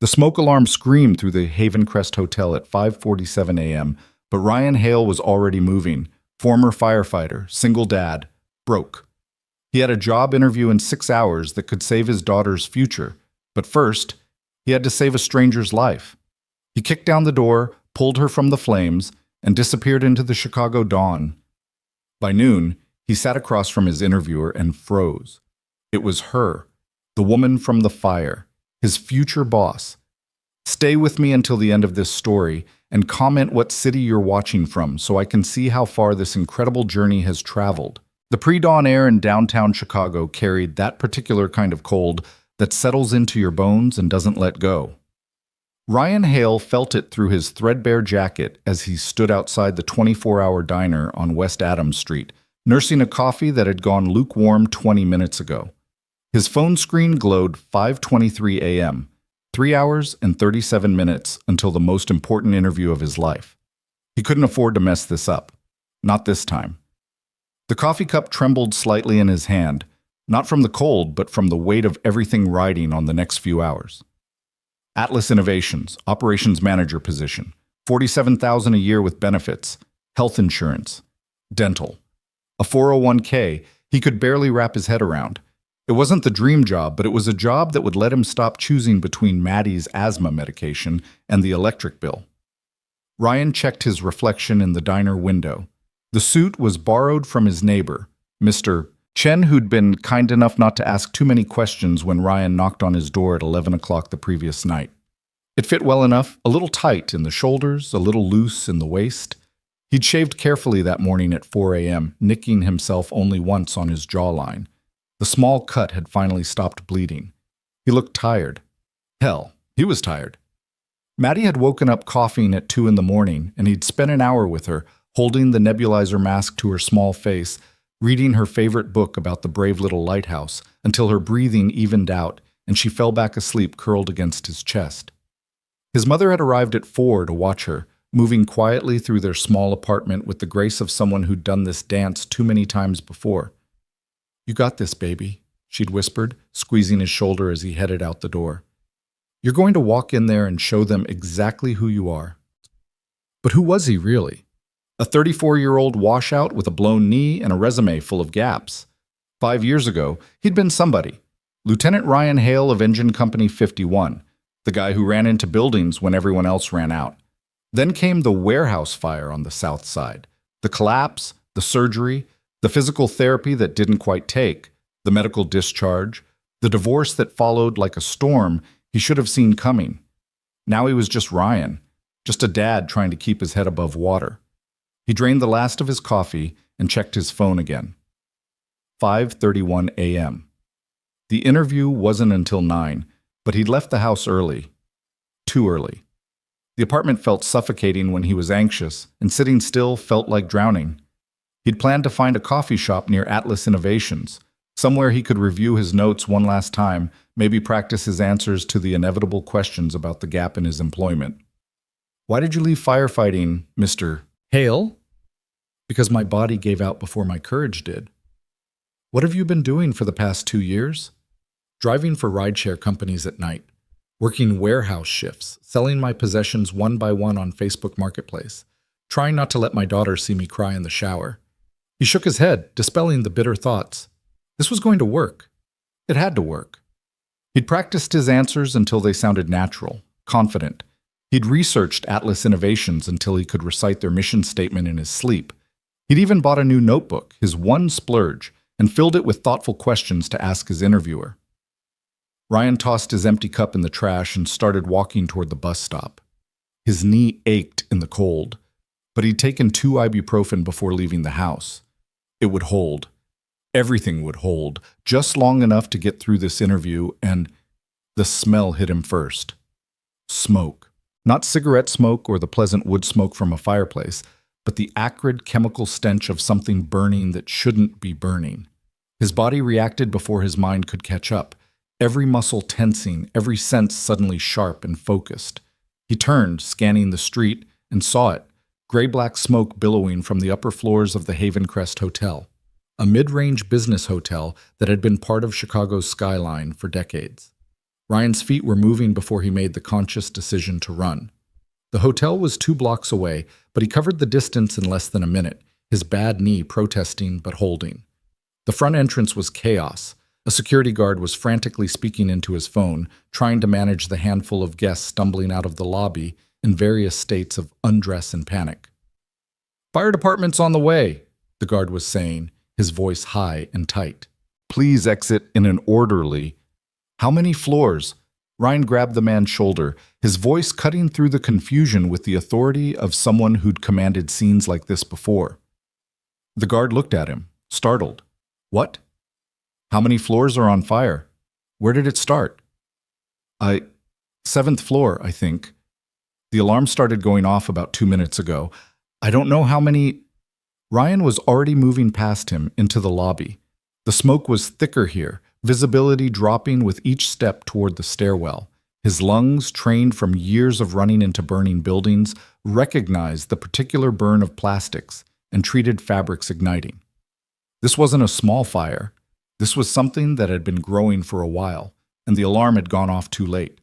The smoke alarm screamed through the Havencrest Hotel at 5:47 a.m., but Ryan Hale was already moving. Former firefighter, single dad, broke. He had a job interview in 6 hours that could save his daughter's future, but first, he had to save a stranger's life. He kicked down the door, pulled her from the flames, and disappeared into the Chicago dawn. By noon, he sat across from his interviewer and froze. It was her, the woman from the fire, his future boss. Stay with me until the end of this story and comment what city you're watching from so I can see how far this incredible journey has traveled. The pre-dawn air in downtown Chicago carried that particular kind of cold that settles into your bones and doesn't let go. Ryan Hale felt it through his threadbare jacket as he stood outside the 24-hour diner on West Adams Street, nursing a coffee that had gone lukewarm 20 minutes ago. His phone screen glowed 5:23 a.m., 3 hours and 37 minutes until the most important interview of his life. He couldn't afford to mess this up. Not this time. The coffee cup trembled slightly in his hand, not from the cold, but from the weight of everything riding on the next few hours. Atlas Innovations, operations manager position, $47,000 a year with benefits, health insurance, dental, a 401k he could barely wrap his head around. It wasn't the dream job, but it was a job that would let him stop choosing between Maddie's asthma medication and the electric bill. Ryan checked his reflection in the diner window. The suit was borrowed from his neighbor, Mr. Chen, who'd been kind enough not to ask too many questions when Ryan knocked on his door at 11 o'clock the previous night. It fit well enough, a little tight in the shoulders, a little loose in the waist. He'd shaved carefully that morning at 4 a.m., nicking himself only once on his jawline. The small cut had finally stopped bleeding. He looked tired. Hell, he was tired. Maddie had woken up coughing at 2 in the morning, and he'd spent an hour with her, holding the nebulizer mask to her small face, reading her favorite book about the brave little lighthouse, until her breathing evened out, and she fell back asleep curled against his chest. His mother had arrived at 4 to watch her, moving quietly through their small apartment with the grace of someone who'd done this dance too many times before. "You got this, baby," she'd whispered, squeezing his shoulder as he headed out the door. "You're going to walk in there and show them exactly who you are." But who was he really? A 34-year-old washout with a blown knee and a resume full of gaps. 5 years ago, he'd been somebody. Lieutenant Ryan Hale of Engine Company 51, the guy who ran into buildings when everyone else ran out. Then came the warehouse fire on the south side, the collapse, the surgery, the physical therapy that didn't quite take, the medical discharge, the divorce that followed like a storm he should have seen coming. Now he was just Ryan, just a dad trying to keep his head above water. He drained the last of his coffee and checked his phone again. 5:31 a.m. The interview wasn't until 9, but he'd left the house early. Too early. The apartment felt suffocating when he was anxious, and sitting still felt like drowning. He'd planned to find a coffee shop near Atlas Innovations, somewhere he could review his notes one last time, maybe practice his answers to the inevitable questions about the gap in his employment. "Why did you leave firefighting, Mr. Hale?" "Because my body gave out before my courage did." "What have you been doing for the past 2 years?" "Driving for rideshare companies at night, working warehouse shifts, selling my possessions one by one on Facebook Marketplace, trying not to let my daughter see me cry in the shower." He shook his head, dispelling the bitter thoughts. This was going to work. It had to work. He'd practiced his answers until they sounded natural, confident. He'd researched Atlas Innovations until he could recite their mission statement in his sleep. He'd even bought a new notebook, his one splurge, and filled it with thoughtful questions to ask his interviewer. Ryan tossed his empty cup in the trash and started walking toward the bus stop. His knee ached in the cold, but he'd taken 2 ibuprofen before leaving the house. It would hold. Everything would hold, just long enough to get through this interview, and the smell hit him first. Smoke. Not cigarette smoke or the pleasant wood smoke from a fireplace, but the acrid chemical stench of something burning that shouldn't be burning. His body reacted before his mind could catch up, every muscle tensing, every sense suddenly sharp and focused. He turned, scanning the street, and saw it, gray-black smoke billowing from the upper floors of the Havencrest Hotel, a mid-range business hotel that had been part of Chicago's skyline for decades. Ryan's feet were moving before he made the conscious decision to run. The hotel was 2 blocks away, but he covered the distance in less than a minute, his bad knee protesting but holding. The front entrance was chaos. A security guard was frantically speaking into his phone, trying to manage the handful of guests stumbling out of the lobby in various states of undress and panic. "Fire department's on the way," the guard was saying, his voice high and tight. "Please exit in an orderly." "How many floors?" Ryan grabbed the man's shoulder, his voice cutting through the confusion with the authority of someone who'd commanded scenes like this before. The guard looked at him, startled. "What? How many floors are on fire? Where did it start?" "Seventh floor, I think. The alarm started going off about 2 minutes ago. I don't know how many—" Ryan was already moving past him into the lobby. The smoke was thicker here, visibility dropping with each step toward the stairwell. His lungs, trained from years of running into burning buildings, recognized the particular burn of plastics and treated fabrics igniting. This wasn't a small fire. This was something that had been growing for a while, and the alarm had gone off too late.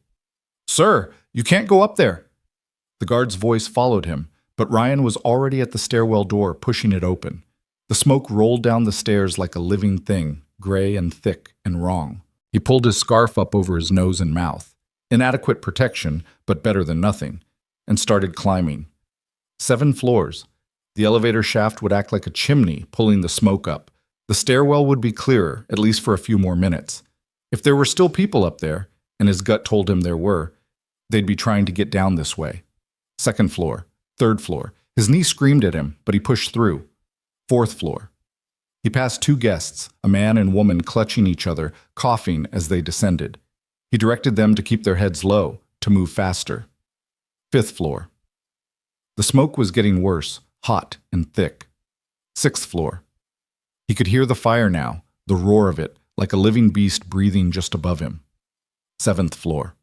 "Sir, you can't go up there." The guard's voice followed him, but Ryan was already at the stairwell door, pushing it open. The smoke rolled down the stairs like a living thing, gray and thick and wrong. He pulled his scarf up over his nose and mouth, inadequate protection, but better than nothing, and started climbing. 7 floors. The elevator shaft would act like a chimney, pulling the smoke up. The stairwell would be clearer, at least for a few more minutes. If there were still people up there, and his gut told him there were, they'd be trying to get down this way. 2nd floor, 3rd floor. His knee screamed at him, but he pushed through. 4th floor. He passed 2 guests, a man and woman clutching each other, coughing as they descended. He directed them to keep their heads low, to move faster. 5th floor. The smoke was getting worse, hot and thick. 6th floor. He could hear the fire now, the roar of it, like a living beast breathing just above him. 7th floor.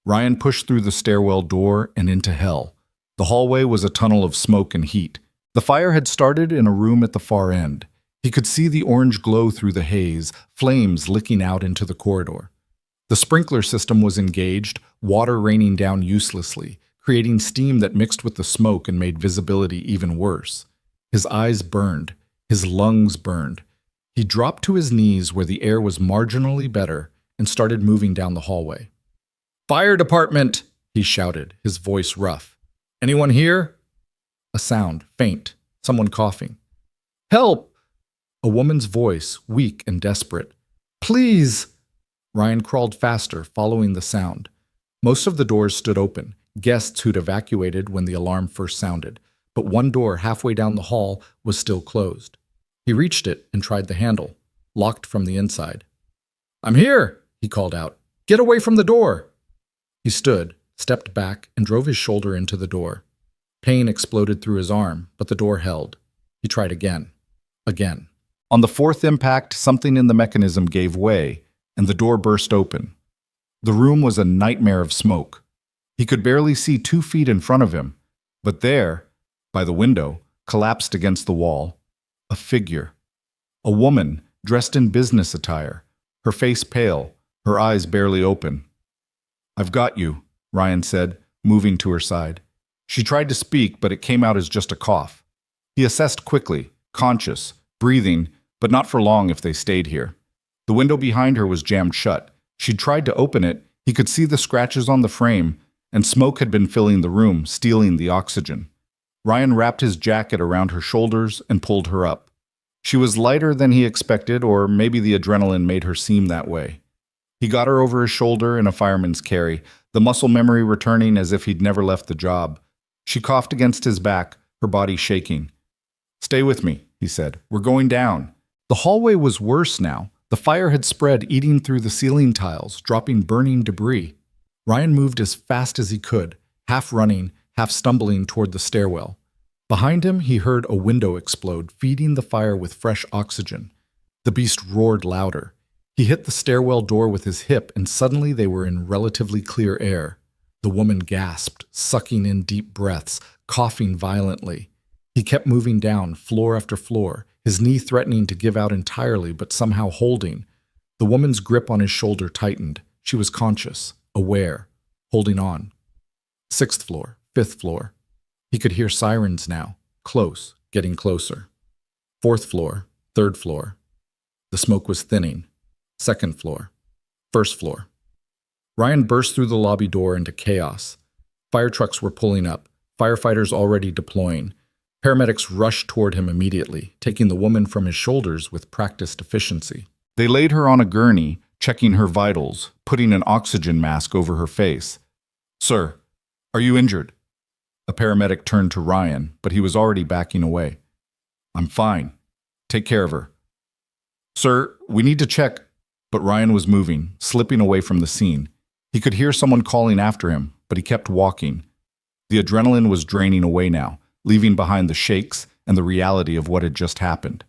Ryan pushed through the stairwell door and into hell. The hallway was a tunnel of smoke and heat. The fire had started in a room at the far end. He could see the orange glow through the haze, flames licking out into the corridor. The sprinkler system was engaged, water raining down uselessly, creating steam that mixed with the smoke and made visibility even worse. His eyes burned. His lungs burned. He dropped to his knees where the air was marginally better and started moving down the hallway. "Fire department!" he shouted, his voice rough. "Anyone here?" A sound, faint, someone coughing. "Help!" A woman's voice, weak and desperate. "Please!" Ryan crawled faster, following the sound. Most of the doors stood open, guests who'd evacuated when the alarm first sounded, but one door halfway down the hall was still closed. He reached it and tried the handle, locked from the inside. "I'm here!" he called out. "Get away from the door!" He stood, stepped back, and drove his shoulder into the door. Pain exploded through his arm, but the door held. He tried again. Again. On the 4th impact, something in the mechanism gave way, and the door burst open. The room was a nightmare of smoke. He could barely see 2 feet in front of him, but there, by the window, collapsed against the wall, a figure. A woman, dressed in business attire, her face pale, her eyes barely open. "I've got you," Ryan said, moving to her side. She tried to speak, but it came out as just a cough. He assessed quickly, conscious, breathing, but not for long if they stayed here. The window behind her was jammed shut. She'd tried to open it. He could see the scratches on the frame, and smoke had been filling the room, stealing the oxygen. Ryan wrapped his jacket around her shoulders and pulled her up. She was lighter than he expected, or maybe the adrenaline made her seem that way. He got her over his shoulder in a fireman's carry, the muscle memory returning as if he'd never left the job. She coughed against his back, her body shaking. "Stay with me," he said. "We're going down." The hallway was worse now. The fire had spread, eating through the ceiling tiles, dropping burning debris. Ryan moved as fast as he could, half running, half stumbling toward the stairwell. Behind him, he heard a window explode, feeding the fire with fresh oxygen. The beast roared louder. He hit the stairwell door with his hip, and suddenly they were in relatively clear air. The woman gasped, sucking in deep breaths, coughing violently. He kept moving down, floor after floor, his knee threatening to give out entirely, but somehow holding. The woman's grip on his shoulder tightened. She was conscious, aware, holding on. 6th floor, 5th floor. He could hear sirens now, close, getting closer. 4th floor, 3rd floor. The smoke was thinning. 2nd floor, 1st floor. Ryan burst through the lobby door into chaos. Fire trucks were pulling up, firefighters already deploying. Paramedics rushed toward him immediately, taking the woman from his shoulders with practiced efficiency. They laid her on a gurney, checking her vitals, putting an oxygen mask over her face. "Sir, are you injured?" A paramedic turned to Ryan, but he was already backing away. "I'm fine. Take care of her." "Sir, we need to check." But Ryan was moving, slipping away from the scene. He could hear someone calling after him, but he kept walking. The adrenaline was draining away now, leaving behind the shakes and the reality of what had just happened.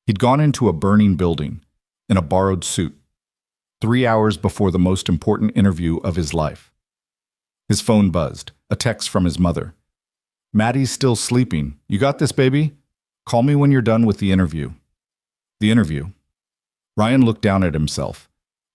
He'd gone into a burning building, in a borrowed suit, 3 hours before the most important interview of his life. His phone buzzed, a text from his mother. "Maddie's still sleeping. You got this, baby? Call me when you're done with the interview." The interview. Ryan looked down at himself.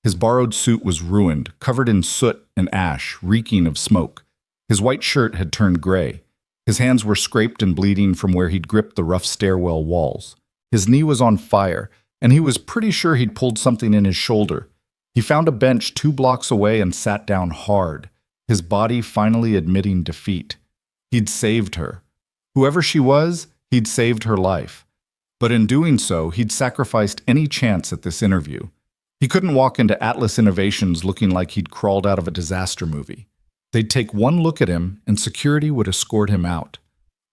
His borrowed suit was ruined, covered in soot and ash, reeking of smoke. His white shirt had turned gray. His hands were scraped and bleeding from where he'd gripped the rough stairwell walls. His knee was on fire, and he was pretty sure he'd pulled something in his shoulder. He found a bench 2 blocks away and sat down hard, his body finally admitting defeat. He'd saved her. Whoever she was, he'd saved her life. But in doing so, he'd sacrificed any chance at this interview. He couldn't walk into Atlas Innovations looking like he'd crawled out of a disaster movie. They'd take one look at him, and security would escort him out.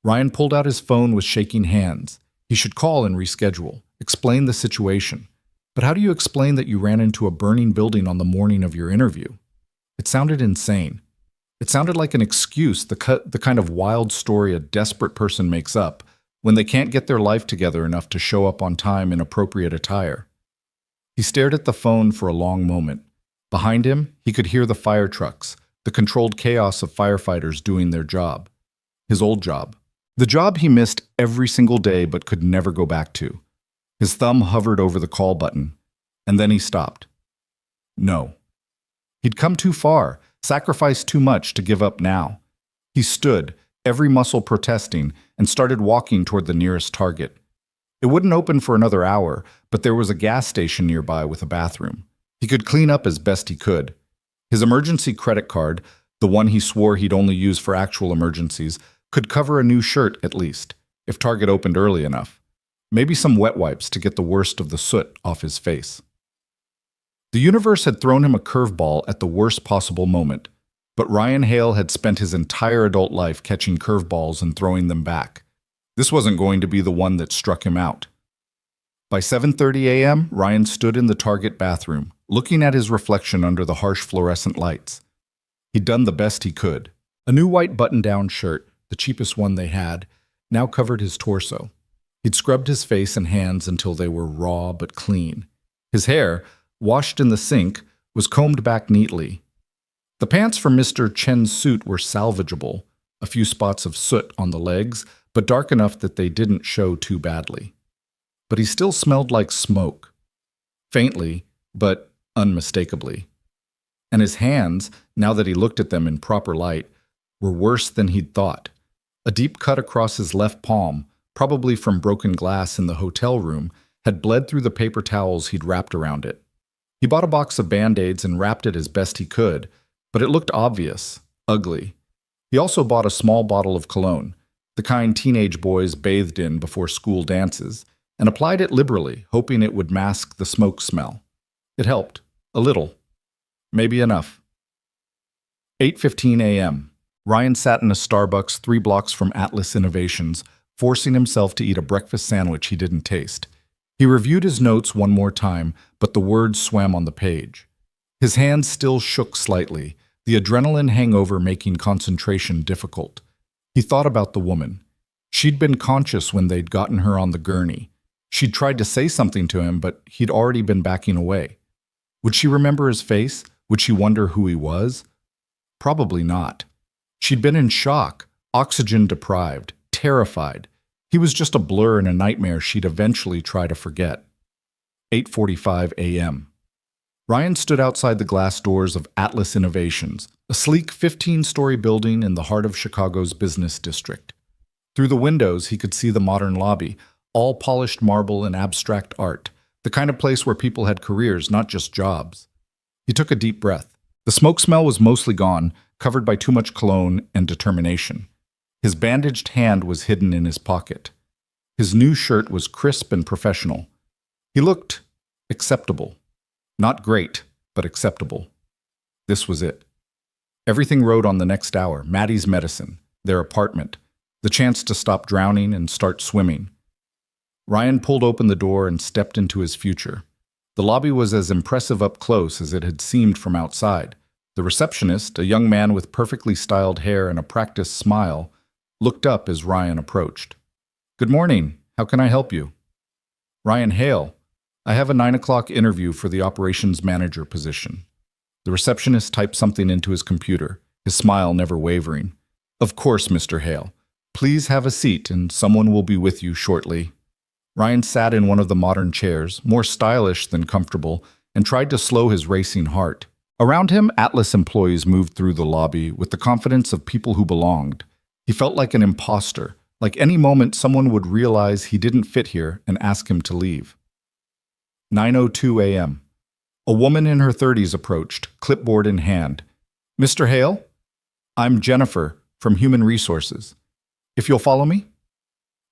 Ryan pulled out his phone with shaking hands. He should call and reschedule, explain the situation. But how do you explain that you ran into a burning building on the morning of your interview? It sounded insane. It sounded like an excuse, the kind of wild story a desperate person makes up when they can't get their life together enough to show up on time in appropriate attire. He stared at the phone for a long moment. Behind him, he could hear the fire trucks, the controlled chaos of firefighters doing their job. His old job. The job he missed every single day but could never go back to. His thumb hovered over the call button, and then he stopped. No. He'd come too far, sacrificed too much to give up now. He stood, every muscle protesting, and started walking toward the nearest target. It wouldn't open for another hour, but there was a gas station nearby with a bathroom. He could clean up as best he could. His emergency credit card, the one he swore he'd only use for actual emergencies, could cover a new shirt at least, if Target opened early enough. Maybe some wet wipes to get the worst of the soot off his face. The universe had thrown him a curveball at the worst possible moment, but Ryan Hale had spent his entire adult life catching curveballs and throwing them back. This wasn't going to be the one that struck him out. By 7:30 a.m., Ryan stood in the Target bathroom, looking at his reflection under the harsh fluorescent lights. He'd done the best he could. A new white button-down shirt, the cheapest one they had, now covered his torso. He'd scrubbed his face and hands until they were raw but clean. His hair, washed in the sink, was combed back neatly. The pants from Mr. Chen's suit were salvageable, a few spots of soot on the legs, but dark enough that they didn't show too badly. But he still smelled like smoke. Faintly, but unmistakably. And his hands, now that he looked at them in proper light, were worse than he'd thought. A deep cut across his left palm, probably from broken glass in the hotel room, had bled through the paper towels he'd wrapped around it. He bought a box of Band-Aids and wrapped it as best he could, but it looked obvious, ugly. He also bought a small bottle of cologne, the kind teenage boys bathed in before school dances, and applied it liberally, hoping it would mask the smoke smell. It helped. A little. Maybe enough. 8:15 a.m. Ryan sat in a Starbucks 3 blocks from Atlas Innovations, forcing himself to eat a breakfast sandwich he didn't taste. He reviewed his notes one more time, but the words swam on the page. His hands still shook slightly, the adrenaline hangover making concentration difficult. He thought about the woman. She'd been conscious when they'd gotten her on the gurney. She'd tried to say something to him, but he'd already been backing away. Would she remember his face? Would she wonder who he was? Probably not. She'd been in shock, oxygen-deprived, terrified. He was just a blur in a nightmare she'd eventually try to forget. 8:45 a.m. Ryan stood outside the glass doors of Atlas Innovations, a sleek 15-story building in the heart of Chicago's business district. Through the windows, he could see the modern lobby, all polished marble and abstract art, the kind of place where people had careers, not just jobs. He took a deep breath. The smoke smell was mostly gone, covered by too much cologne and determination. His bandaged hand was hidden in his pocket. His new shirt was crisp and professional. He looked acceptable. Not great, but acceptable. This was it. Everything rode on the next hour: Maddie's medicine, their apartment, the chance to stop drowning and start swimming. Ryan pulled open the door and stepped into his future. The lobby was as impressive up close as it had seemed from outside. The receptionist, a young man with perfectly styled hair and a practiced smile, looked up as Ryan approached. "Good morning. How can I help you?" "Ryan Hale. I have a 9 o'clock interview for the operations manager position." The receptionist typed something into his computer, his smile never wavering. "Of course, Mr. Hale. Please have a seat and someone will be with you shortly." Ryan sat in one of the modern chairs, more stylish than comfortable, and tried to slow his racing heart. Around him, Atlas employees moved through the lobby with the confidence of people who belonged. He felt like an imposter, like any moment someone would realize he didn't fit here and ask him to leave. 9:02 a.m. A woman in her 30s approached, clipboard in hand. "Mr. Hale? I'm Jennifer, from Human Resources. If you'll follow me?"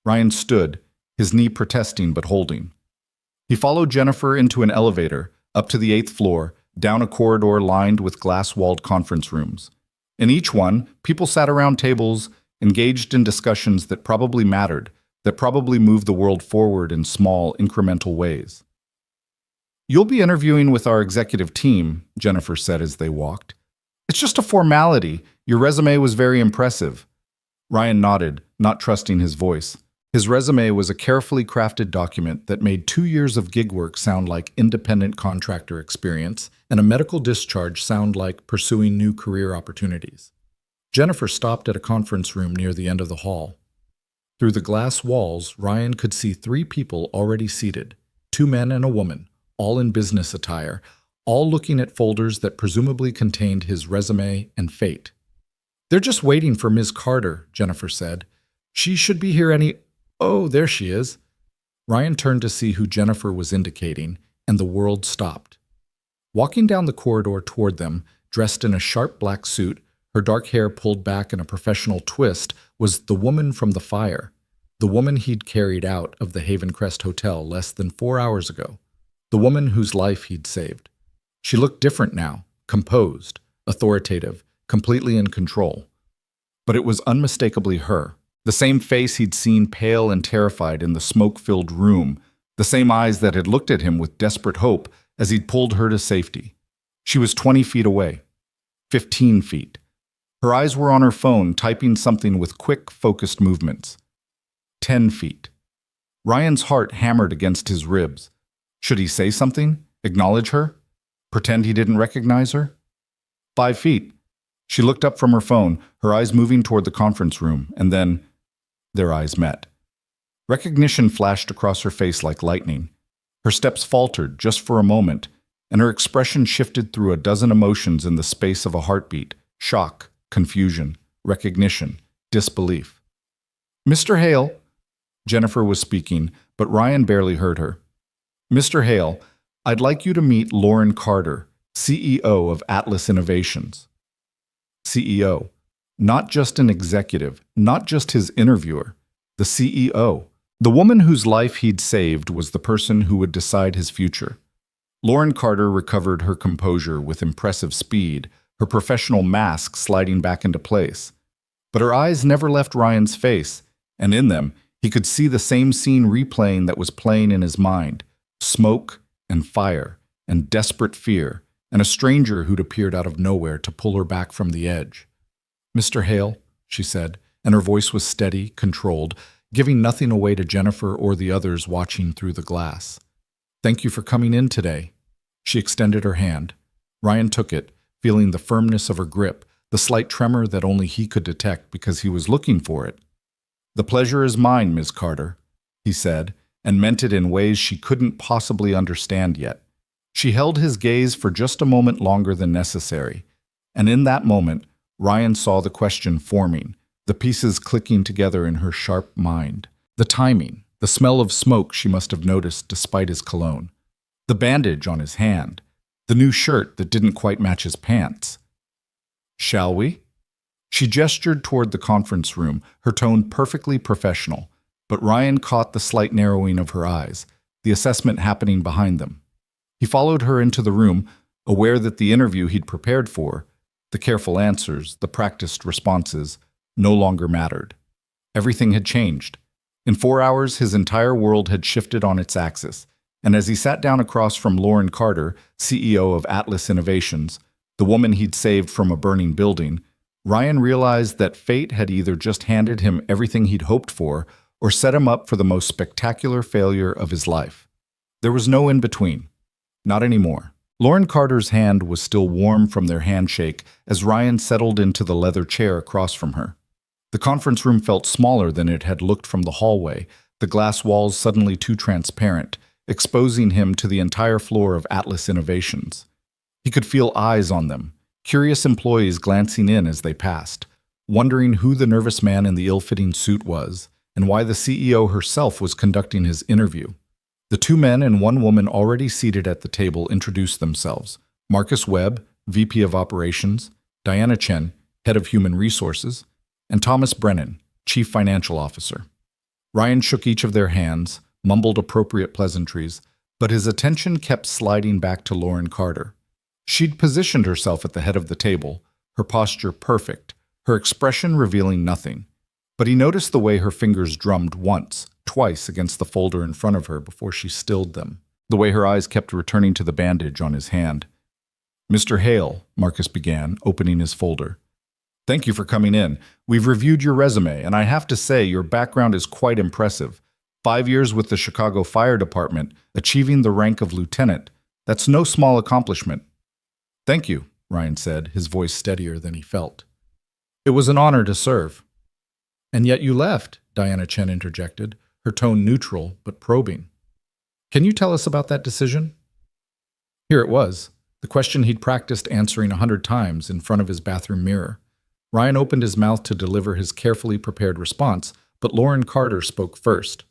Ryan stood, his knee protesting but holding. He followed Jennifer into an elevator, up to the 8th floor, down a corridor lined with glass-walled conference rooms. In each one, people sat around tables, engaged in discussions that probably mattered, that probably moved the world forward in small, incremental ways. "You'll be interviewing with our executive team," Jennifer said as they walked. "It's just a formality. Your resume was very impressive." Ryan nodded, not trusting his voice. His resume was a carefully crafted document that made 2 years of gig work sound like independent contractor experience and a medical discharge sound like pursuing new career opportunities. Jennifer stopped at a conference room near the end of the hall. Through the glass walls, Ryan could see 3 people already seated, 2 men and a woman, all in business attire, all looking at folders that presumably contained his resume and fate. "They're just waiting for Ms. Carter," Jennifer said. "She should be here any—" "Oh, there she is." Ryan turned to see who Jennifer was indicating, and the world stopped. Walking down the corridor toward them, dressed in a sharp black suit, her dark hair pulled back in a professional twist, was the woman from the fire, the woman he'd carried out of the Havencrest Hotel less than 4 hours ago, the woman whose life he'd saved. She looked different now, composed, authoritative, completely in control. But it was unmistakably her. The same face he'd seen pale and terrified in the smoke-filled room, the same eyes that had looked at him with desperate hope as he'd pulled her to safety. She was 20 feet away, 15 feet. Her eyes were on her phone, typing something with quick, focused movements. 10 feet. Ryan's heart hammered against his ribs. Should he say something? Acknowledge her? Pretend he didn't recognize her? 5 feet. She looked up from her phone, her eyes moving toward the conference room, and then their eyes met. Recognition flashed across her face like lightning. Her steps faltered just for a moment, and her expression shifted through a dozen emotions in the space of a heartbeat: shock, confusion, recognition, disbelief. "Mr. Hale," Jennifer was speaking, but Ryan barely heard her. "Mr. Hale, I'd like you to meet Lauren Carter, CEO of Atlas Innovations." CEO. Not just an executive, not just his interviewer, the CEO. The woman whose life he'd saved was the person who would decide his future. Lauren Carter recovered her composure with impressive speed, her professional mask sliding back into place. But her eyes never left Ryan's face, and in them, he could see the same scene replaying that was playing in his mind: smoke and fire and desperate fear, and a stranger who'd appeared out of nowhere to pull her back from the edge. "Mr. Hale," she said, and her voice was steady, controlled, giving nothing away to Jennifer or the others watching through the glass. "Thank you for coming in today." She extended her hand. Ryan took it, feeling the firmness of her grip, the slight tremor that only he could detect because he was looking for it. "The pleasure is mine, Ms. Carter," he said, and meant it in ways she couldn't possibly understand yet. She held his gaze for just a moment longer than necessary, and in that moment, Ryan saw the question forming, the pieces clicking together in her sharp mind. The timing, the smell of smoke she must have noticed despite his cologne, the bandage on his hand, the new shirt that didn't quite match his pants. "Shall we?" She gestured toward the conference room, her tone perfectly professional, but Ryan caught the slight narrowing of her eyes, the assessment happening behind them. He followed her into the room, aware that the interview he'd prepared for, the careful answers, the practiced responses, no longer mattered. Everything had changed. In 4 hours, his entire world had shifted on its axis, and as he sat down across from Lauren Carter, CEO of Atlas Innovations, the woman he'd saved from a burning building, Ryan realized that fate had either just handed him everything he'd hoped for or set him up for the most spectacular failure of his life. There was no in-between. Not anymore. Lauren Carter's hand was still warm from their handshake as Ryan settled into the leather chair across from her. The conference room felt smaller than it had looked from the hallway, the glass walls suddenly too transparent, exposing him to the entire floor of Atlas Innovations. He could feel eyes on them, curious employees glancing in as they passed, wondering who the nervous man in the ill-fitting suit was and why the CEO herself was conducting his interview. The 2 men and 1 woman already seated at the table introduced themselves: Marcus Webb, VP of Operations, Diana Chen, Head of Human Resources, and Thomas Brennan, Chief Financial Officer. Ryan shook each of their hands, mumbled appropriate pleasantries, but his attention kept sliding back to Lauren Carter. She'd positioned herself at the head of the table, her posture perfect, her expression revealing nothing. But he noticed the way her fingers drummed once, twice against the folder in front of her before she stilled them, the way her eyes kept returning to the bandage on his hand. "Mr. Hale," Marcus began, opening his folder. "Thank you for coming in. We've reviewed your resume, and I have to say your background is quite impressive. 5 years with the Chicago Fire Department, achieving the rank of lieutenant. That's no small accomplishment." "Thank you," Ryan said, his voice steadier than he felt. "It was an honor to serve." "And yet you left," Diana Chen interjected, her tone neutral but probing. "Can you tell us about that decision?" Here it was, the question he'd practiced answering 100 times in front of his bathroom mirror. Ryan opened his mouth to deliver his carefully prepared response, but Lauren Carter spoke first.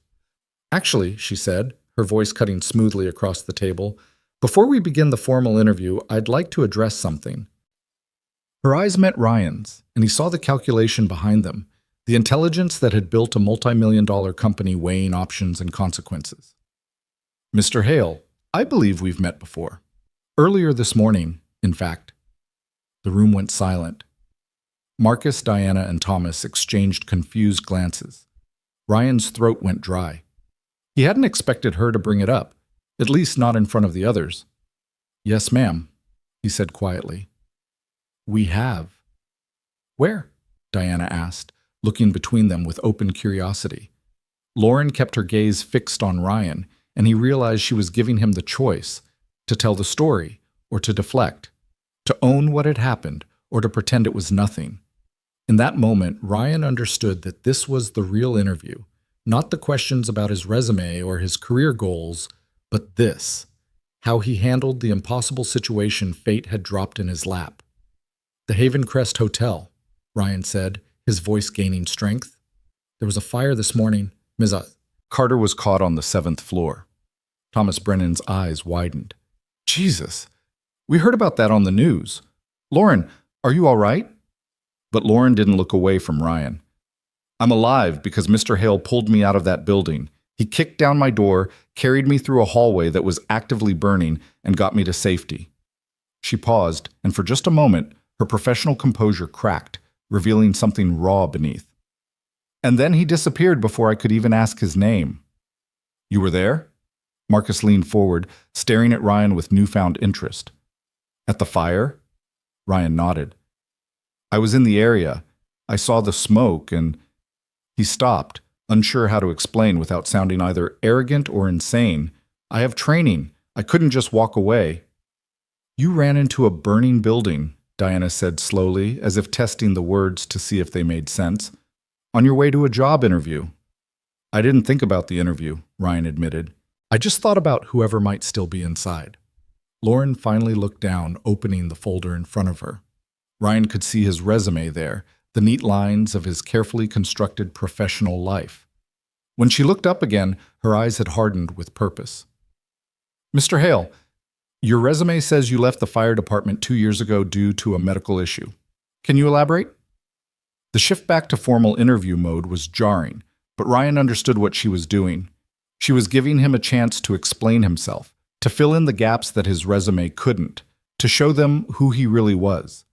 "Actually," she said, her voice cutting smoothly across the table, "before we begin the formal interview, I'd like to address something." Her eyes met Ryan's, and he saw the calculation behind them, the intelligence that had built a multi-million-dollar company weighing options and consequences. "Mr. Hale, I believe we've met before. Earlier this morning, in fact." The room went silent. Marcus, Diana, and Thomas exchanged confused glances. Ryan's throat went dry. He hadn't expected her to bring it up, at least not in front of the others. "Yes, ma'am," he said quietly. "We have." "Where?" Diana asked, looking between them with open curiosity. Lauren kept her gaze fixed on Ryan, and he realized she was giving him the choice to tell the story or to deflect, to own what had happened or to pretend it was nothing. In that moment, Ryan understood that this was the real interview, not the questions about his resume or his career goals, but this, how he handled the impossible situation fate had dropped in his lap. "The Haven Crest Hotel," Ryan said, his voice gaining strength. "There was a fire this morning, Ms. Carter was caught on the 7th floor. Thomas Brennan's eyes widened. "Jesus, we heard about that on the news. Lauren, are you all right?" But Lauren didn't look away from Ryan. "I'm alive because Mr. Hale pulled me out of that building. He kicked down my door, carried me through a hallway that was actively burning, and got me to safety." She paused, and for just a moment, her professional composure cracked, revealing something raw beneath. "And then he disappeared before I could even ask his name." "You were there?" Marcus leaned forward, staring at Ryan with newfound interest. "At the fire?" Ryan nodded. "I was in the area. I saw the smoke and—" He stopped, unsure how to explain without sounding either arrogant or insane. "I have training. I couldn't just walk away." "You ran into a burning building," Diana said slowly, as if testing the words to see if they made sense. "On your way to a job interview." "I didn't think about the interview," Ryan admitted. "I just thought about whoever might still be inside." Lauren finally looked down, opening the folder in front of her. Ryan could see his resume there, the neat lines of his carefully constructed professional life. When she looked up again, her eyes had hardened with purpose. Mr. Hale, your resume says you left the fire department 2 years ago due to a medical issue. Can you elaborate? The shift back to formal interview mode was jarring, but Ryan understood what she was doing. She was giving him a chance to explain himself, to fill in the gaps that his resume couldn't, to show them who he really was.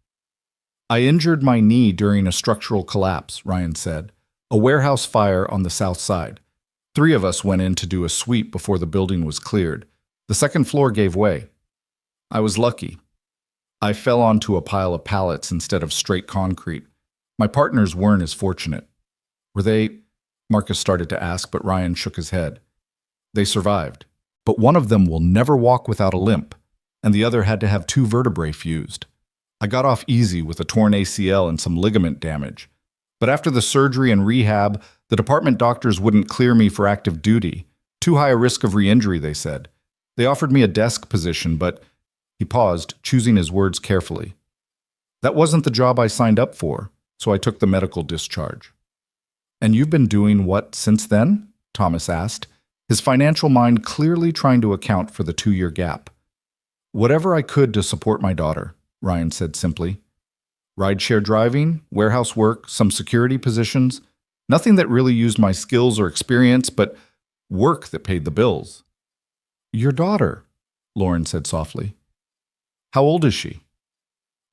I injured my knee during a structural collapse, Ryan said. A warehouse fire on the south side. 3 of us went in to do a sweep before the building was cleared. The second floor gave way. I was lucky. I fell onto a pile of pallets instead of straight concrete. My partners weren't as fortunate. Were they? Marcus started to ask, but Ryan shook his head. They survived, but one of them will never walk without a limp, and the other had to have 2 vertebrae fused. I got off easy with a torn ACL and some ligament damage. But after the surgery and rehab, the department doctors wouldn't clear me for active duty. Too high a risk of re-injury, they said. They offered me a desk position, but he paused, choosing his words carefully. That wasn't the job I signed up for, so I took the medical discharge. And you've been doing what since then? Thomas asked, his financial mind clearly trying to account for the 2-year gap. Whatever I could to support my daughter, Ryan said simply. Rideshare driving, warehouse work, some security positions. Nothing that really used my skills or experience, but work that paid the bills. Your daughter, Lauren said softly. How old is she?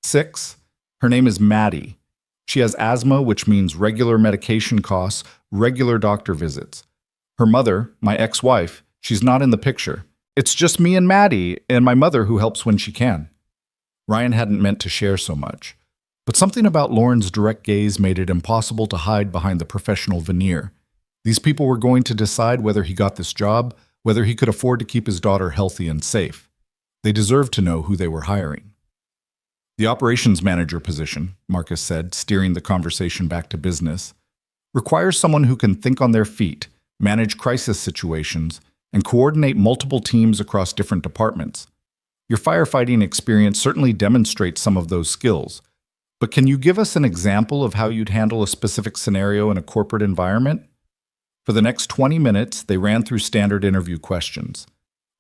6. Her name is Maddie. She has asthma, which means regular medication costs, regular doctor visits. Her mother, my ex-wife, she's not in the picture. It's just me and Maddie, and my mother who helps when she can. Ryan hadn't meant to share so much, but something about Lauren's direct gaze made it impossible to hide behind the professional veneer. These people were going to decide whether he got this job, whether he could afford to keep his daughter healthy and safe. They deserved to know who they were hiring. The operations manager position, Marcus said, steering the conversation back to business, requires someone who can think on their feet, manage crisis situations, and coordinate multiple teams across different departments. Your firefighting experience certainly demonstrates some of those skills, but can you give us an example of how you'd handle a specific scenario in a corporate environment? For the next 20 minutes, they ran through standard interview questions.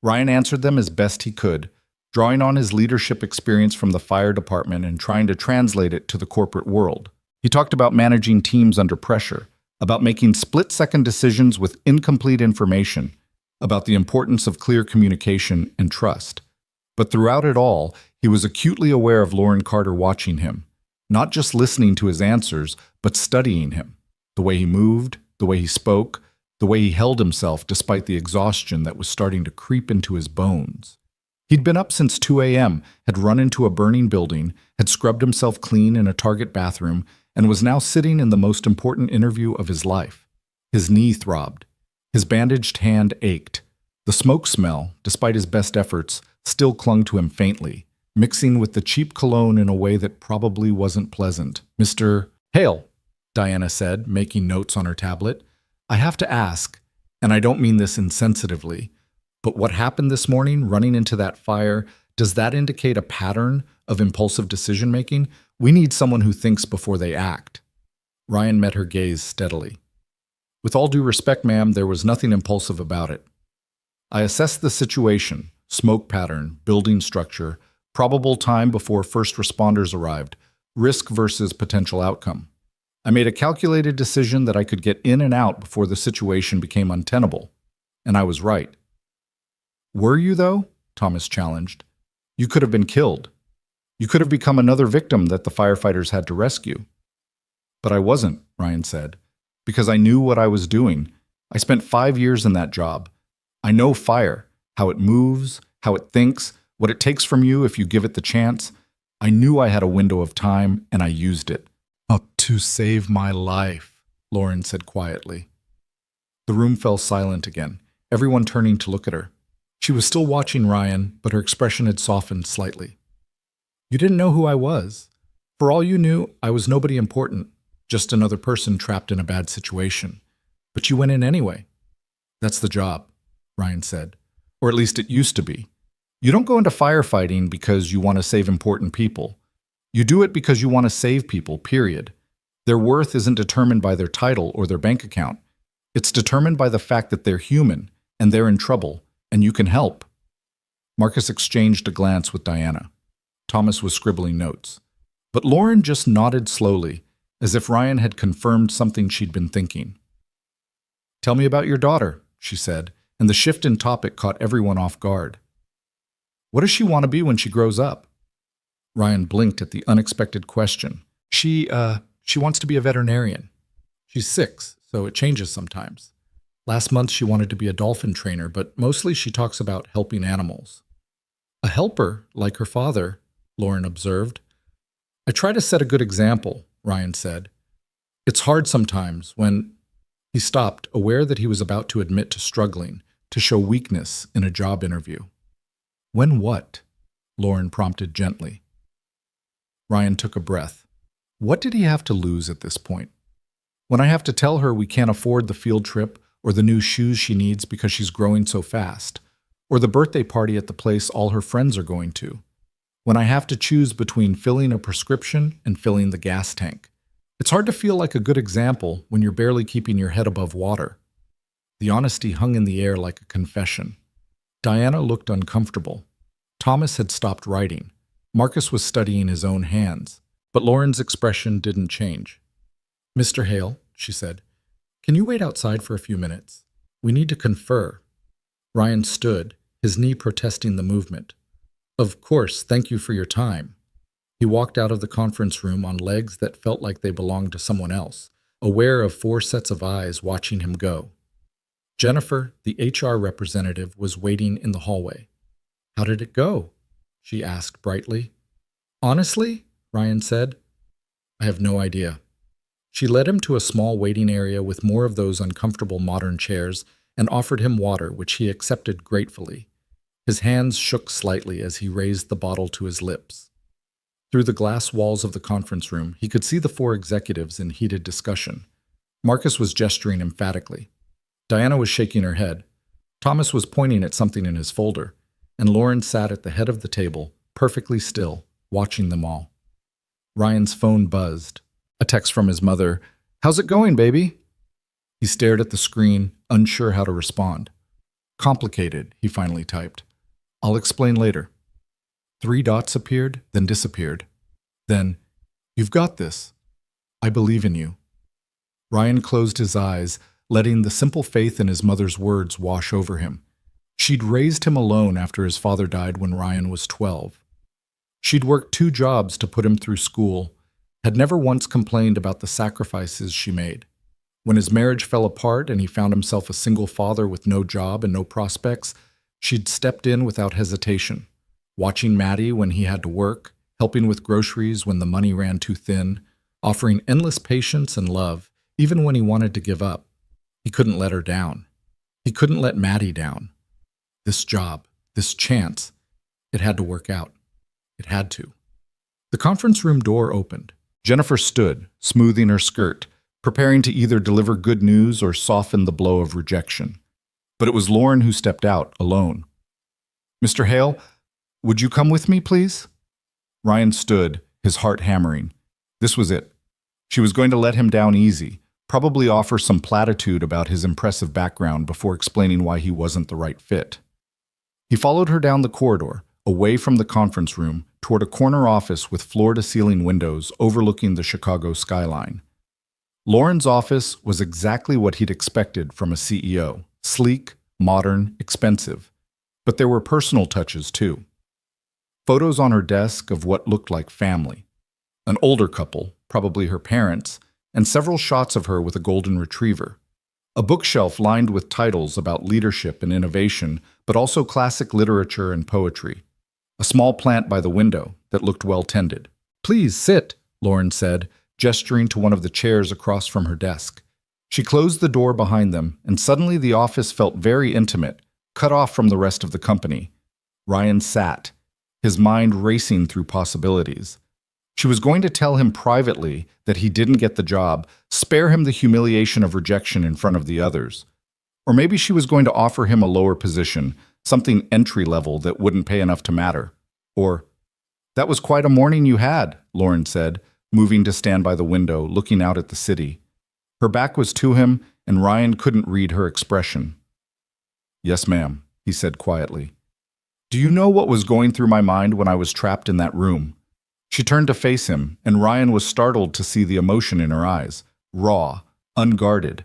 Ryan answered them as best he could, drawing on his leadership experience from the fire department and trying to translate it to the corporate world. He talked about managing teams under pressure, about making split-second decisions with incomplete information, about the importance of clear communication and trust. But throughout it all, he was acutely aware of Lauren Carter watching him, not just listening to his answers, but studying him, the way he moved, the way he spoke, the way he held himself despite the exhaustion that was starting to creep into his bones. He'd been up since 2 a.m., had run into a burning building, had scrubbed himself clean in a Target bathroom, and was now sitting in the most important interview of his life. His knee throbbed. His bandaged hand ached. The smoke smell, despite his best efforts, still clung to him faintly, mixing with the cheap cologne in a way that probably wasn't pleasant. Mr. Hale, Diana said, making notes on her tablet. I have to ask, and I don't mean this insensitively, but what happened this morning, running into that fire, does that indicate a pattern of impulsive decision-making? We need someone who thinks before they act. Ryan met her gaze steadily. With all due respect, ma'am, there was nothing impulsive about it. I assessed the situation, smoke pattern, building structure, probable time before first responders arrived, risk versus potential outcome. I made a calculated decision that I could get in and out before the situation became untenable, and I was right. Were you, though? Thomas challenged. You could have been killed. You could have become another victim that the firefighters had to rescue. But I wasn't, Ryan said, because I knew what I was doing. I spent 5 years in that job. I know fire, how it moves, how it thinks, what it takes from you if you give it the chance. I knew I had a window of time, and I used it. Oh, to save my life, Lauren said quietly. The room fell silent again, everyone turning to look at her. She was still watching Ryan, but her expression had softened slightly. You didn't know who I was. For all you knew, I was nobody important, just another person trapped in a bad situation. But you went in anyway. That's the job, Ryan said. Or at least it used to be. You don't go into firefighting because you want to save important people. You do it because you want to save people, period. Their worth isn't determined by their title or their bank account. It's determined by the fact that they're human, and they're in trouble, and you can help. Marcus exchanged a glance with Diana. Thomas was scribbling notes. But Lauren just nodded slowly, as if Ryan had confirmed something she'd been thinking. "Tell me about your daughter," she said, and the shift in topic caught everyone off guard. "What does she want to be when she grows up?" Ryan blinked at the unexpected question. She wants to be a veterinarian. She's 6, so it changes sometimes. Last month she wanted to be a dolphin trainer, but mostly she talks about helping animals. "A helper, like her father," Lauren observed. "I try to set a good example," Ryan said. "It's hard sometimes when—" He stopped, aware that he was about to admit to struggling, to show weakness in a job interview. "When what?" Lauren prompted gently. Ryan took a breath. What did he have to lose at this point? When I have to tell her we can't afford the field trip or the new shoes she needs because she's growing so fast, or the birthday party at the place all her friends are going to. When I have to choose between filling a prescription and filling the gas tank. It's hard to feel like a good example when you're barely keeping your head above water. The honesty hung in the air like a confession. Diana looked uncomfortable. Thomas had stopped writing. Marcus was studying his own hands. But Lauren's expression didn't change. "Mr. Hale," she said, "can you wait outside for a few minutes? We need to confer." Ryan stood, his knee protesting the movement. "Of course, thank you for your time." He walked out of the conference room on legs that felt like they belonged to someone else, aware of 4 sets of eyes watching him go. Jennifer, the HR representative, was waiting in the hallway. "How did it go?" she asked brightly. "Honestly," Ryan said, "I have no idea." She led him to a small waiting area with more of those uncomfortable modern chairs and offered him water, which he accepted gratefully. His hands shook slightly as he raised the bottle to his lips. Through the glass walls of the conference room, he could see the 4 executives in heated discussion. Marcus was gesturing emphatically. Diana was shaking her head. Thomas was pointing at something in his folder, and Lauren sat at the head of the table, perfectly still, watching them all. Ryan's phone buzzed. A text from his mother. "How's it going, baby?" He stared at the screen, unsure how to respond. "Complicated," he finally typed. "I'll explain later." 3 dots appeared, then disappeared. Then, "You've got this. I believe in you." Ryan closed his eyes, letting the simple faith in his mother's words wash over him. She'd raised him alone after his father died when Ryan was 12. She'd worked 2 jobs to put him through school, had never once complained about the sacrifices she made. When his marriage fell apart and he found himself a single father with no job and no prospects, she'd stepped in without hesitation, watching Maddie when he had to work, helping with groceries when the money ran too thin, offering endless patience and love, even when he wanted to give up. He couldn't let her down. He couldn't let Maddie down. This job, this chance, it had to work out. It had to. The conference room door opened. Jennifer stood, smoothing her skirt, preparing to either deliver good news or soften the blow of rejection. But it was Lauren who stepped out, alone. "Mr. Hale, would you come with me, please?" Ryan stood, his heart hammering. This was it. She was going to let him down easy, probably offer some platitude about his impressive background before explaining why he wasn't the right fit. He followed her down the corridor, away from the conference room, toward a corner office with floor-to-ceiling windows overlooking the Chicago skyline. Lauren's office was exactly what he'd expected from a CEO, sleek, modern, expensive. But there were personal touches, too. Photos on her desk of what looked like family. An older couple, probably her parents, and several shots of her with a golden retriever. A bookshelf lined with titles about leadership and innovation, but also classic literature and poetry. A small plant by the window that looked well-tended. "Please sit," Lauren said, gesturing to one of the chairs across from her desk. She closed the door behind them, and suddenly the office felt very intimate, cut off from the rest of the company. Ryan sat, his mind racing through possibilities. She was going to tell him privately that he didn't get the job, spare him the humiliation of rejection in front of the others. Or maybe she was going to offer him a lower position, something entry-level that wouldn't pay enough to matter. Or, "That was quite a morning you had," Lauren said, moving to stand by the window, looking out at the city. Her back was to him, and Ryan couldn't read her expression. "Yes, ma'am," he said quietly. "Do you know what was going through my mind when I was trapped in that room?" She turned to face him, and Ryan was startled to see the emotion in her eyes, raw, unguarded.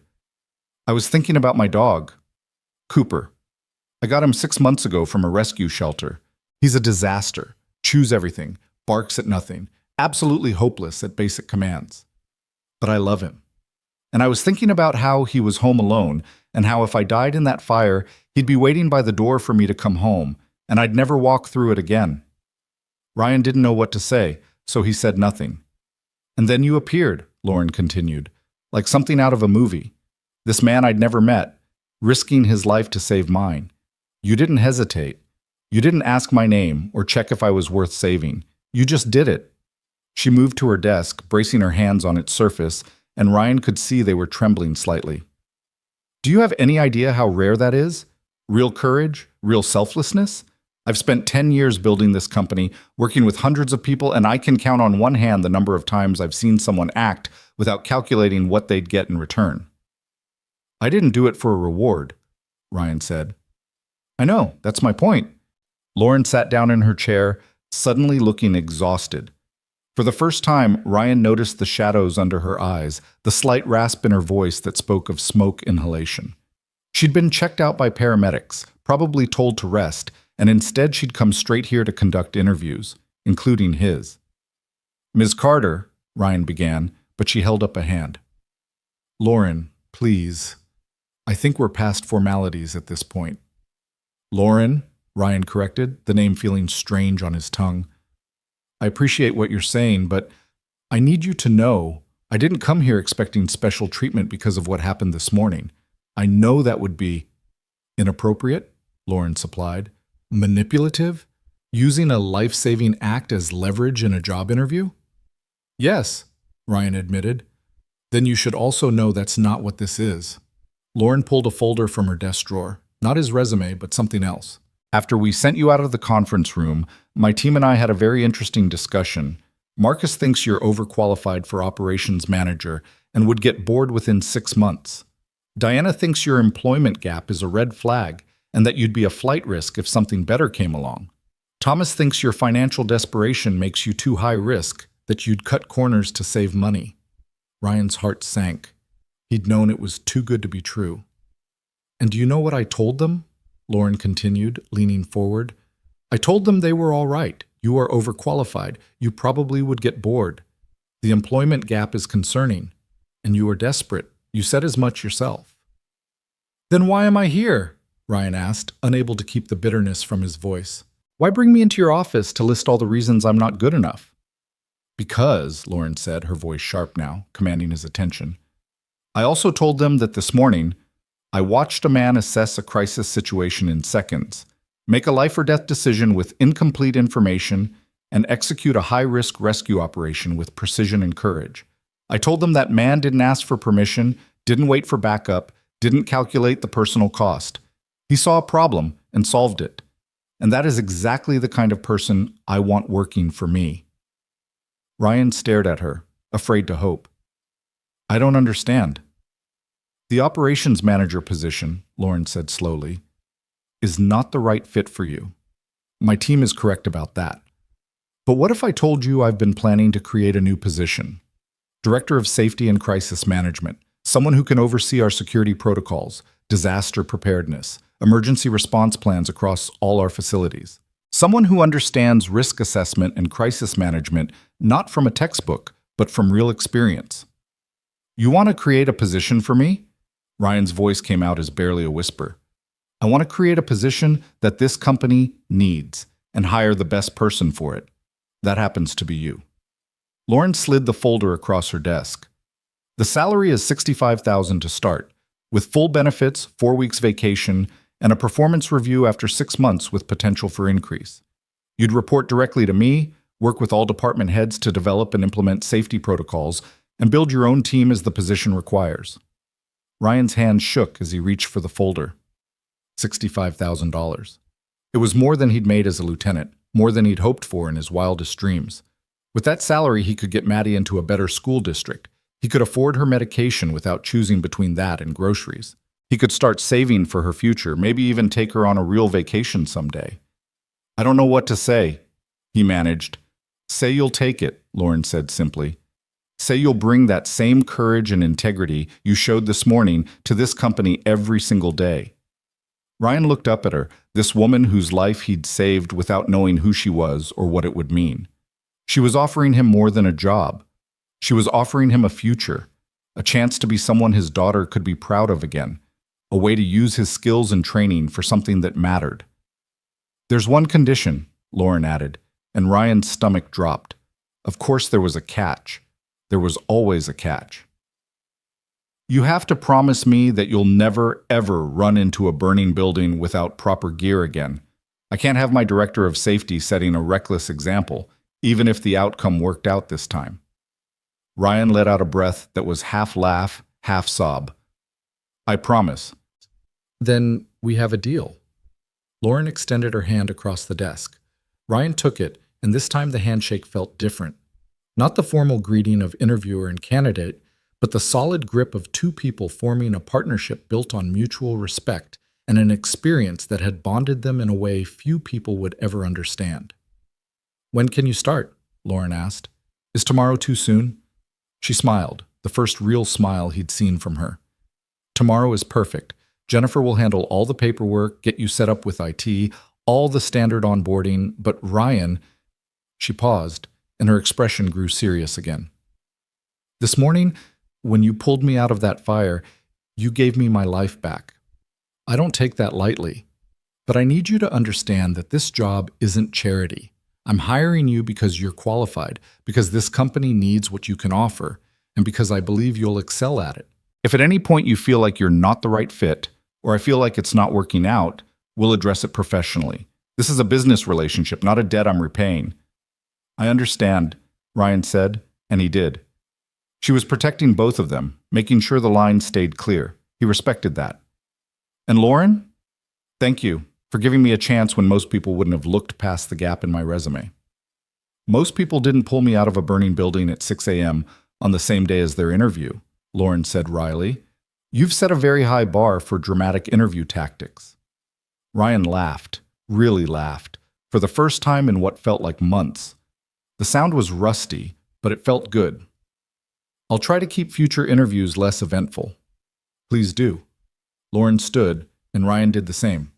"I was thinking about my dog, Cooper. I got him 6 months ago from a rescue shelter. He's a disaster, chews everything, barks at nothing, absolutely hopeless at basic commands. But I love him. And I was thinking about how he was home alone, and how if I died in that fire, he'd be waiting by the door for me to come home, and I'd never walk through it again." Ryan didn't know what to say, so he said nothing. "And then you appeared," Lauren continued, "like something out of a movie. This man I'd never met, risking his life to save mine. You didn't hesitate. You didn't ask my name or check if I was worth saving. You just did it." She moved to her desk, bracing her hands on its surface, and Ryan could see they were trembling slightly. "Do you have any idea how rare that is? Real courage? Real selflessness? I've spent 10 years building this company, working with hundreds of people, and I can count on one hand the number of times I've seen someone act without calculating what they'd get in return." "I didn't do it for a reward," Ryan said. "I know, that's my point." Lauren sat down in her chair, suddenly looking exhausted. For the first time, Ryan noticed the shadows under her eyes, the slight rasp in her voice that spoke of smoke inhalation. She'd been checked out by paramedics, probably told to rest, and instead she'd come straight here to conduct interviews, including his. "Ms. Carter," Ryan began, but she held up a hand. "Lauren, please. I think we're past formalities at this point." "Lauren," Ryan corrected, the name feeling strange on his tongue. "I appreciate what you're saying, but I need you to know I didn't come here expecting special treatment because of what happened this morning. I know that would be inappropriate," Lauren supplied. "Manipulative? Using a life-saving act as leverage in a job interview?" "Yes," Ryan admitted. "Then you should also know that's not what this is." Lauren pulled a folder from her desk drawer. Not his resume, but something else. "After we sent you out of the conference room, my team and I had a very interesting discussion. Marcus thinks you're overqualified for operations manager and would get bored within 6 months. Diana thinks your employment gap is a red flag and that you'd be a flight risk if something better came along. Thomas thinks your financial desperation makes you too high risk, that you'd cut corners to save money." Ryan's heart sank. He'd known it was too good to be true. "And do you know what I told them?" Lauren continued, leaning forward. "I told them they were all right. You are overqualified. You probably would get bored. The employment gap is concerning, and you are desperate. You said as much yourself." "Then why am I here?" Ryan asked, unable to keep the bitterness from his voice. "Why bring me into your office to list all the reasons I'm not good enough?" "Because," Lauren said, her voice sharp now, commanding his attention, "I also told them that this morning I watched a man assess a crisis situation in seconds, make a life-or-death decision with incomplete information, and execute a high-risk rescue operation with precision and courage. I told them that man didn't ask for permission, didn't wait for backup, didn't calculate the personal cost. He saw a problem and solved it. And that is exactly the kind of person I want working for me." Ryan stared at her, afraid to hope. "I don't understand." "The operations manager position," Lauren said slowly, "is not the right fit for you. My team is correct about that. But what if I told you I've been planning to create a new position? Director of Safety and Crisis Management, someone who can oversee our security protocols, disaster preparedness, emergency response plans across all our facilities. Someone who understands risk assessment and crisis management not from a textbook, but from real experience. You want to create a position for me?" Ryan's voice came out as barely a whisper. "I want to create a position that this company needs and hire the best person for it. That happens to be you." Lauren slid the folder across her desk. "The salary is $65,000 to start, with full benefits, 4 weeks vacation, and a performance review after 6 months with potential for increase. You'd report directly to me, work with all department heads to develop and implement safety protocols, and build your own team as the position requires." Ryan's hand shook as he reached for the folder. $65,000. It was more than he'd made as a lieutenant, more than he'd hoped for in his wildest dreams. With that salary, he could get Maddie into a better school district. He could afford her medication without choosing between that and groceries. He could start saving for her future, maybe even take her on a real vacation someday. I don't know what to say, he managed. Say you'll take it, Lauren said simply. Say you'll bring that same courage and integrity you showed this morning to this company every single day. Ryan looked up at her, this woman whose life he'd saved without knowing who she was or what it would mean. She was offering him more than a job. She was offering him a future, a chance to be someone his daughter could be proud of again, a way to use his skills and training for something that mattered. There's one condition, Lauren added, and Ryan's stomach dropped. Of course there was a catch. There was always a catch. You have to promise me that you'll never, ever run into a burning building without proper gear again. I can't have my director of safety setting a reckless example, even if the outcome worked out this time. Ryan let out a breath that was half laugh, half sob. I promise. Then we have a deal. Lauren extended her hand across the desk. Ryan took it, and this time the handshake felt different. Not the formal greeting of interviewer and candidate, but the solid grip of two people forming a partnership built on mutual respect and an experience that had bonded them in a way few people would ever understand. When can you start? Lauren asked. Is tomorrow too soon? She smiled, the first real smile he'd seen from her. Tomorrow is perfect. Jennifer will handle all the paperwork, get you set up with IT, all the standard onboarding, but Ryan... She paused, and her expression grew serious again. This morning, when you pulled me out of that fire, you gave me my life back. I don't take that lightly, but I need you to understand that this job isn't charity. I'm hiring you because you're qualified, because this company needs what you can offer, and because I believe you'll excel at it. If at any point you feel like you're not the right fit, or I feel like it's not working out, we'll address it professionally. This is a business relationship, not a debt I'm repaying. I understand, Ryan said, and he did. She was protecting both of them, making sure the line stayed clear. He respected that. And Lauren? Thank you for giving me a chance when most people wouldn't have looked past the gap in my resume. Most people didn't pull me out of a burning building at 6 a.m. on the same day as their interview, Lauren said wryly. You've set a very high bar for dramatic interview tactics. Ryan laughed, really laughed, for the first time in what felt like months. The sound was rusty, but it felt good. I'll try to keep future interviews less eventful. Please do. Lauren stood, and Ryan did the same.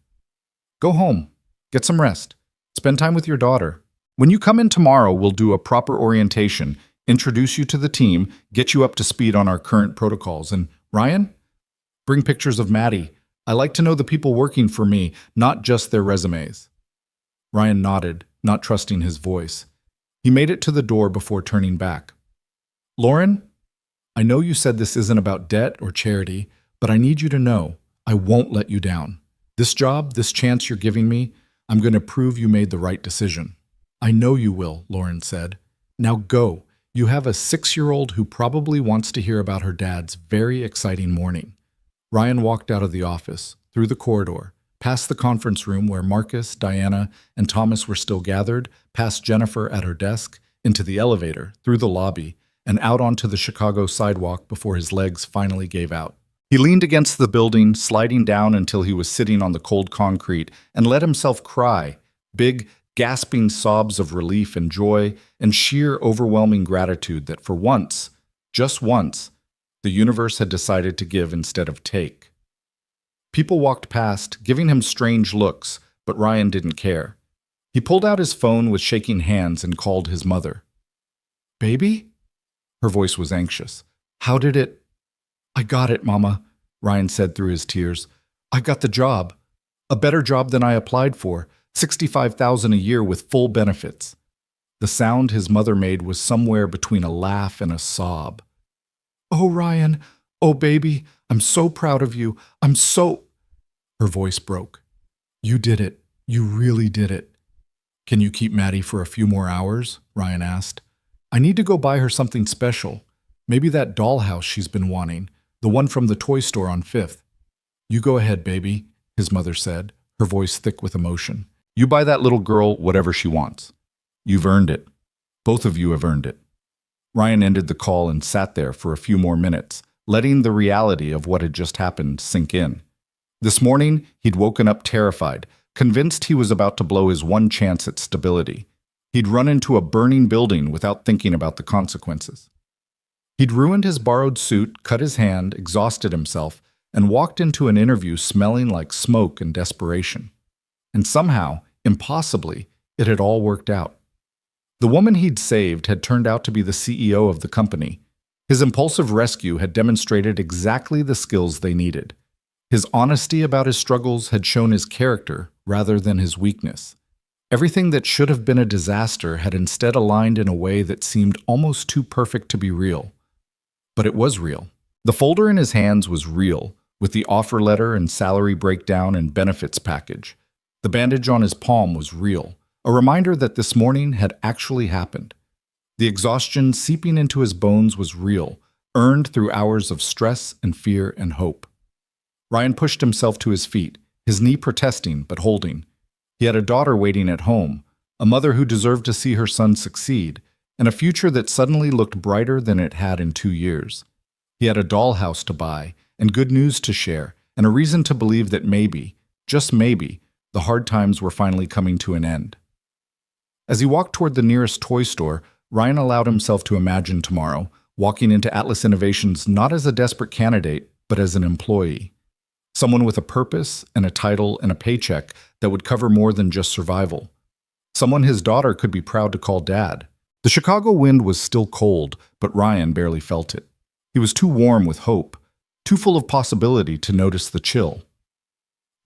Go home. Get some rest. Spend time with your daughter. When you come in tomorrow, we'll do a proper orientation, introduce you to the team, get you up to speed on our current protocols. And Ryan, bring pictures of Maddie. I like to know the people working for me, not just their resumes. Ryan nodded, not trusting his voice. He made it to the door before turning back. Lauren, I know you said this isn't about debt or charity, but I need you to know I won't let you down. This job, this chance you're giving me, I'm going to prove you made the right decision. I know you will, Lauren said. Now go. You have a 6-year-old who probably wants to hear about her dad's very exciting morning. Ryan walked out of the office, through the corridor, past the conference room where Marcus, Diana, and Thomas were still gathered, past Jennifer at her desk, into the elevator, through the lobby, and out onto the Chicago sidewalk before his legs finally gave out. He leaned against the building, sliding down until he was sitting on the cold concrete, and let himself cry, big, gasping sobs of relief and joy and sheer overwhelming gratitude that for once, just once, the universe had decided to give instead of take. People walked past, giving him strange looks, but Ryan didn't care. He pulled out his phone with shaking hands and called his mother. Baby? Her voice was anxious. How did it... I got it, Mama, Ryan said through his tears. I got the job. A better job than I applied for. $65,000 a year with full benefits. The sound his mother made was somewhere between a laugh and a sob. Oh, Ryan. Oh, baby. I'm so proud of you. I'm so... Her voice broke. You did it. You really did it. Can you keep Maddie for a few more hours? Ryan asked. I need to go buy her something special. Maybe that dollhouse she's been wanting. The one from the toy store on 5th. You go ahead, baby, his mother said, her voice thick with emotion. You buy that little girl whatever she wants. You've earned it. Both of you have earned it. Ryan ended the call and sat there for a few more minutes, letting the reality of what had just happened sink in. This morning, he'd woken up terrified, convinced he was about to blow his one chance at stability. He'd run into a burning building without thinking about the consequences. He'd ruined his borrowed suit, cut his hand, exhausted himself, and walked into an interview smelling like smoke and desperation. And somehow, impossibly, it had all worked out. The woman he'd saved had turned out to be the CEO of the company. His impulsive rescue had demonstrated exactly the skills they needed. His honesty about his struggles had shown his character rather than his weakness. Everything that should have been a disaster had instead aligned in a way that seemed almost too perfect to be real. But it was real. The folder in his hands was real, with the offer letter and salary breakdown and benefits package. The bandage on his palm was real, a reminder that this morning had actually happened. The exhaustion seeping into his bones was real, earned through hours of stress and fear and hope. Ryan pushed himself to his feet, his knee protesting but holding. He had a daughter waiting at home, a mother who deserved to see her son succeed, and a future that suddenly looked brighter than it had in 2 years. He had a dollhouse to buy, and good news to share, and a reason to believe that maybe, just maybe, the hard times were finally coming to an end. As he walked toward the nearest toy store, Ryan allowed himself to imagine tomorrow, walking into Atlas Innovations not as a desperate candidate, but as an employee. Someone with a purpose and a title and a paycheck that would cover more than just survival. Someone his daughter could be proud to call dad. The Chicago wind was still cold, but Ryan barely felt it. He was too warm with hope, too full of possibility to notice the chill.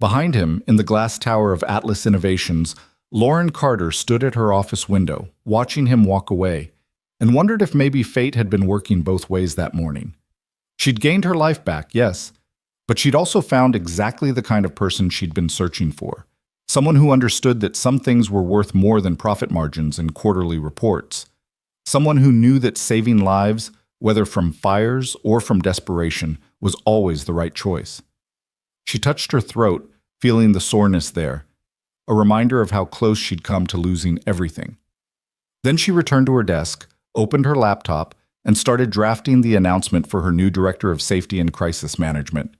Behind him, in the glass tower of Atlas Innovations, Lauren Carter stood at her office window, watching him walk away, and wondered if maybe fate had been working both ways that morning. She'd gained her life back, yes, but she'd also found exactly the kind of person she'd been searching for. Someone who understood that some things were worth more than profit margins and quarterly reports. Someone who knew that saving lives, whether from fires or from desperation, was always the right choice. She touched her throat, feeling the soreness there, a reminder of how close she'd come to losing everything. Then she returned to her desk, opened her laptop, and started drafting the announcement for her new Director of Safety and Crisis Management.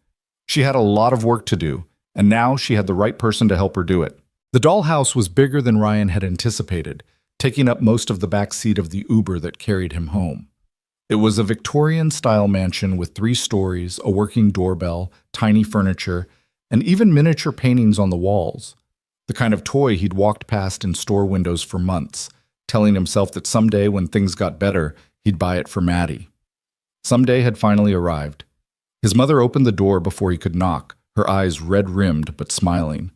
She had a lot of work to do, and now she had the right person to help her do it. The dollhouse was bigger than Ryan had anticipated, taking up most of the back seat of the Uber that carried him home. It was a Victorian-style mansion with 3 stories, a working doorbell, tiny furniture, and even miniature paintings on the walls. The kind of toy he'd walked past in store windows for months, telling himself that someday when things got better, he'd buy it for Maddie. Someday had finally arrived. His mother opened the door before he could knock, her eyes red-rimmed but smiling.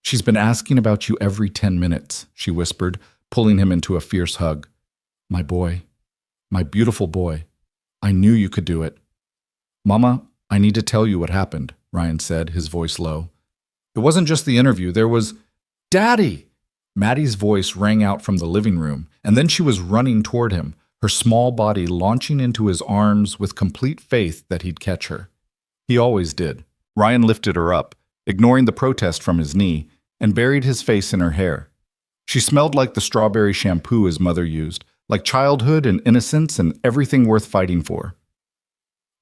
"She's been asking about you every 10 minutes, she whispered, pulling him into a fierce hug. "My boy, my beautiful boy, I knew you could do it." "Mama, I need to tell you what happened," Ryan said, his voice low. "It wasn't just the interview, there was—" "Daddy!" Maddie's voice rang out from the living room, and then she was running toward him, her small body launching into his arms with complete faith that he'd catch her. He always did. Ryan lifted her up, ignoring the protest from his knee, and buried his face in her hair. She smelled like the strawberry shampoo his mother used, like childhood and innocence and everything worth fighting for.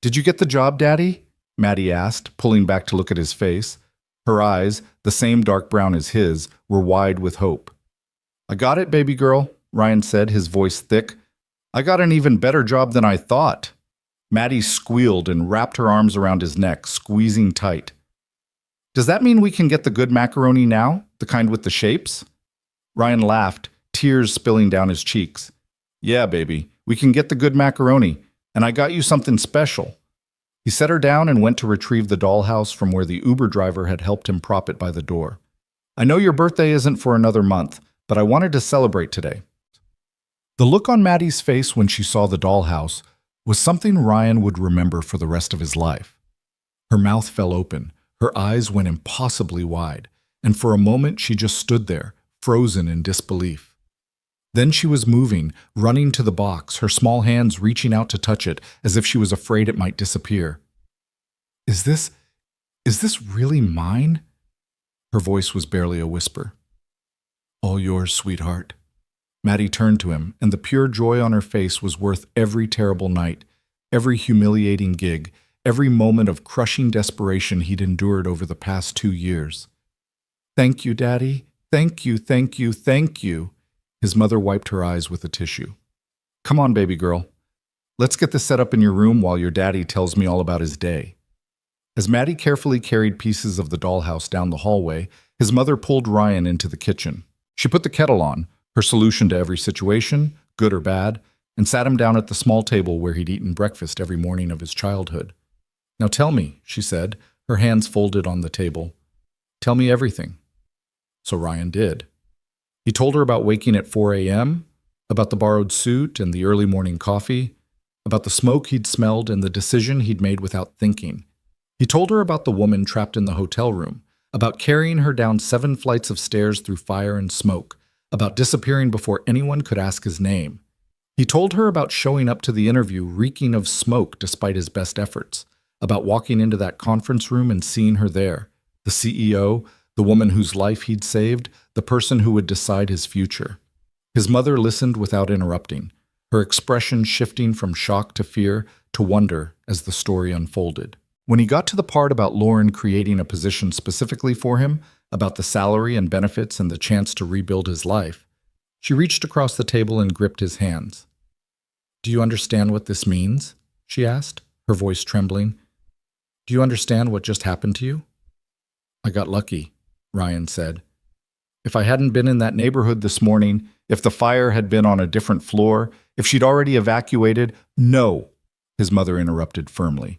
"Did you get the job, Daddy?" Maddie asked, pulling back to look at his face. Her eyes, the same dark brown as his, were wide with hope. "I got it, baby girl," Ryan said, his voice thick. "I got an even better job than I thought." Maddie squealed and wrapped her arms around his neck, squeezing tight. "Does that mean we can get the good macaroni now, the kind with the shapes?" Ryan laughed, tears spilling down his cheeks. "Yeah, baby, we can get the good macaroni, and I got you something special." He set her down and went to retrieve the dollhouse from where the Uber driver had helped him prop it by the door. "I know your birthday isn't for another month, but I wanted to celebrate today." The look on Maddie's face when she saw the dollhouse was something Ryan would remember for the rest of his life. Her mouth fell open, her eyes went impossibly wide, and for a moment she just stood there, frozen in disbelief. Then she was moving, running to the box, her small hands reaching out to touch it, as if she was afraid it might disappear. Is this really mine?" Her voice was barely a whisper. All yours, sweetheart. Maddie turned to him, and the pure joy on her face was worth every terrible night, every humiliating gig, every moment of crushing desperation he'd endured over the past 2 years. Thank you, Daddy. Thank you, thank you, thank you. His mother wiped her eyes with a tissue. Come on, baby girl. Let's get this set up in your room while your daddy tells me all about his day. As Maddie carefully carried pieces of the dollhouse down the hallway, his mother pulled Ryan into the kitchen. She put the kettle on, her solution to every situation, good or bad, and sat him down at the small table where he'd eaten breakfast every morning of his childhood. Now tell me, she said, her hands folded on the table. Tell me everything. So Ryan did. He told her about waking at 4 a.m., about the borrowed suit and the early morning coffee, about the smoke he'd smelled and the decision he'd made without thinking. He told her about the woman trapped in the hotel room, about carrying her down 7 flights of stairs through fire and smoke, about disappearing before anyone could ask his name. He told her about showing up to the interview reeking of smoke despite his best efforts, about walking into that conference room and seeing her there, the CEO, the woman whose life he'd saved, the person who would decide his future. His mother listened without interrupting, her expression shifting from shock to fear to wonder as the story unfolded. When he got to the part about Lauren creating a position specifically for him, about the salary and benefits and the chance to rebuild his life, she reached across the table and gripped his hands. Do you understand what this means? She asked, her voice trembling. Do you understand what just happened to you? I got lucky, Ryan said. If I hadn't been in that neighborhood this morning, if the fire had been on a different floor, if she'd already evacuated, no, his mother interrupted firmly.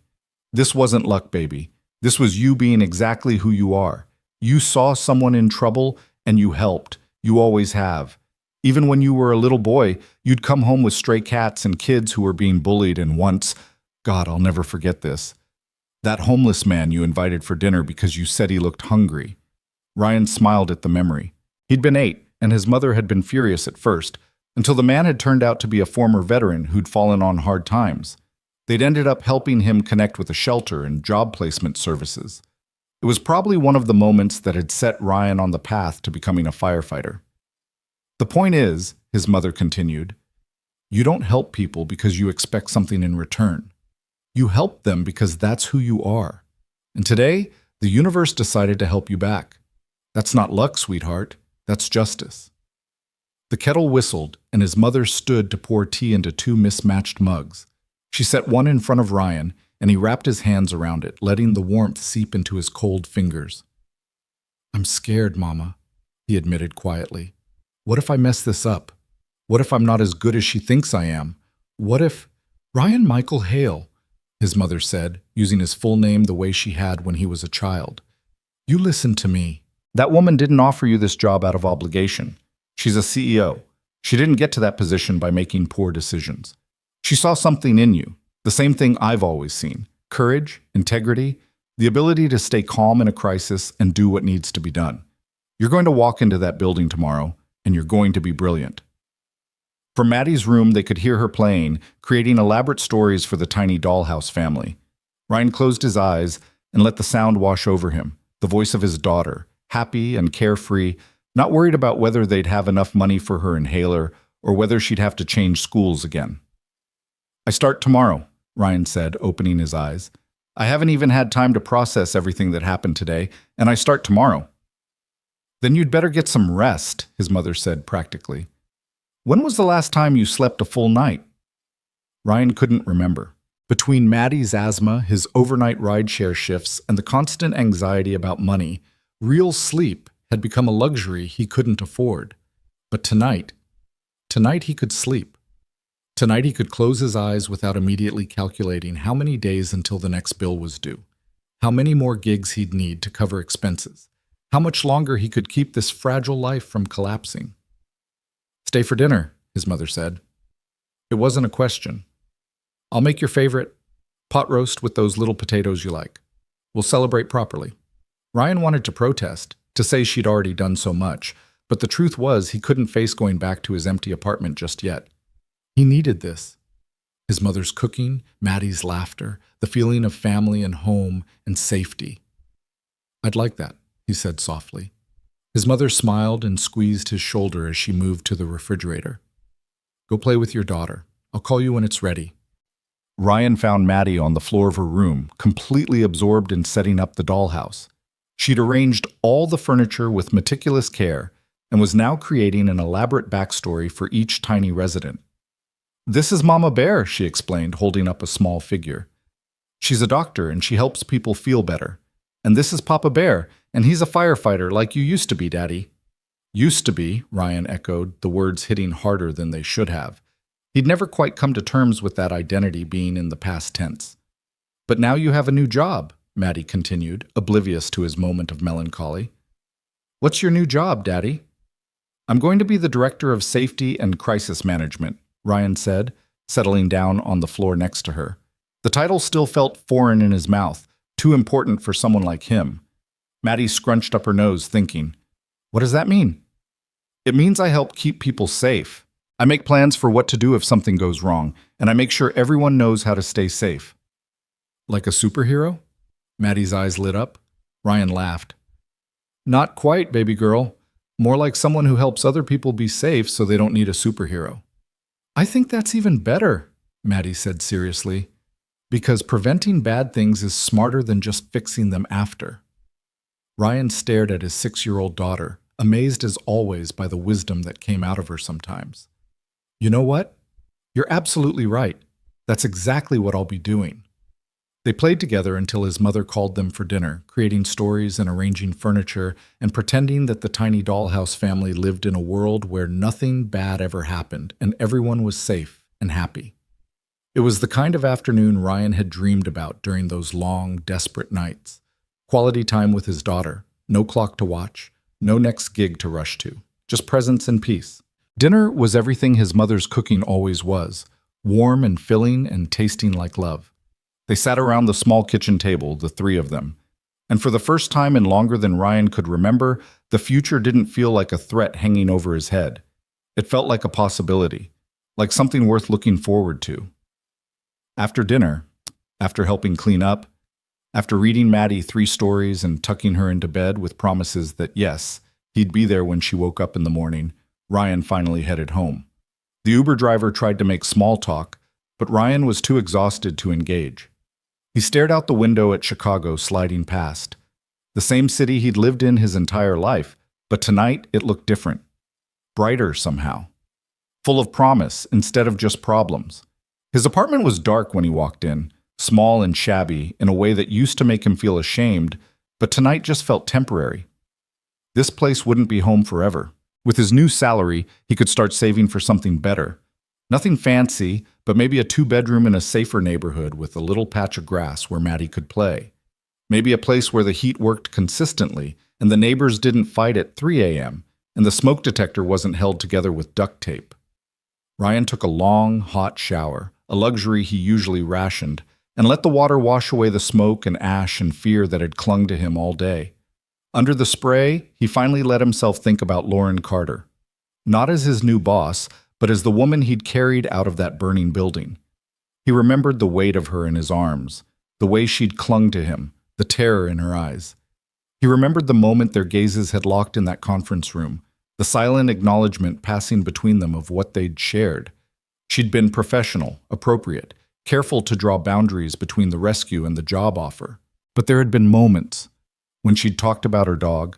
This wasn't luck, baby. This was you being exactly who you are. You saw someone in trouble and you helped. You always have. Even when you were a little boy, you'd come home with stray cats and kids who were being bullied, and once, God, I'll never forget this, that homeless man you invited for dinner because you said he looked hungry. Ryan smiled at the memory. He'd been 8, and his mother had been furious at first, until the man had turned out to be a former veteran who'd fallen on hard times. They'd ended up helping him connect with a shelter and job placement services. It was probably one of the moments that had set Ryan on the path to becoming a firefighter. The point is, his mother continued, you don't help people because you expect something in return. You help them because that's who you are. And today, the universe decided to help you back. That's not luck, sweetheart. That's justice. The kettle whistled, and his mother stood to pour tea into 2 mismatched mugs. She set one in front of Ryan, and he wrapped his hands around it, letting the warmth seep into his cold fingers. I'm scared, Mama, he admitted quietly. What if I mess this up? What if I'm not as good as she thinks I am? What if… Ryan Michael Hale, his mother said, using his full name the way she had when he was a child. You listen to me. That woman didn't offer you this job out of obligation. She's a CEO. She didn't get to that position by making poor decisions. She saw something in you, the same thing I've always seen. Courage, integrity, the ability to stay calm in a crisis and do what needs to be done. You're going to walk into that building tomorrow, and you're going to be brilliant. From Maddie's room, they could hear her playing, creating elaborate stories for the tiny dollhouse family. Ryan closed his eyes and let the sound wash over him, the voice of his daughter, happy and carefree, not worried about whether they'd have enough money for her inhaler or whether she'd have to change schools again. I start tomorrow, Ryan said, opening his eyes. I haven't even had time to process everything that happened today, and I start tomorrow. Then you'd better get some rest, his mother said practically. When was the last time you slept a full night? Ryan couldn't remember. Between Maddie's asthma, his overnight rideshare shifts, and the constant anxiety about money, real sleep had become a luxury he couldn't afford. But tonight he could sleep. Tonight he could close his eyes without immediately calculating how many days until the next bill was due, how many more gigs he'd need to cover expenses, how much longer he could keep this fragile life from collapsing. Stay for dinner, his mother said. It wasn't a question. I'll make your favorite pot roast with those little potatoes you like. We'll celebrate properly. Ryan wanted to protest, to say she'd already done so much, but the truth was he couldn't face going back to his empty apartment just yet. He needed this. His mother's cooking, Maddie's laughter, the feeling of family and home and safety. I'd like that, he said softly. His mother smiled and squeezed his shoulder as she moved to the refrigerator. Go play with your daughter. I'll call you when it's ready. Ryan found Maddie on the floor of her room, completely absorbed in setting up the dollhouse. She'd arranged all the furniture with meticulous care and was now creating an elaborate backstory for each tiny resident. This is Mama Bear, she explained, holding up a small figure. She's a doctor and she helps people feel better. And this is Papa Bear, and he's a firefighter like you used to be, Daddy. Used to be, Ryan echoed, the words hitting harder than they should have. He'd never quite come to terms with that identity being in the past tense. But now you have a new job, Maddie continued, oblivious to his moment of melancholy. What's your new job, Daddy? I'm going to be the Director of Safety and Crisis Management, Ryan said, settling down on the floor next to her. The title still felt foreign in his mouth, too important for someone like him. Maddie scrunched up her nose, thinking, what does that mean? It means I help keep people safe. I make plans for what to do if something goes wrong, and I make sure everyone knows how to stay safe. Like a superhero? Maddie's eyes lit up. Ryan laughed. Not quite, baby girl. More like someone who helps other people be safe so they don't need a superhero. I think that's even better, Maddie said seriously, because preventing bad things is smarter than just fixing them after. Ryan stared at his 6-year-old daughter, amazed as always by the wisdom that came out of her sometimes. You know what? You're absolutely right. That's exactly what I'll be doing. They played together until his mother called them for dinner, creating stories and arranging furniture and pretending that the tiny dollhouse family lived in a world where nothing bad ever happened and everyone was safe and happy. It was the kind of afternoon Ryan had dreamed about during those long, desperate nights. Quality time with his daughter, no clock to watch, no next gig to rush to, just presence and peace. Dinner was everything his mother's cooking always was, warm and filling and tasting like love. They sat around the small kitchen table, the three of them. And for the first time in longer than Ryan could remember, the future didn't feel like a threat hanging over his head. It felt like a possibility, like something worth looking forward to. After dinner, after helping clean up, after reading Maddie 3 stories and tucking her into bed with promises that yes, he'd be there when she woke up in the morning, Ryan finally headed home. The Uber driver tried to make small talk, but Ryan was too exhausted to engage. He stared out the window at Chicago sliding past. The same city he'd lived in his entire life, but tonight it looked different. Brighter somehow. Full of promise instead of just problems. His apartment was dark when he walked in, small and shabby in a way that used to make him feel ashamed, but tonight just felt temporary. This place wouldn't be home forever. With his new salary, he could start saving for something better. Nothing fancy, but maybe a 2-bedroom in a safer neighborhood with a little patch of grass where Maddie could play. Maybe a place where the heat worked consistently and the neighbors didn't fight at 3 a.m. and the smoke detector wasn't held together with duct tape. Ryan took a long, hot shower, a luxury he usually rationed, and let the water wash away the smoke and ash and fear that had clung to him all day. Under the spray, he finally let himself think about Lauren Carter. Not as his new boss, but as the woman he'd carried out of that burning building. He remembered the weight of her in his arms, the way she'd clung to him, the terror in her eyes. He remembered the moment their gazes had locked in that conference room, the silent acknowledgement passing between them of what they'd shared. She'd been professional, appropriate, careful to draw boundaries between the rescue and the job offer. But there had been moments when she'd talked about her dog,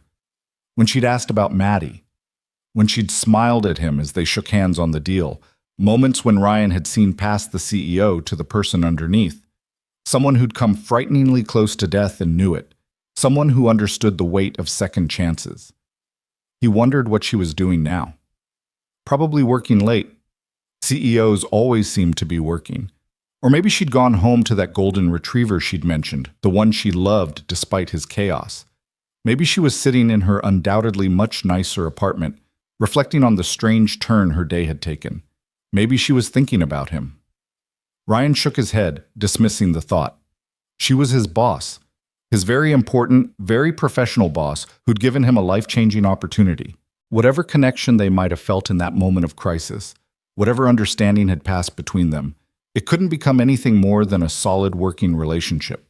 when she'd asked about Maddie, when she'd smiled at him as they shook hands on the deal, moments when Ryan had seen past the CEO to the person underneath, someone who'd come frighteningly close to death and knew it, someone who understood the weight of second chances. He wondered what she was doing now. Probably working late. CEOs always seemed to be working. Or maybe she'd gone home to that golden retriever she'd mentioned, the one she loved despite his chaos. Maybe she was sitting in her undoubtedly much nicer apartment, reflecting on the strange turn her day had taken. Maybe she was thinking about him. Ryan shook his head, dismissing the thought. She was his boss, his very important, very professional boss who'd given him a life-changing opportunity. Whatever connection they might have felt in that moment of crisis, whatever understanding had passed between them, it couldn't become anything more than a solid working relationship.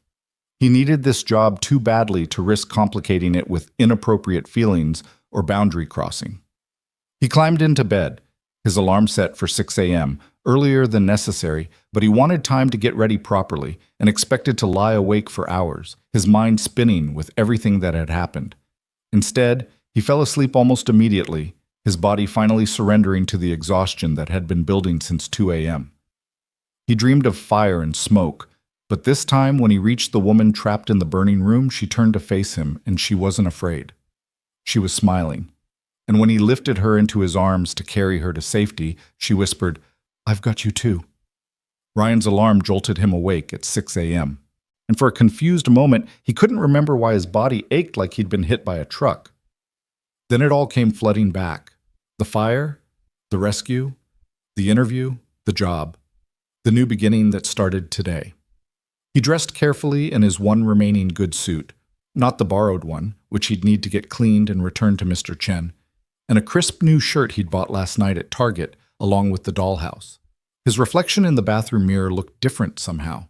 He needed this job too badly to risk complicating it with inappropriate feelings or boundary crossing. He climbed into bed, his alarm set for 6 a.m., earlier than necessary, but he wanted time to get ready properly and expected to lie awake for hours, his mind spinning with everything that had happened. Instead, he fell asleep almost immediately, his body finally surrendering to the exhaustion that had been building since 2 a.m. He dreamed of fire and smoke, but this time when he reached the woman trapped in the burning room, she turned to face him, and she wasn't afraid. She was smiling. And when he lifted her into his arms to carry her to safety, she whispered, "I've got you too." Ryan's alarm jolted him awake at 6 a.m. And for a confused moment, he couldn't remember why his body ached like he'd been hit by a truck. Then it all came flooding back. The fire, the rescue, the interview, the job, the new beginning that started today. He dressed carefully in his one remaining good suit, not the borrowed one, which he'd need to get cleaned and returned to Mr. Chen, and a crisp new shirt he'd bought last night at Target, along with the dollhouse. His reflection in the bathroom mirror looked different somehow.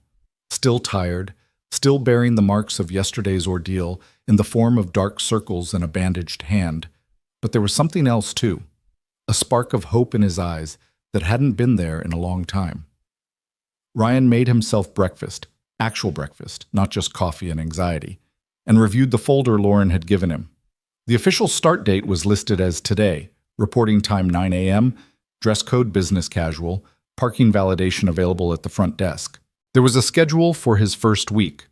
Still tired, still bearing the marks of yesterday's ordeal in the form of dark circles and a bandaged hand. But there was something else too, a spark of hope in his eyes that hadn't been there in a long time. Ryan made himself breakfast, actual breakfast, not just coffee and anxiety, and reviewed the folder Lauren had given him. The official start date was listed as today, reporting time 9 a.m., dress code business casual, parking validation available at the front desk. There was a schedule for his first week,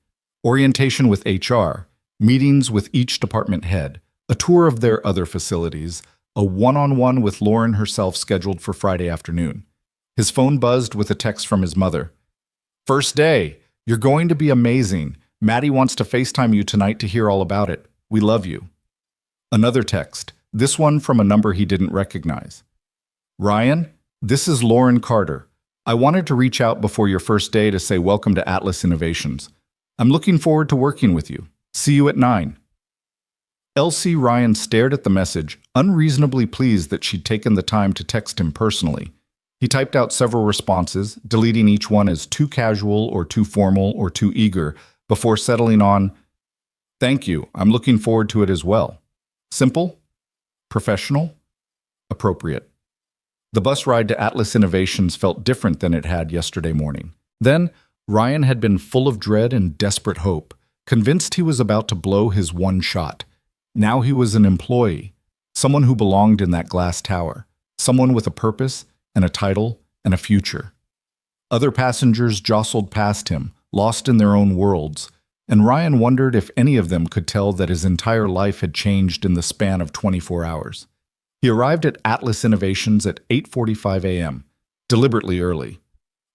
orientation with HR, meetings with each department head, a tour of their other facilities, a one-on-one with Lauren herself scheduled for Friday afternoon. His phone buzzed with a text from his mother. "First day, you're going to be amazing. Maddie wants to FaceTime you tonight to hear all about it. We love you." Another text, this one from a number he didn't recognize. "Ryan, this is Lauren Carter. I wanted to reach out before your first day to say welcome to Atlas Innovations. I'm looking forward to working with you. See you at 9. Elsie Ryan stared at the message, unreasonably pleased that she'd taken the time to text him personally. He typed out several responses, deleting each one as too casual or too formal or too eager, before settling on, "Thank you, I'm looking forward to it as well." Simple, professional, appropriate. The bus ride to Atlas Innovations felt different than it had yesterday morning. Then, Ryan had been full of dread and desperate hope, convinced he was about to blow his one shot. Now he was an employee, someone who belonged in that glass tower, someone with a purpose and a title and a future. Other passengers jostled past him, lost in their own worlds, and Ryan wondered if any of them could tell that his entire life had changed in the span of 24 hours. He arrived at Atlas Innovations at 8:45 a.m., deliberately early.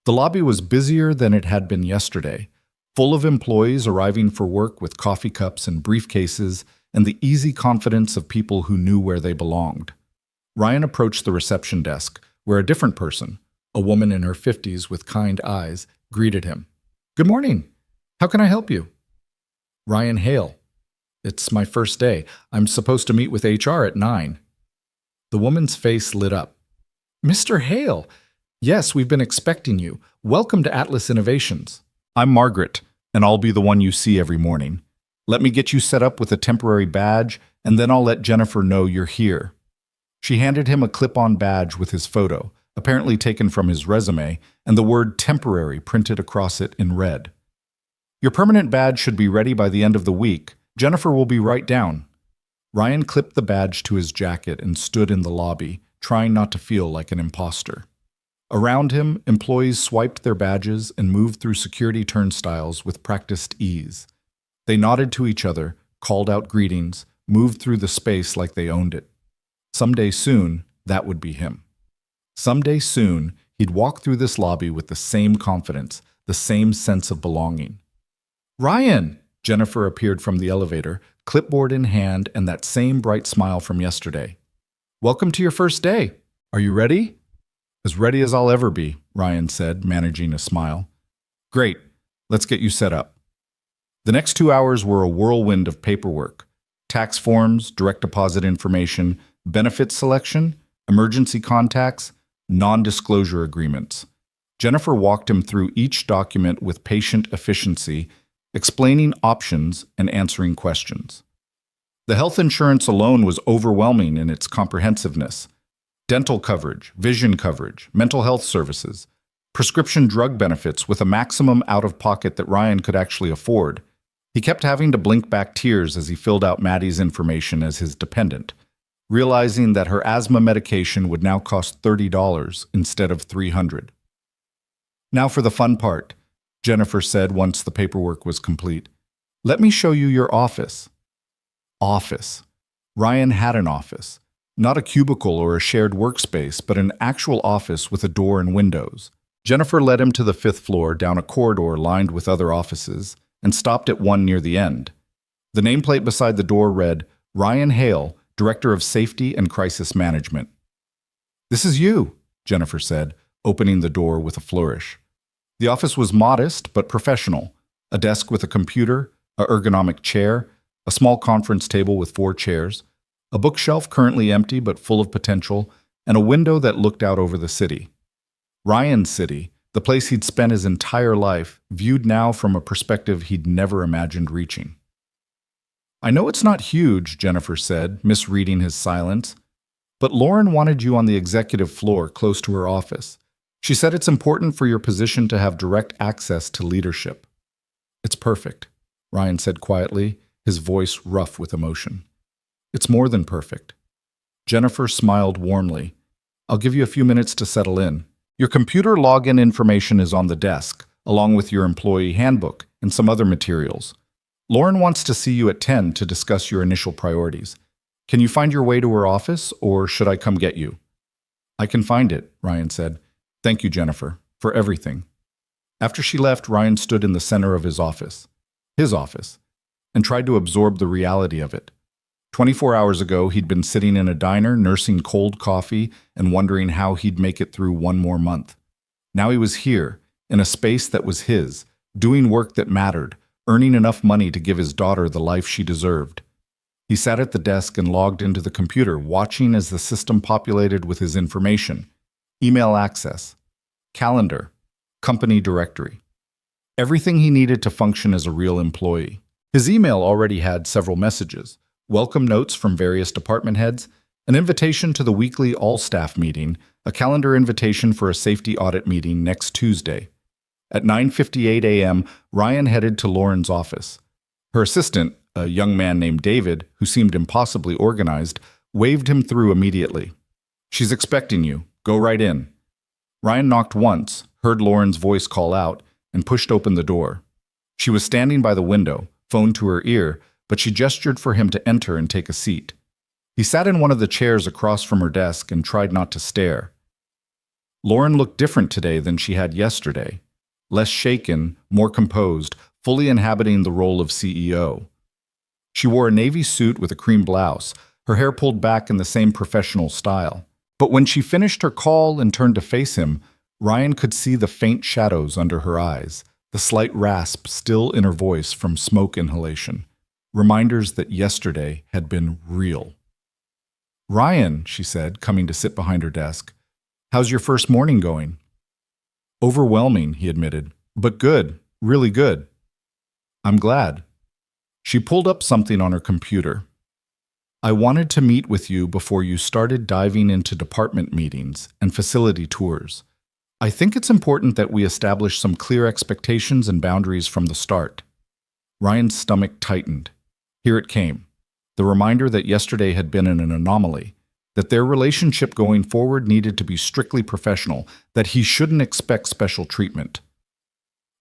The lobby was busier than it had been yesterday, full of employees arriving for work with coffee cups and briefcases and the easy confidence of people who knew where they belonged. Ryan approached the reception desk, where a different person, a woman in her 50s with kind eyes, greeted him. "Good morning. How can I help you?" "Ryan Hale. It's my first day. I'm supposed to meet with HR at 9. The woman's face lit up. "Mr. Hale! Yes, we've been expecting you. Welcome to Atlas Innovations. I'm Margaret, and I'll be the one you see every morning. Let me get you set up with a temporary badge, and then I'll let Jennifer know you're here." She handed him a clip-on badge with his photo, apparently taken from his resume, and the word temporary printed across it in red. "Your permanent badge should be ready by the end of the week. Jennifer will be right down." Ryan clipped the badge to his jacket and stood in the lobby, trying not to feel like an imposter. Around him, employees swiped their badges and moved through security turnstiles with practiced ease. They nodded to each other, called out greetings, moved through the space like they owned it. Someday soon, that would be him. Someday soon, he'd walk through this lobby with the same confidence, the same sense of belonging. "Ryan!" Jennifer appeared from the elevator, clipboard in hand and that same bright smile from yesterday. "Welcome to your first day. Are you ready?" "As ready as I'll ever be," Ryan said, managing a smile. "Great. Let's get you set up." The next 2 hours were a whirlwind of paperwork. Tax forms, direct deposit information, benefits selection, emergency contacts, non-disclosure agreements. Jennifer walked him through each document with patient efficiency, explaining options and answering questions. The health insurance alone was overwhelming in its comprehensiveness. Dental coverage, vision coverage, mental health services, prescription drug benefits with a maximum out-of-pocket that Ryan could actually afford. He kept having to blink back tears as he filled out Maddie's information as his dependent, realizing that her asthma medication would now cost $30 instead of $300. "Now for the fun part," Jennifer said once the paperwork was complete. "Let me show you your office." Office. Ryan had an office. Not a cubicle or a shared workspace, but an actual office with a door and windows. Jennifer led him to the 5th floor down a corridor lined with other offices and stopped at one near the end. The nameplate beside the door read, "Ryan Hale, Director of Safety and Crisis Management." "This is you," Jennifer said, opening the door with a flourish. The office was modest but professional. A desk with a computer, an ergonomic chair, a small conference table with 4 chairs, a bookshelf currently empty but full of potential, and a window that looked out over the city. Ryan's city, the place he'd spent his entire life, viewed now from a perspective he'd never imagined reaching. "I know it's not huge," Jennifer said, misreading his silence, "but Lauren wanted you on the executive floor close to her office. She said it's important for your position to have direct access to leadership." "It's perfect," Ryan said quietly, his voice rough with emotion. "It's more than perfect." Jennifer smiled warmly. "I'll give you a few minutes to settle in. Your computer login information is on the desk, along with your employee handbook and some other materials. Lauren wants to see you at 10 to discuss your initial priorities. Can you find your way to her office, or should I come get you?" "I can find it," Ryan said. "Thank you, Jennifer, for everything." After she left, Ryan stood in the center of his office, and tried to absorb the reality of it. 24 hours ago, he'd been sitting in a diner, nursing cold coffee and wondering how he'd make it through one more month. Now he was here, in a space that was his, doing work that mattered, earning enough money to give his daughter the life she deserved. He sat at the desk and logged into the computer, watching as the system populated with his information: email access, calendar, company directory. Everything he needed to function as a real employee. His email already had several messages: welcome notes from various department heads, an invitation to the weekly all-staff meeting, a calendar invitation for a safety audit meeting next Tuesday. At 9:58 a.m., Ryan headed to Lauren's office. Her assistant, a young man named David, who seemed impossibly organized, waved him through immediately. "She's expecting you. Go right in." Ryan knocked once, heard Lauren's voice call out, and pushed open the door. She was standing by the window, phone to her ear, but she gestured for him to enter and take a seat. He sat in one of the chairs across from her desk and tried not to stare. Lauren looked different today than she had yesterday. Less shaken, more composed, fully inhabiting the role of CEO. She wore a navy suit with a cream blouse, her hair pulled back in the same professional style. But when she finished her call and turned to face him, Ryan could see the faint shadows under her eyes, the slight rasp still in her voice from smoke inhalation, reminders that yesterday had been real. "Ryan," she said, coming to sit behind her desk, "how's your first morning going?" "Overwhelming," he admitted, "but good, really good." "I'm glad." She pulled up something on her computer. "I wanted to meet with you before you started diving into department meetings and facility tours. I think it's important that we establish some clear expectations and boundaries from the start." Ryan's stomach tightened. Here it came. The reminder that yesterday had been an anomaly, that their relationship going forward needed to be strictly professional, that he shouldn't expect special treatment.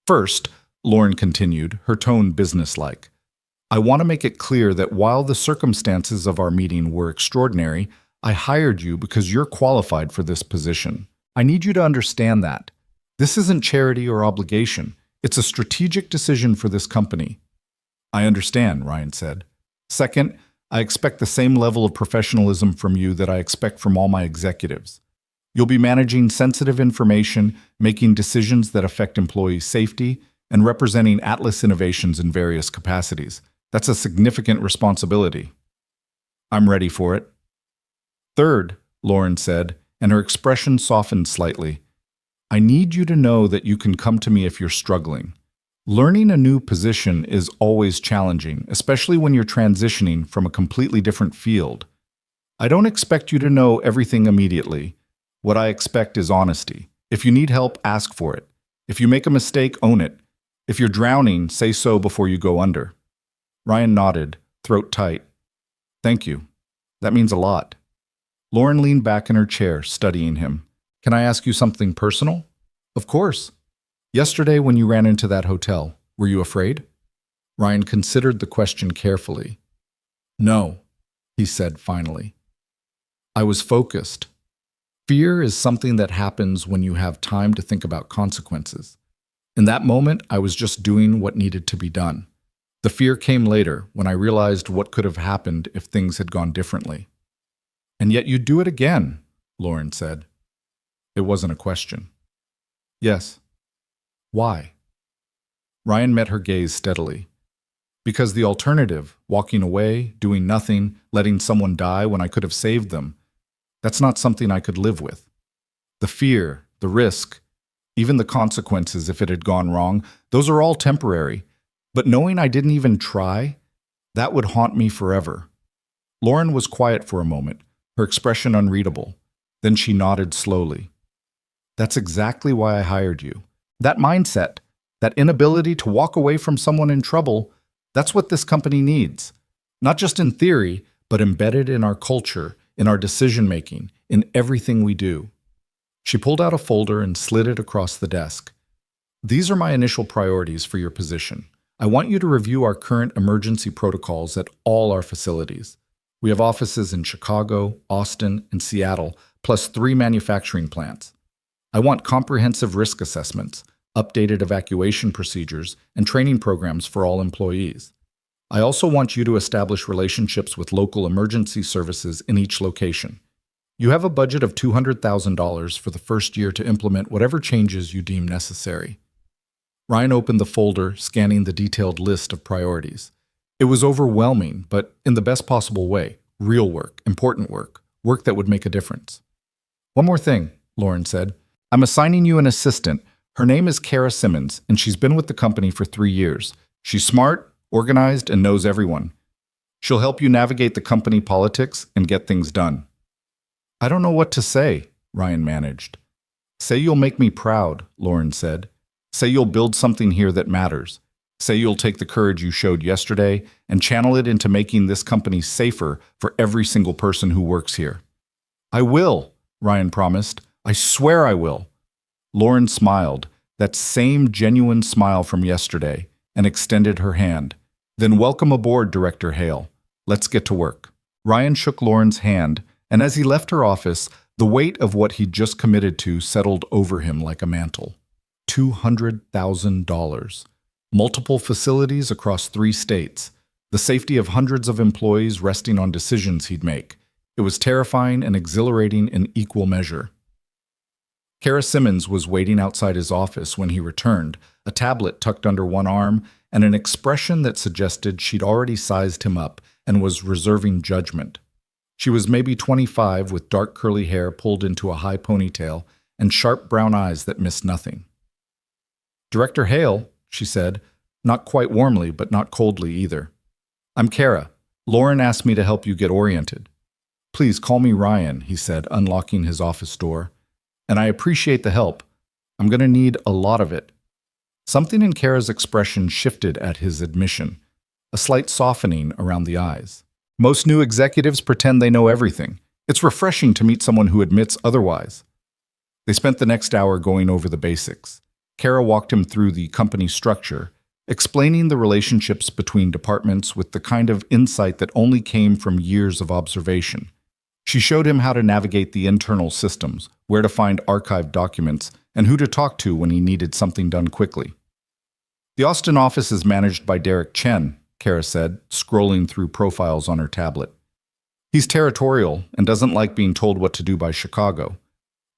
"First," Lauren continued, her tone businesslike, "I want to make it clear that while the circumstances of our meeting were extraordinary, I hired you because you're qualified for this position. I need you to understand that. This isn't charity or obligation. It's a strategic decision for this company." "I understand," Ryan said. "Second, I expect the same level of professionalism from you that I expect from all my executives. You'll be managing sensitive information, making decisions that affect employee safety, and representing Atlas Innovations in various capacities. That's a significant responsibility." "I'm ready for it." "Third," Lauren said, and her expression softened slightly, "I need you to know that you can come to me if you're struggling. Learning a new position is always challenging, especially when you're transitioning from a completely different field. I don't expect you to know everything immediately. What I expect is honesty. If you need help, ask for it. If you make a mistake, own it. If you're drowning, say so before you go under. Ryan nodded, throat tight. Thank you. That means a lot. Lauren leaned back in her chair, studying him. Can I ask you something personal? Of course. Yesterday when you ran into that hotel, were you afraid? Ryan considered the question carefully. No, he said finally. I was focused. Fear is something that happens when you have time to think about consequences. In that moment, I was just doing what needed to be done. The fear came later when I realized what could have happened if things had gone differently. And yet you'd do it again, Lauren said. It wasn't a question. Yes. Why? Ryan met her gaze steadily. Because the alternative, walking away, doing nothing, letting someone die when I could have saved them, that's not something I could live with. The fear, the risk, even the consequences if it had gone wrong, those are all temporary. But knowing I didn't even try, that would haunt me forever. Lauren was quiet for a moment, her expression unreadable. Then she nodded slowly. That's exactly why I hired you. That mindset, that inability to walk away from someone in trouble, that's what this company needs. Not just in theory, but embedded in our culture, in our decision-making, in everything we do. She pulled out a folder and slid it across the desk. These are my initial priorities for your position. I want you to review our current emergency protocols at all our facilities. We have offices in Chicago, Austin, and Seattle, plus 3 manufacturing plants. I want comprehensive risk assessments, updated evacuation procedures, and training programs for all employees. I also want you to establish relationships with local emergency services in each location. You have a budget of $200,000 for the first year to implement whatever changes you deem necessary. Ryan opened the folder, scanning the detailed list of priorities. It was overwhelming, but in the best possible way. Real work, important work, work that would make a difference. One more thing, Lauren said. I'm assigning you an assistant. Her name is Kara Simmons, and she's been with the company for 3 years. She's smart, organized, and knows everyone. She'll help you navigate the company politics and get things done. I don't know what to say, Ryan managed. Say you'll make me proud, Lauren said. Say you'll build something here that matters. Say you'll take the courage you showed yesterday and channel it into making this company safer for every single person who works here. I will, Ryan promised. I swear I will. Lauren smiled, that same genuine smile from yesterday, and extended her hand. Then welcome aboard, Director Hale. Let's get to work. Ryan shook Lauren's hand, and as he left her office, the weight of what he'd just committed to settled over him like a mantle. $200,000. Multiple facilities across 3 states. The safety of hundreds of employees resting on decisions he'd make. It was terrifying and exhilarating in equal measure. Kara Simmons was waiting outside his office when he returned, a tablet tucked under one arm and an expression that suggested she'd already sized him up and was reserving judgment. She was maybe 25 with dark curly hair pulled into a high ponytail and sharp brown eyes that missed nothing. Director Hale, she said, not quite warmly but not coldly either. I'm Kara. Lauren asked me to help you get oriented. Please call me Ryan, he said, unlocking his office door. And I appreciate the help. I'm going to need a lot of it. Something in Kara's expression shifted at his admission, a slight softening around the eyes. Most new executives pretend they know everything. It's refreshing to meet someone who admits otherwise. They spent the next hour going over the basics. Kara walked him through the company structure, explaining the relationships between departments with the kind of insight that only came from years of observation. She showed him how to navigate the internal systems, where to find archived documents, and who to talk to when he needed something done quickly. The Austin office is managed by Derek Chen, Kara said, scrolling through profiles on her tablet. He's territorial and doesn't like being told what to do by Chicago.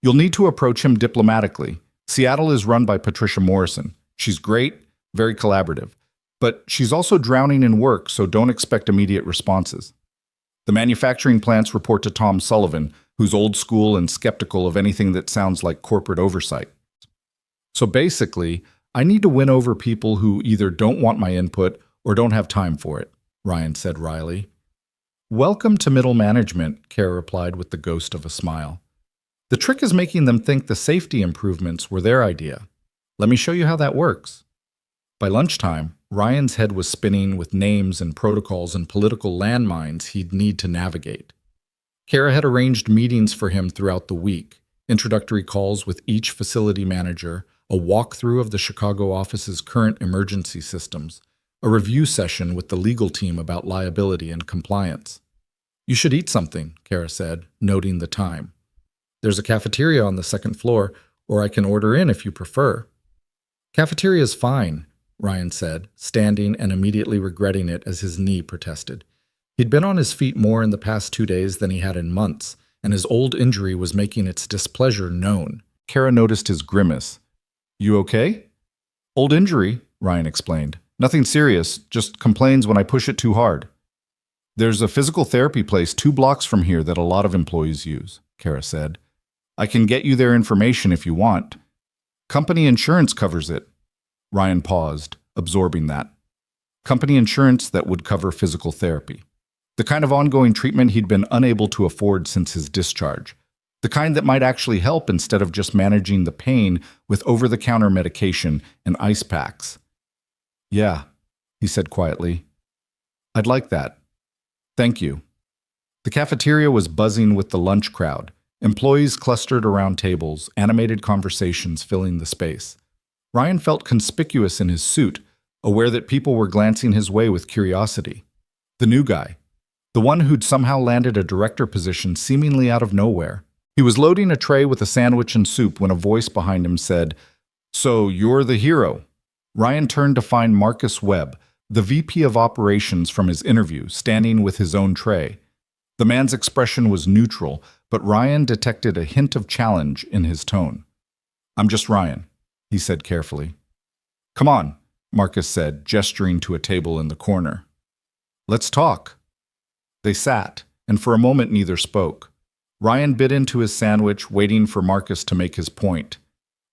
You'll need to approach him diplomatically. Seattle is run by Patricia Morrison. She's great, very collaborative. But she's also drowning in work, so don't expect immediate responses. The manufacturing plants report to Tom Sullivan, who's old school and skeptical of anything that sounds like corporate oversight. So basically, I need to win over people who either don't want my input or don't have time for it, Ryan said wryly. Welcome to middle management, Kara replied with the ghost of a smile. The trick is making them think the safety improvements were their idea. Let me show you how that works. By lunchtime, Ryan's head was spinning with names and protocols and political landmines he'd need to navigate. Kara had arranged meetings for him throughout the week, introductory calls with each facility manager, a walkthrough of the Chicago office's current emergency systems, a review session with the legal team about liability and compliance. You should eat something, Kara said, noting the time. There's a cafeteria on the second floor, or I can order in if you prefer. Cafeteria's fine, Ryan said, standing and immediately regretting it as his knee protested. He'd been on his feet more in the past 2 days than he had in months, and his old injury was making its displeasure known. Kara noticed his grimace. You okay? Old injury, Ryan explained. Nothing serious, just complains when I push it too hard. There's a physical therapy place 2 blocks from here that a lot of employees use, Kara said. I can get you their information if you want. Company insurance covers it. Ryan paused, absorbing that. Company insurance that would cover physical therapy. The kind of ongoing treatment he'd been unable to afford since his discharge. The kind that might actually help instead of just managing the pain with over-the-counter medication and ice packs. Yeah, he said quietly. I'd like that. Thank you. The cafeteria was buzzing with the lunch crowd. Employees clustered around tables, animated conversations filling the space. Ryan felt conspicuous in his suit, aware that people were glancing his way with curiosity. The new guy. The one who'd somehow landed a director position seemingly out of nowhere. He was loading a tray with a sandwich and soup when a voice behind him said, So you're the hero. Ryan turned to find Marcus Webb, the VP of Operations from his interview, standing with his own tray. The man's expression was neutral, but Ryan detected a hint of challenge in his tone. I'm just Ryan, he said carefully. Come on, Marcus said, gesturing to a table in the corner. Let's talk. They sat, and for a moment neither spoke. Ryan bit into his sandwich, waiting for Marcus to make his point.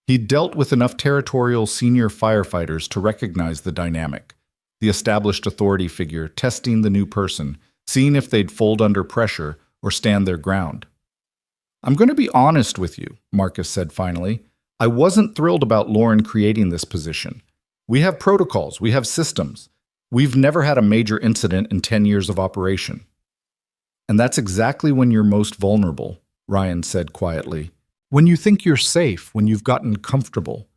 He'd dealt with enough territorial senior firefighters to recognize the dynamic. The established authority figure testing the new person, seeing if they'd fold under pressure or stand their ground. I'm going to be honest with you, Marcus said finally. I wasn't thrilled about Lauren creating this position. We have protocols, we have systems. We've never had a major incident in 10 years of operation. And that's exactly when you're most vulnerable, Ryan said quietly. When you think you're safe, when you've gotten comfortable.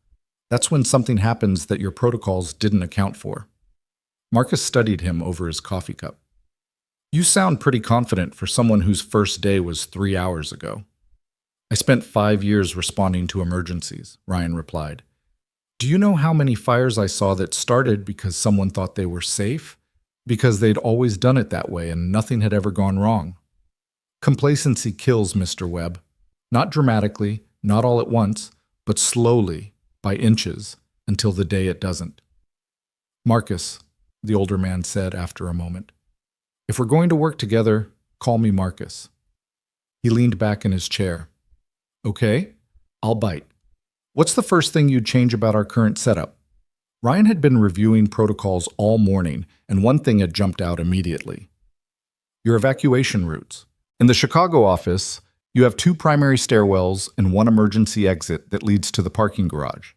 That's when something happens that your protocols didn't account for. Marcus studied him over his coffee cup. You sound pretty confident for someone whose first day was 3 hours ago. I spent 5 years responding to emergencies, Ryan replied. Do you know how many fires I saw that started because someone thought they were safe? Because they'd always done it that way and nothing had ever gone wrong. Complacency kills, Mr. Webb. Not dramatically, not all at once, but slowly, by inches, until the day it doesn't. Marcus, the older man said after a moment. If we're going to work together, call me Marcus. He leaned back in his chair. Okay, I'll bite. What's the first thing you'd change about our current setup? Ryan had been reviewing protocols all morning, and one thing had jumped out immediately. Your evacuation routes. In the Chicago office, you have 2 primary stairwells and 1 emergency exit that leads to the parking garage.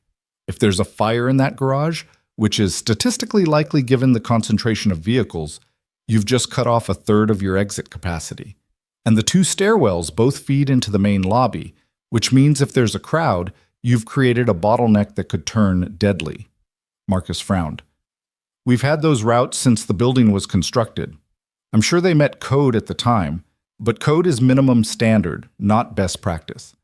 If there's a fire in that garage, which is statistically likely given the concentration of vehicles, you've just cut off 1/3 of your exit capacity. And the 2 stairwells both feed into the main lobby, which means if there's a crowd, you've created a bottleneck that could turn deadly. Marcus frowned. We've had those routes since the building was constructed. I'm sure they met code at the time, but code is minimum standard, not best practice.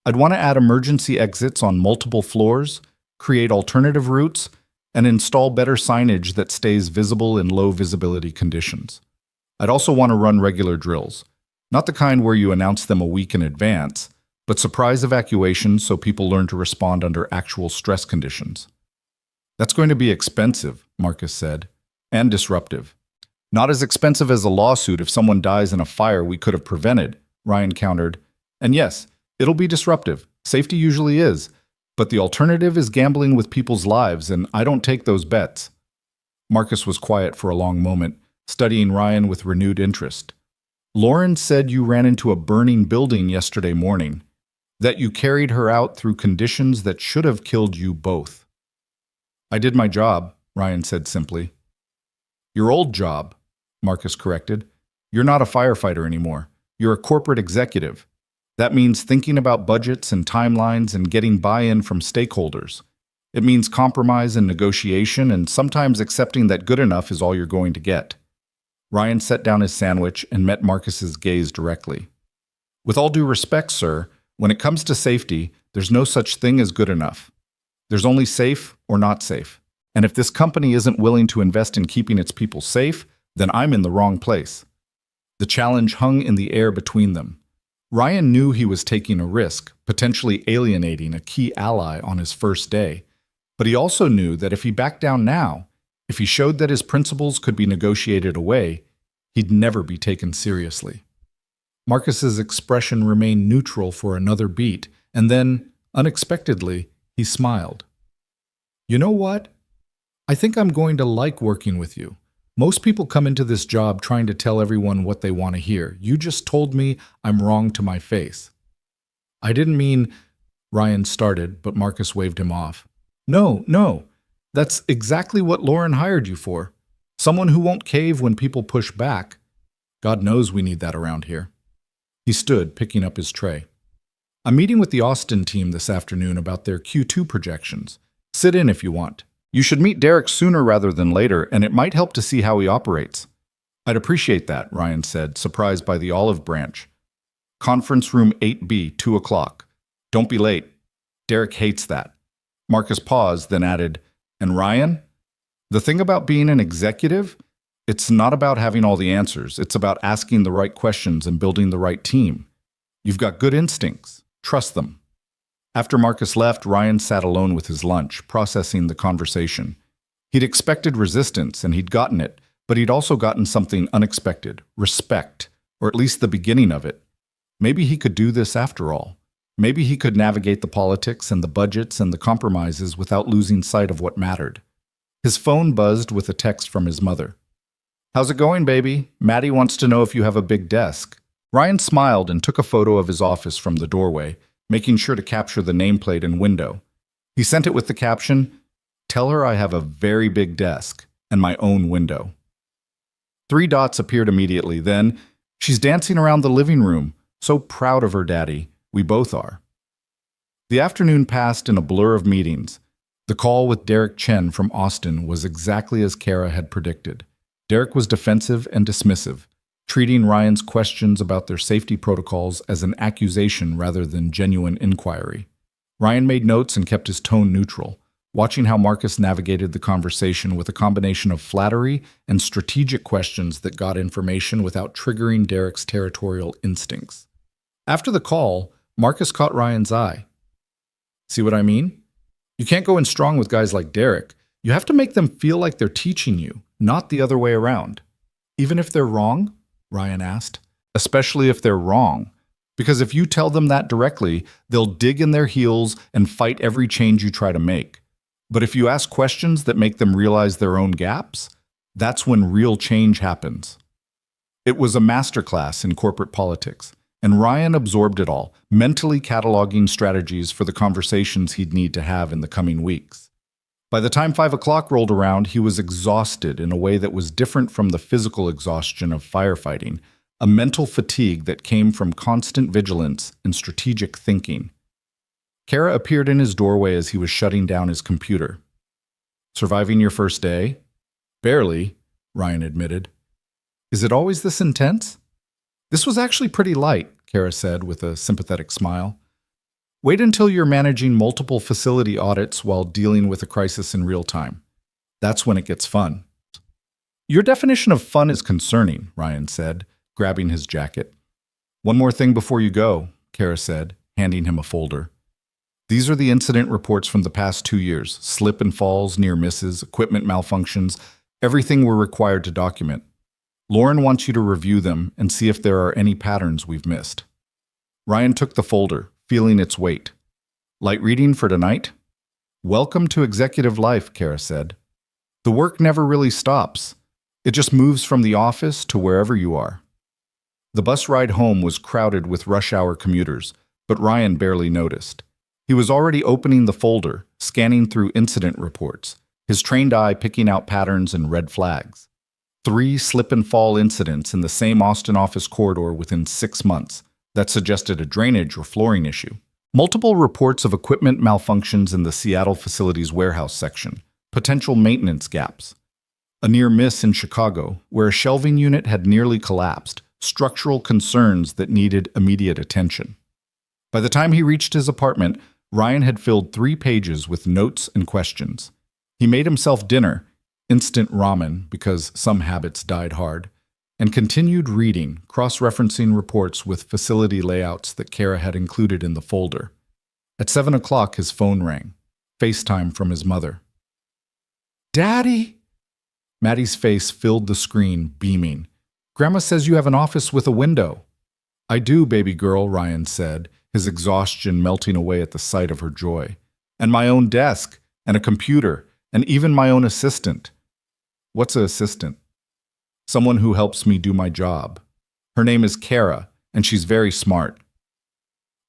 I'd want to add emergency exits on multiple floors, create alternative routes, and install better signage that stays visible in low visibility conditions. I'd also want to run regular drills, not the kind where you announce them a week in advance, but surprise evacuations so people learn to respond under actual stress conditions. That's going to be expensive, Marcus said, and disruptive. Not as expensive as a lawsuit if someone dies in a fire we could have prevented, Ryan countered. And yes, it'll be disruptive. Safety usually is. But the alternative is gambling with people's lives, and I don't take those bets. Marcus was quiet for a long moment, studying Ryan with renewed interest. Lauren said you ran into a burning building yesterday morning, that you carried her out through conditions that should have killed you both. I did my job, Ryan said simply. Your old job, Marcus corrected. You're not a firefighter anymore. You're a corporate executive. That means thinking about budgets and timelines and getting buy-in from stakeholders. It means compromise and negotiation and sometimes accepting that good enough is all you're going to get. Ryan set down his sandwich and met Marcus's gaze directly. With all due respect, sir, when it comes to safety, there's no such thing as good enough. There's only safe or not safe. And if this company isn't willing to invest in keeping its people safe, then I'm in the wrong place. The challenge hung in the air between them. Ryan knew he was taking a risk, potentially alienating a key ally on his first day. But he also knew that if he backed down now, if he showed that his principles could be negotiated away, he'd never be taken seriously. Marcus's expression remained neutral for another beat, and then, unexpectedly, he smiled. You know what? I think I'm going to like working with you. Most people come into this job trying to tell everyone what they want to hear. You just told me I'm wrong to my face. I didn't mean, Ryan started, but Marcus waved him off. No. That's exactly what Lauren hired you for. Someone who won't cave when people push back. God knows we need that around here. He stood, picking up his tray. I'm meeting with the Austin team this afternoon about their Q2 projections. Sit in if you want. You should meet Derek sooner rather than later, and it might help to see how he operates. I'd appreciate that, Ryan said, surprised by the olive branch. Conference room 8B, 2 o'clock. Don't be late. Derek hates that. Marcus paused, then added, and Ryan? The thing about being an executive, it's not about having all the answers. It's about asking the right questions and building the right team. You've got good instincts. Trust them. After Marcus left, Ryan sat alone with his lunch, processing the conversation. He'd expected resistance, and he'd gotten it, but he'd also gotten something unexpected, respect, or at least the beginning of it. Maybe he could do this after all. Maybe he could navigate the politics and the budgets and the compromises without losing sight of what mattered. His phone buzzed with a text from his mother. How's it going, baby? Maddie wants to know if you have a big desk. Ryan smiled and took a photo of his office from the doorway, making sure to capture the nameplate and window. He sent it with the caption, "Tell her I have a very big desk and my own window." 3 dots appeared immediately. Then, she's dancing around the living room, so proud of her daddy. We both are. The afternoon passed in a blur of meetings. The call with Derek Chen from Austin was exactly as Kara had predicted. Derek was defensive and dismissive, treating Ryan's questions about their safety protocols as an accusation rather than genuine inquiry. Ryan made notes and kept his tone neutral, watching how Marcus navigated the conversation with a combination of flattery and strategic questions that got information without triggering Derek's territorial instincts. After the call, Marcus caught Ryan's eye. See what I mean? You can't go in strong with guys like Derek. You have to make them feel like they're teaching you, not the other way around. Even if they're wrong? Ryan asked. Especially if they're wrong. Because if you tell them that directly, they'll dig in their heels and fight every change you try to make. But if you ask questions that make them realize their own gaps, that's when real change happens. It was a masterclass in corporate politics, and Ryan absorbed it all, mentally cataloging strategies for the conversations he'd need to have in the coming weeks. By the time 5 o'clock rolled around, he was exhausted in a way that was different from the physical exhaustion of firefighting, a mental fatigue that came from constant vigilance and strategic thinking. Kara appeared in his doorway as he was shutting down his computer. Surviving your first day? Barely, Ryan admitted. Is it always this intense? This was actually pretty light, Kara said with a sympathetic smile. Wait until you're managing multiple facility audits while dealing with a crisis in real time. That's when it gets fun. Your definition of fun is concerning, Ryan said, grabbing his jacket. One more thing before you go, Kara said, handing him a folder. These are the incident reports from the past 2 years. Slip and falls, near misses, equipment malfunctions, everything we're required to document. Lauren wants you to review them and see if there are any patterns we've missed. Ryan took the folder, feeling its weight. Light reading for tonight? Welcome to executive life, Kara said. The work never really stops. It just moves from the office to wherever you are. The bus ride home was crowded with rush hour commuters, but Ryan barely noticed. He was already opening the folder, scanning through incident reports, his trained eye picking out patterns and red flags. 3 slip-and-fall incidents in the same Austin office corridor within 6 months that suggested a drainage or flooring issue. Multiple reports of equipment malfunctions in the Seattle facility's warehouse section, potential maintenance gaps. A near miss in Chicago, where a shelving unit had nearly collapsed, structural concerns that needed immediate attention. By the time he reached his apartment, Ryan had filled 3 pages with notes and questions. He made himself dinner, instant ramen because some habits died hard, and continued reading, cross-referencing reports with facility layouts that Kara had included in the folder. At 7 o'clock, his phone rang. FaceTime from his mother. "Daddy!" Maddie's face filled the screen, beaming. "Grandma says you have an office with a window." "I do, baby girl," Ryan said, his exhaustion melting away at the sight of her joy. "And my own desk, and a computer, and even my own assistant." "What's an assistant?" "Someone who helps me do my job. Her name is Kara, and she's very smart."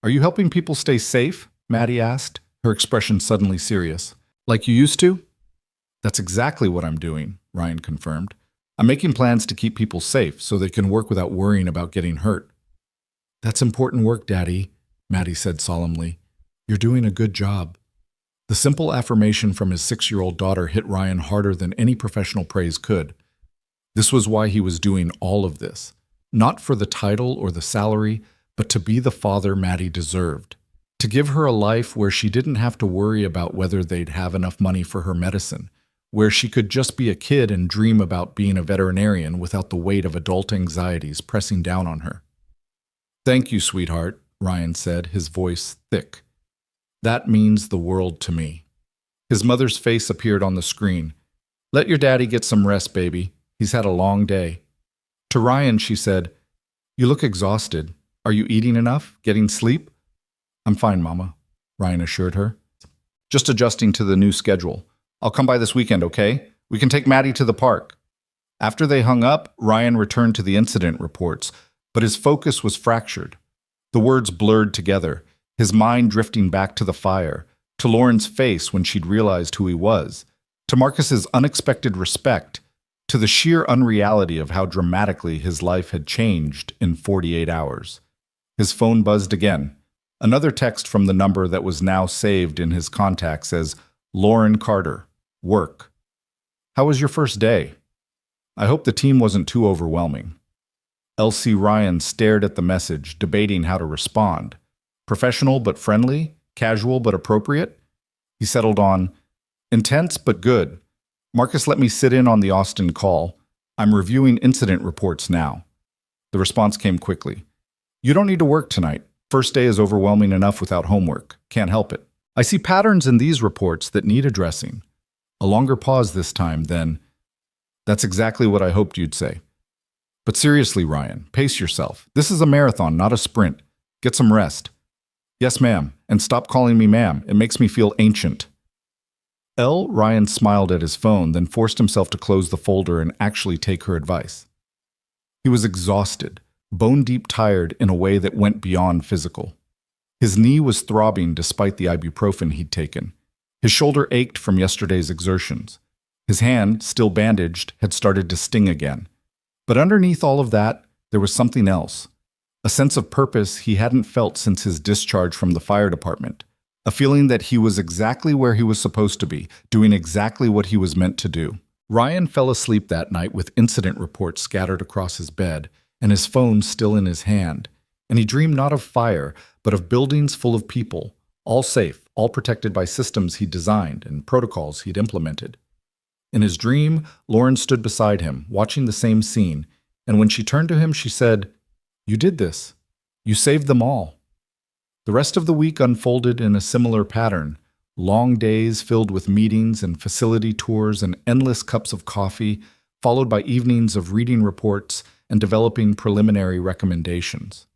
"Are you helping people stay safe?" Maddie asked, her expression suddenly serious. "Like you used to?" "That's exactly what I'm doing," Ryan confirmed. "I'm making plans to keep people safe so they can work without worrying about getting hurt." "That's important work, Daddy," Maddie said solemnly. "You're doing a good job." The simple affirmation from his 6-year-old daughter hit Ryan harder than any professional praise could. This was why he was doing all of this. Not for the title or the salary, but to be the father Maddie deserved. To give her a life where she didn't have to worry about whether they'd have enough money for her medicine, where she could just be a kid and dream about being a veterinarian without the weight of adult anxieties pressing down on her. "Thank you, sweetheart," Ryan said, his voice thick. "That means the world to me." His mother's face appeared on the screen. "Let your daddy get some rest, baby. He's had a long day." To Ryan, she said, "You look exhausted. Are you eating enough? Getting sleep?" "I'm fine, Mama," Ryan assured her. "Just adjusting to the new schedule. I'll come by this weekend, okay? We can take Maddie to the park." After they hung up, Ryan returned to the incident reports, but his focus was fractured. The words blurred together, his mind drifting back to the fire, to Lauren's face when she'd realized who he was, to Marcus's unexpected respect, to the sheer unreality of how dramatically his life had changed in 48 hours. His phone buzzed again. Another text from the number that was now saved in his contacts as Lauren Carter, work. "How was your first day? I hope the team wasn't too overwhelming." Elsie Ryan stared at the message, debating how to respond. Professional but friendly, casual but appropriate? He settled on, "Intense but good. Marcus let me sit in on the Austin call. I'm reviewing incident reports now." The response came quickly. "You don't need to work tonight. First day is overwhelming enough without homework. Can't help it. I see patterns in these reports that need addressing." A longer pause this time, then, "That's exactly what I hoped you'd say. But seriously, Ryan, pace yourself. This is a marathon, not a sprint. Get some rest." "Yes, ma'am, and stop calling me ma'am. It makes me feel ancient." Ryan smiled at his phone, then forced himself to close the folder and actually take her advice. He was exhausted, bone-deep tired in a way that went beyond physical. His knee was throbbing despite the ibuprofen he'd taken. His shoulder ached from yesterday's exertions. His hand, still bandaged, had started to sting again. But underneath all of that, there was something else. A sense of purpose he hadn't felt since his discharge from the fire department. A feeling that he was exactly where he was supposed to be, doing exactly what he was meant to do. Ryan fell asleep that night with incident reports scattered across his bed, and his phone still in his hand. And he dreamed not of fire, but of buildings full of people, all safe, all protected by systems he'd designed and protocols he'd implemented. In his dream, Lauren stood beside him, watching the same scene, and when she turned to him, she said, "You did this. You saved them all." The rest of the week unfolded in a similar pattern. Long days filled with meetings and facility tours and endless cups of coffee, followed by evenings of reading reports and developing preliminary recommendations.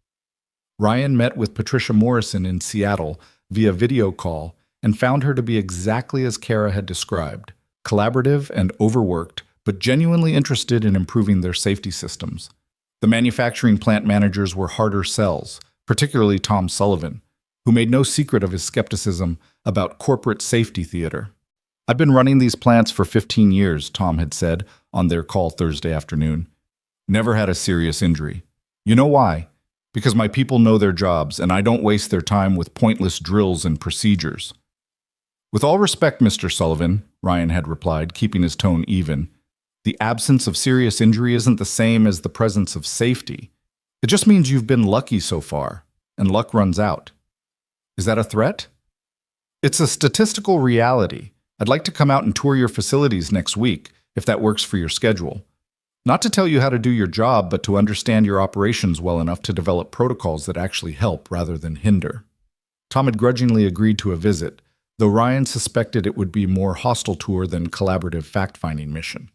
Ryan met with Patricia Morrison in Seattle, via video call and found her to be exactly as Kara had described, collaborative and overworked, but genuinely interested in improving their safety systems. The manufacturing plant managers were harder sells, particularly Tom Sullivan, who made no secret of his skepticism about corporate safety theater. "I've been running these plants for 15 years, Tom had said on their call Thursday afternoon. Never had a serious injury. You know why? Because my people know their jobs, and I don't waste their time with pointless drills and procedures." "With all respect, Mr. Sullivan," Ryan had replied, keeping his tone even, "the absence of serious injury isn't the same as the presence of safety. It just means you've been lucky so far, and luck runs out." "Is that a threat?" "It's a statistical reality. I'd like to come out and tour your facilities next week, if that works for your schedule. Not to tell you how to do your job, but to understand your operations well enough to develop protocols that actually help rather than hinder." Tom had grudgingly agreed to a visit, though Ryan suspected it would be more hostile tour than collaborative fact-finding mission.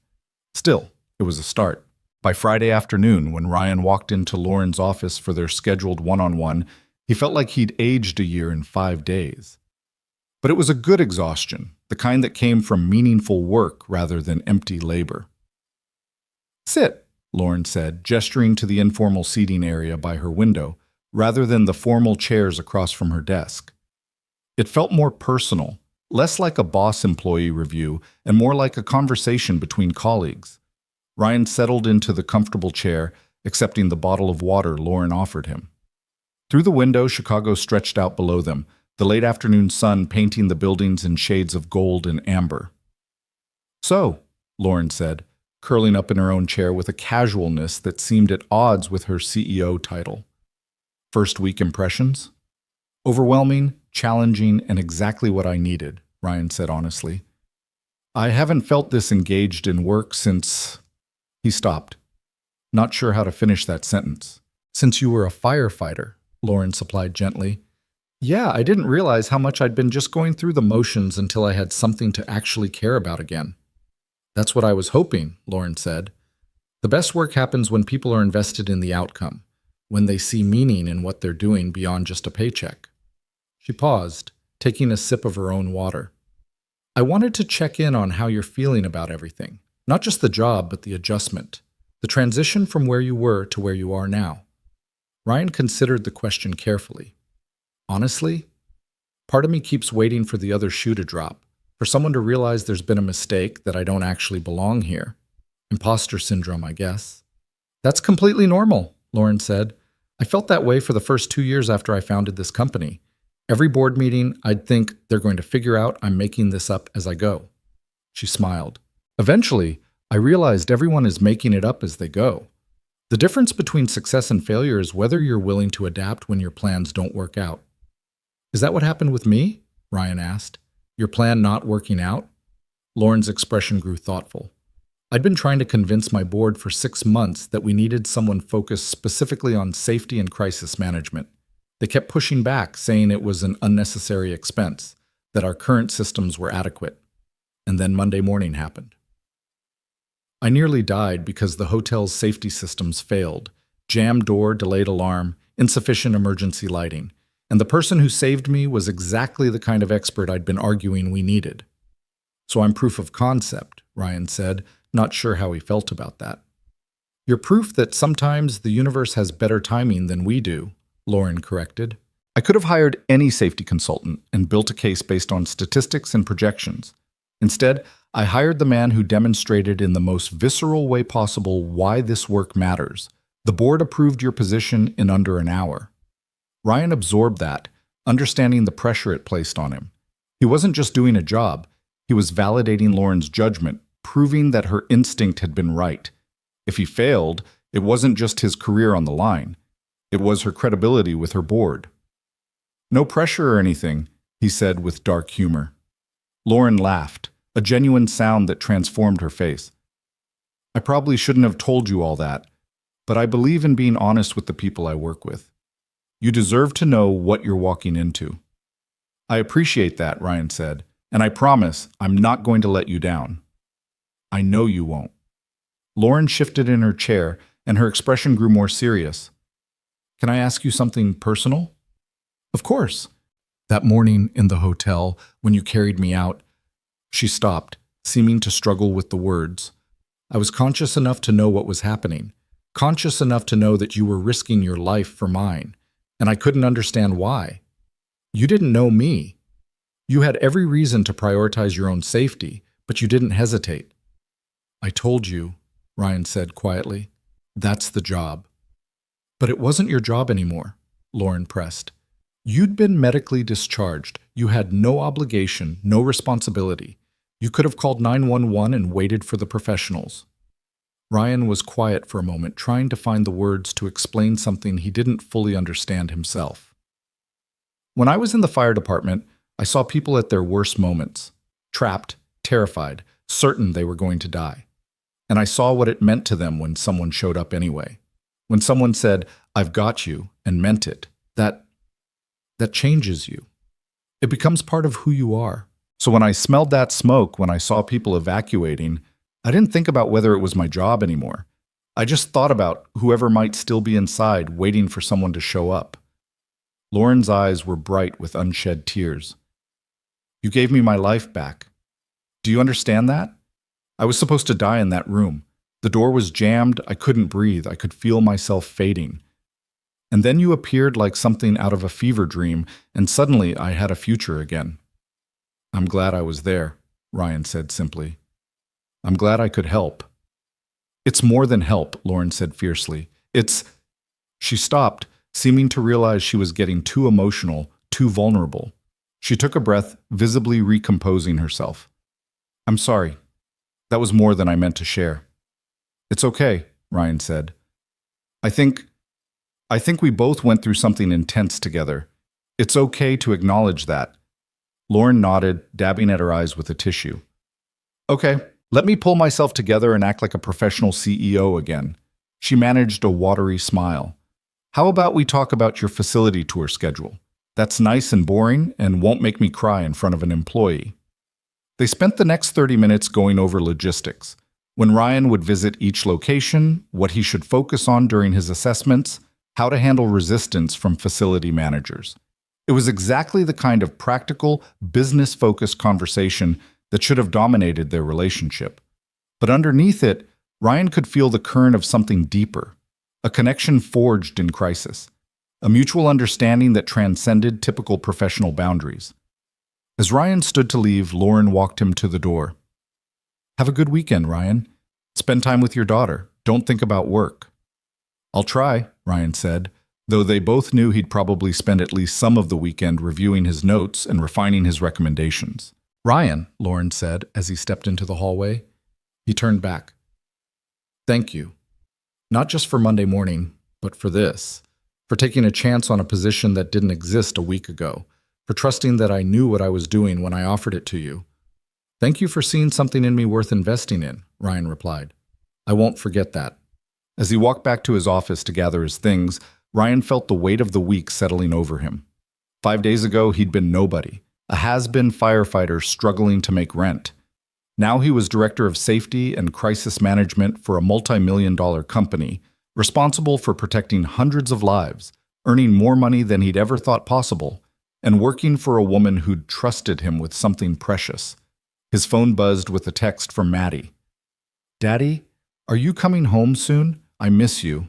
Still, it was a start. By Friday afternoon, when Ryan walked into Lauren's office for their scheduled one-on-one, he felt like he'd aged a year in 5 days. But it was a good exhaustion, the kind that came from meaningful work rather than empty labor. "Sit," Lauren said, gesturing to the informal seating area by her window, rather than the formal chairs across from her desk. It felt more personal, less like a boss-employee review, and more like a conversation between colleagues. Ryan settled into the comfortable chair, accepting the bottle of water Lauren offered him. Through the window, Chicago stretched out below them, the late afternoon sun painting the buildings in shades of gold and amber. "So," Lauren said, curling up in her own chair with a casualness that seemed at odds with her CEO title. "First week impressions?" "Overwhelming, challenging, and exactly what I needed," Ryan said honestly. "I haven't felt this engaged in work since—" He stopped, not sure how to finish that sentence. "Since you were a firefighter," Lauren supplied gently. "Yeah, I didn't realize how much I'd been just going through the motions until I had something to actually care about again." "That's what I was hoping," Lauren said. "The best work happens when people are invested in the outcome, when they see meaning in what they're doing beyond just a paycheck." She paused, taking a sip of her own water. "I wanted to check in on how you're feeling about everything, not just the job, but the adjustment, the transition from where you were to where you are now." Ryan considered the question carefully. "Honestly, part of me keeps waiting for the other shoe to drop, for someone to realize there's been a mistake, that I don't actually belong here. Imposter syndrome, I guess." "That's completely normal," Lauren said. "I felt that way for the first 2 years after I founded this company. Every board meeting, I'd think they're going to figure out I'm making this up as I go." She smiled. "Eventually, I realized everyone is making it up as they go. The difference between success and failure is whether you're willing to adapt when your plans don't work out." "Is that what happened with me?" Ryan asked. "Your plan not working out?" Lauren's expression grew thoughtful. "I'd been trying to convince my board for 6 months that we needed someone focused specifically on safety and crisis management. They kept pushing back, saying it was an unnecessary expense, that our current systems were adequate. And then Monday morning happened. I nearly died because the hotel's safety systems failed. Jammed door, delayed alarm, insufficient emergency lighting. And the person who saved me was exactly the kind of expert I'd been arguing we needed." "So I'm proof of concept," Ryan said, not sure how he felt about that. "You're proof that sometimes the universe has better timing than we do," Lauren corrected. "I could have hired any safety consultant and built a case based on statistics and projections. Instead, I hired the man who demonstrated in the most visceral way possible why this work matters. The board approved your position in under an hour." Ryan absorbed that, understanding the pressure it placed on him. He wasn't just doing a job, he was validating Lauren's judgment, proving that her instinct had been right. If he failed, it wasn't just his career on the line. It was her credibility with her board. "No pressure or anything," he said with dark humor. Lauren laughed, a genuine sound that transformed her face. "I probably shouldn't have told you all that, but I believe in being honest with the people I work with. You deserve to know what you're walking into." "I appreciate that," Ryan said, "and I promise I'm not going to let you down." "I know you won't." Lauren shifted in her chair, and her expression grew more serious. "Can I ask you something personal?" "Of course." That morning in the hotel, when you carried me out, she stopped, seeming to struggle with the words. I was conscious enough to know what was happening, conscious enough to know that you were risking your life for mine, and I couldn't understand why. You didn't know me. You had every reason to prioritize your own safety, but you didn't hesitate. I told you, Ryan said quietly. That's the job. But it wasn't your job anymore, Lauren pressed. You'd been medically discharged. You had no obligation, no responsibility. You could have called 911 and waited for the professionals. Ryan was quiet for a moment, trying to find the words to explain something he didn't fully understand himself. When I was in the fire department, I saw people at their worst moments, trapped, terrified, certain they were going to die. And I saw what it meant to them when someone showed up anyway. When someone said, "I've got you," and meant it, that changes you. It becomes part of who you are. So when I smelled that smoke, when I saw people evacuating, I didn't think about whether it was my job anymore. I just thought about whoever might still be inside waiting for someone to show up. Lauren's eyes were bright with unshed tears. You gave me my life back. Do you understand that? I was supposed to die in that room. The door was jammed. I couldn't breathe. I could feel myself fading. And then you appeared like something out of a fever dream, and suddenly I had a future again. I'm glad I was there, Ryan said simply. I'm glad I could help. It's more than help, Lauren said fiercely. She stopped, seeming to realize she was getting too emotional, too vulnerable. She took a breath, visibly recomposing herself. I'm sorry. That was more than I meant to share. It's okay, Ryan said. I think we both went through something intense together. It's okay to acknowledge that. Lauren nodded, dabbing at her eyes with a tissue. Okay, let me pull myself together and act like a professional CEO again. She managed a watery smile. How about we talk about your facility tour schedule? That's nice and boring and won't make me cry in front of an employee. They spent the next 30 minutes going over logistics. When Ryan would visit each location, what he should focus on during his assessments, how to handle resistance from facility managers. It was exactly the kind of practical, business-focused conversation that should have dominated their relationship. But underneath it, Ryan could feel the current of something deeper, a connection forged in crisis, a mutual understanding that transcended typical professional boundaries. As Ryan stood to leave, Lauren walked him to the door. Have a good weekend, Ryan. Spend time with your daughter. Don't think about work. I'll try, Ryan said, though they both knew he'd probably spend at least some of the weekend reviewing his notes and refining his recommendations. Ryan, Lauren said as he stepped into the hallway. He turned back. Thank you. Not just for Monday morning, but for this. For taking a chance on a position that didn't exist a week ago. For trusting that I knew what I was doing when I offered it to you. Thank you for seeing something in me worth investing in, Ryan replied. I won't forget that. As he walked back to his office to gather his things, Ryan felt the weight of the week settling over him. 5 days ago, he'd been nobody, a has-been firefighter struggling to make rent. Now he was director of safety and crisis management for a multi-million-dollar company, responsible for protecting hundreds of lives, earning more money than he'd ever thought possible, and working for a woman who'd trusted him with something precious. His phone buzzed with a text from Maddie. Daddy, are you coming home soon? I miss you.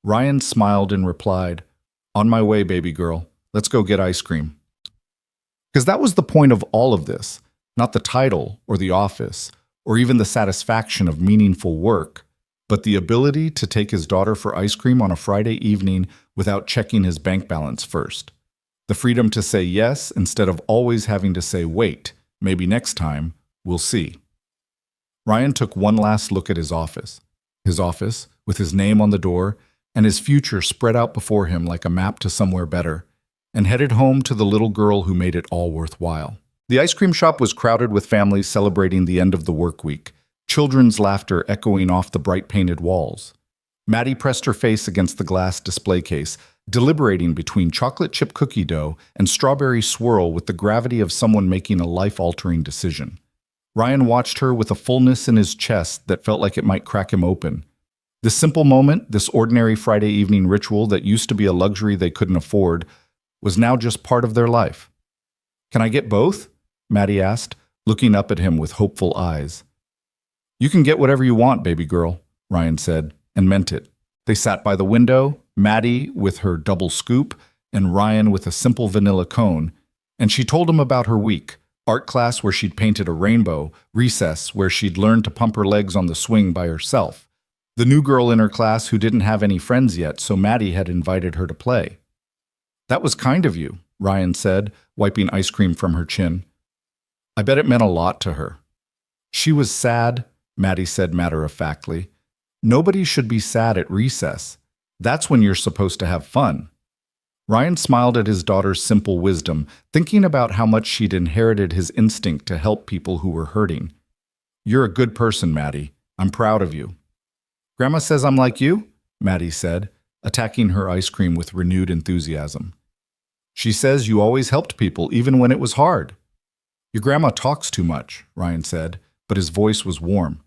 Ryan smiled and replied, On my way, baby girl. Let's go get ice cream. Because that was the point of all of this, not the title or the office, or even the satisfaction of meaningful work, but the ability to take his daughter for ice cream on a Friday evening without checking his bank balance first. The freedom to say yes instead of always having to say wait, maybe next time, we'll see. Ryan took one last look at his office, with his name on the door and his future spread out before him like a map to somewhere better, and headed home to the little girl who made it all worthwhile. The ice cream shop was crowded with families celebrating the end of the work week, children's laughter echoing off the bright painted walls. Maddie pressed her face against the glass display case, deliberating between chocolate chip cookie dough and strawberry swirl with the gravity of someone making a life-altering decision. Ryan watched her with a fullness in his chest that felt like it might crack him open. This simple moment, this ordinary Friday evening ritual that used to be a luxury they couldn't afford, was now just part of their life. Can I get both? Maddie asked, looking up at him with hopeful eyes. You can get whatever you want, baby girl, Ryan said, and meant it. They sat by the window, Maddie with her double scoop, and Ryan with a simple vanilla cone, and she told him about her week: art class where she'd painted a rainbow, recess where she'd learned to pump her legs on the swing by herself, the new girl in her class who didn't have any friends yet, so Maddie had invited her to play. That was kind of you, Ryan said, wiping ice cream from her chin. I bet it meant a lot to her. She was sad, Maddie said matter-of-factly. Nobody should be sad at recess. That's when you're supposed to have fun. Ryan smiled at his daughter's simple wisdom, thinking about how much she'd inherited his instinct to help people who were hurting. You're a good person, Maddie. I'm proud of you. Grandma says I'm like you? Maddie said, attacking her ice cream with renewed enthusiasm. She says you always helped people, even when it was hard. Your grandma talks too much, Ryan said, but his voice was warm.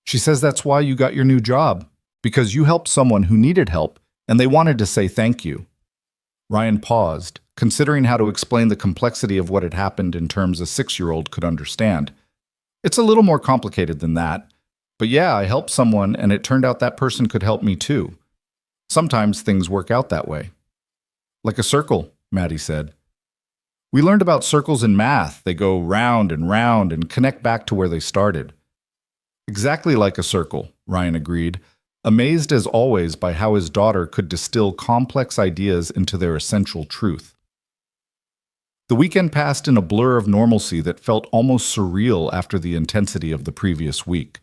She says that's why you got your new job, because you helped someone who needed help, and they wanted to say thank you. Ryan paused, considering how to explain the complexity of what had happened in terms a 6-year-old could understand. It's a little more complicated than that, but yeah, I helped someone, and it turned out that person could help me too. Sometimes things work out that way. Like a circle, Maddie said. We learned about circles in math. They go round and connect back to where they started. Exactly like a circle, Ryan agreed, amazed as always by how his daughter could distill complex ideas into their essential truth. The weekend passed in a blur of normalcy that felt almost surreal after the intensity of the previous week.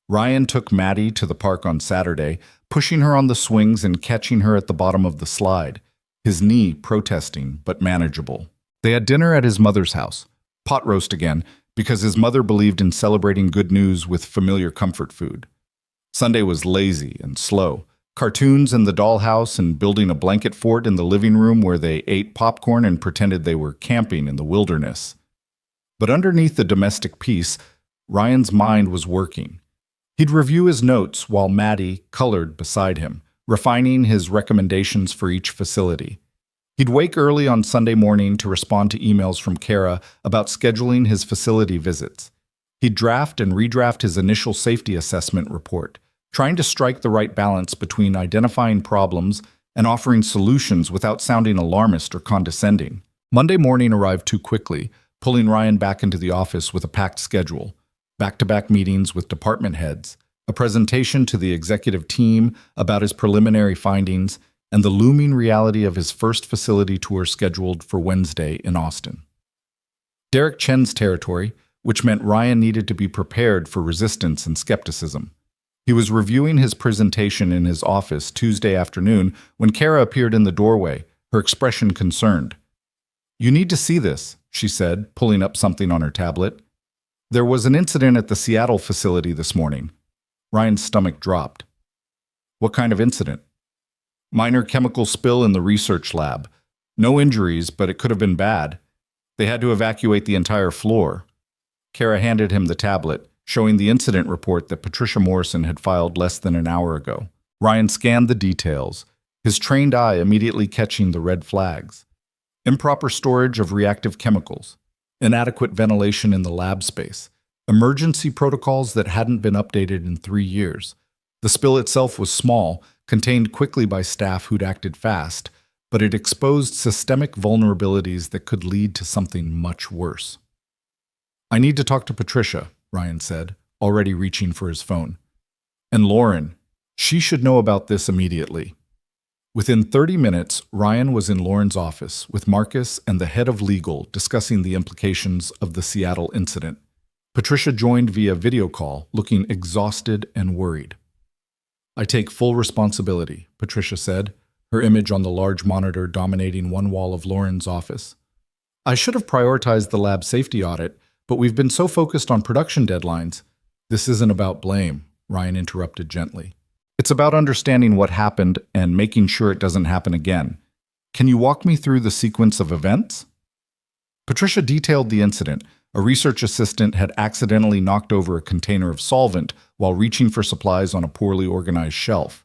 Ryan took Maddie to the park on Saturday, pushing her on the swings and catching her at the bottom of the slide, his knee protesting but manageable. They had dinner at his mother's house, pot roast again, because his mother believed in celebrating good news with familiar comfort food. Sunday was lazy and slow. Cartoons in the dollhouse and building a blanket fort in the living room where they ate popcorn and pretended they were camping in the wilderness. But underneath the domestic peace, Ryan's mind was working. He'd review his notes while Maddie colored beside him, refining his recommendations for each facility. He'd wake early on Sunday morning to respond to emails from Kara about scheduling his facility visits. He'd draft and redraft his initial safety assessment report, trying to strike the right balance between identifying problems and offering solutions without sounding alarmist or condescending. Monday morning arrived too quickly, pulling Ryan back into the office with a packed schedule, back-to-back meetings with department heads, a presentation to the executive team about his preliminary findings, and the looming reality of his first facility tour scheduled for Wednesday in Austin. Derek Chen's territory, which meant Ryan needed to be prepared for resistance and skepticism. He was reviewing his presentation in his office Tuesday afternoon when Kara appeared in the doorway, her expression concerned. You need to see this, she said, pulling up something on her tablet. There was an incident at the Seattle facility this morning. Ryan's stomach dropped. What kind of incident? Minor chemical spill in the research lab. No injuries, but it could have been bad. They had to evacuate the entire floor. Kara handed him the tablet, showing the incident report that Patricia Morrison had filed less than an hour ago. Ryan scanned the details, his trained eye immediately catching the red flags. Improper storage of reactive chemicals, inadequate ventilation in the lab space, emergency protocols that hadn't been updated in 3 years. The spill itself was small, contained quickly by staff who'd acted fast, but it exposed systemic vulnerabilities that could lead to something much worse. I need to talk to Patricia, Ryan said, already reaching for his phone. And Lauren, she should know about this immediately. Within 30 minutes, Ryan was in Lauren's office with Marcus and the head of legal discussing the implications of the Seattle incident. Patricia joined via video call, looking exhausted and worried. I take full responsibility, Patricia said, her image on the large monitor dominating one wall of Lauren's office. I should have prioritized the lab safety audit, but we've been so focused on production deadlines. This isn't about blame, Ryan interrupted gently. It's about understanding what happened and making sure it doesn't happen again. Can you walk me through the sequence of events? Patricia detailed the incident. A research assistant had accidentally knocked over a container of solvent while reaching for supplies on a poorly organized shelf.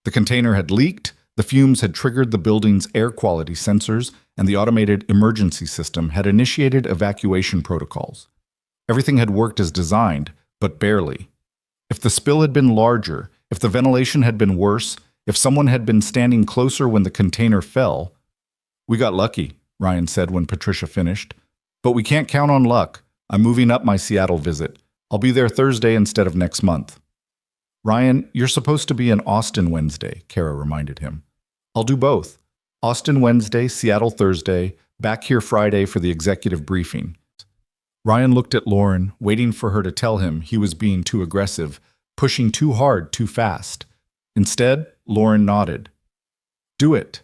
The container had leaked, The fumes had triggered the building's air quality sensors, and the automated emergency system had initiated evacuation protocols. Everything had worked as designed, but barely. If the spill had been larger, if the ventilation had been worse, if someone had been standing closer when the container fell— "We got lucky," Ryan said when Patricia finished. "But we can't count on luck. I'm moving up my Seattle visit. I'll be there Thursday instead of next month." "Ryan, you're supposed to be in Austin Wednesday," Kara reminded him. "I'll do both. Austin Wednesday, Seattle Thursday, back here Friday for the executive briefing." Ryan looked at Lauren, waiting for her to tell him he was being too aggressive, pushing too hard too fast. Instead, Lauren nodded. "Do it.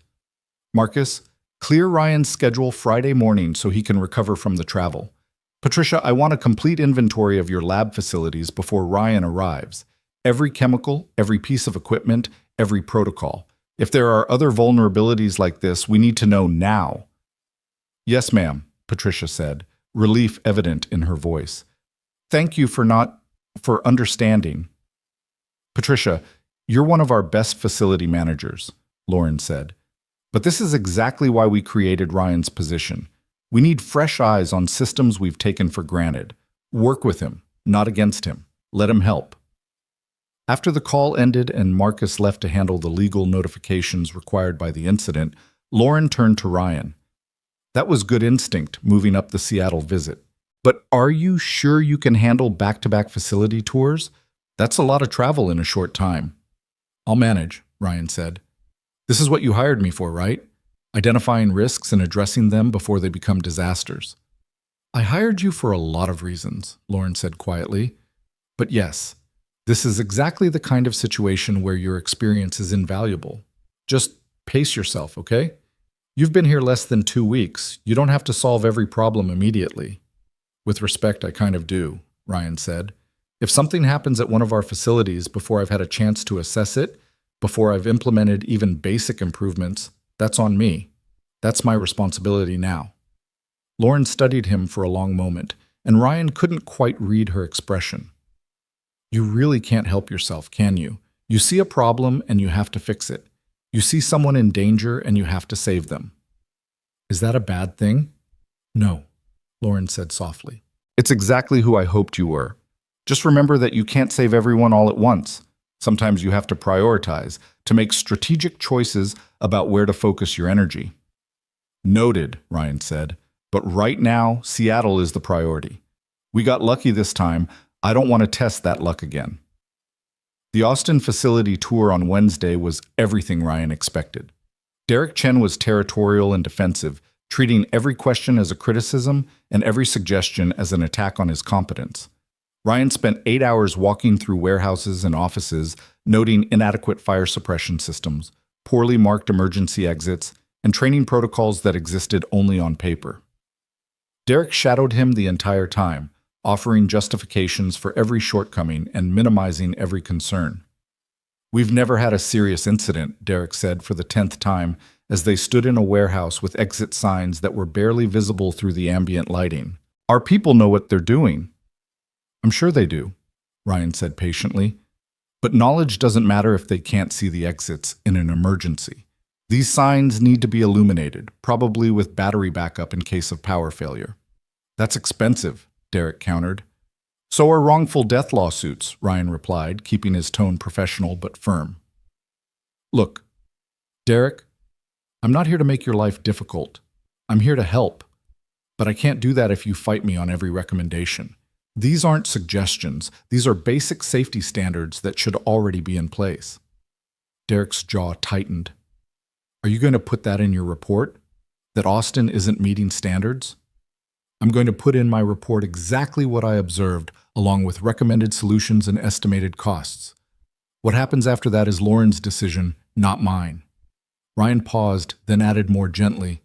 Marcus, clear Ryan's schedule Friday morning so he can recover from the travel. Patricia, I want a complete inventory of your lab facilities before Ryan arrives. Every chemical, every piece of equipment, every protocol. If there are other vulnerabilities like this, we need to know now." "Yes, ma'am," Patricia said, relief evident in her voice. "Thank you for understanding." "Patricia, you're one of our best facility managers," Lauren said. "But this is exactly why we created Ryan's position. We need fresh eyes on systems we've taken for granted. Work with him, not against him. Let him help." After the call ended and Marcus left to handle the legal notifications required by the incident, Lauren turned to Ryan. "That was good instinct, moving up the Seattle visit. But are you sure you can handle back-to-back facility tours? That's a lot of travel in a short time." "I'll manage," Ryan said. "This is what you hired me for, right? Identifying risks and addressing them before they become disasters." "I hired you for a lot of reasons," Lauren said quietly. "But yes, this is exactly the kind of situation where your experience is invaluable. Just pace yourself, okay? You've been here less than 2 weeks. You don't have to solve every problem immediately." "With respect, I kind of do," Ryan said. "If something happens at one of our facilities before I've had a chance to assess it, before I've implemented even basic improvements, that's on me. That's my responsibility now." Lauren studied him for a long moment, and Ryan couldn't quite read her expression. "You really can't help yourself, can you? You see a problem and you have to fix it. You see someone in danger and you have to save them." "Is that a bad thing?" "No," Lauren said softly. "It's exactly who I hoped you were. Just remember that you can't save everyone all at once. Sometimes you have to prioritize, to make strategic choices about where to focus your energy." "Noted," Ryan said. "But right now, Seattle is the priority. We got lucky this time. I don't want to test that luck again." The Austin facility tour on Wednesday was everything Ryan expected. Derek Chen was territorial and defensive, treating every question as a criticism and every suggestion as an attack on his competence. Ryan spent 8 hours walking through warehouses and offices, noting inadequate fire suppression systems, poorly marked emergency exits, and training protocols that existed only on paper. Derek shadowed him the entire time, offering justifications for every shortcoming and minimizing every concern. "We've never had a serious incident," Derek said for the 10th time as they stood in a warehouse with exit signs that were barely visible through the ambient lighting. "Our people know what they're doing." "I'm sure they do," Ryan said patiently. "But knowledge doesn't matter if they can't see the exits in an emergency. These signs need to be illuminated, probably with battery backup in case of power failure." "That's expensive," Derek countered. "So are wrongful death lawsuits," Ryan replied, keeping his tone professional but firm. "Look, Derek, I'm not here to make your life difficult. I'm here to help. But I can't do that if you fight me on every recommendation. These aren't suggestions. These are basic safety standards that should already be in place." Derek's jaw tightened. "Are you going to put that in your report? That Austin isn't meeting standards?" "I'm going to put in my report exactly what I observed, along with recommended solutions and estimated costs. What happens after that is Lauren's decision, not mine." Ryan paused, then added more gently,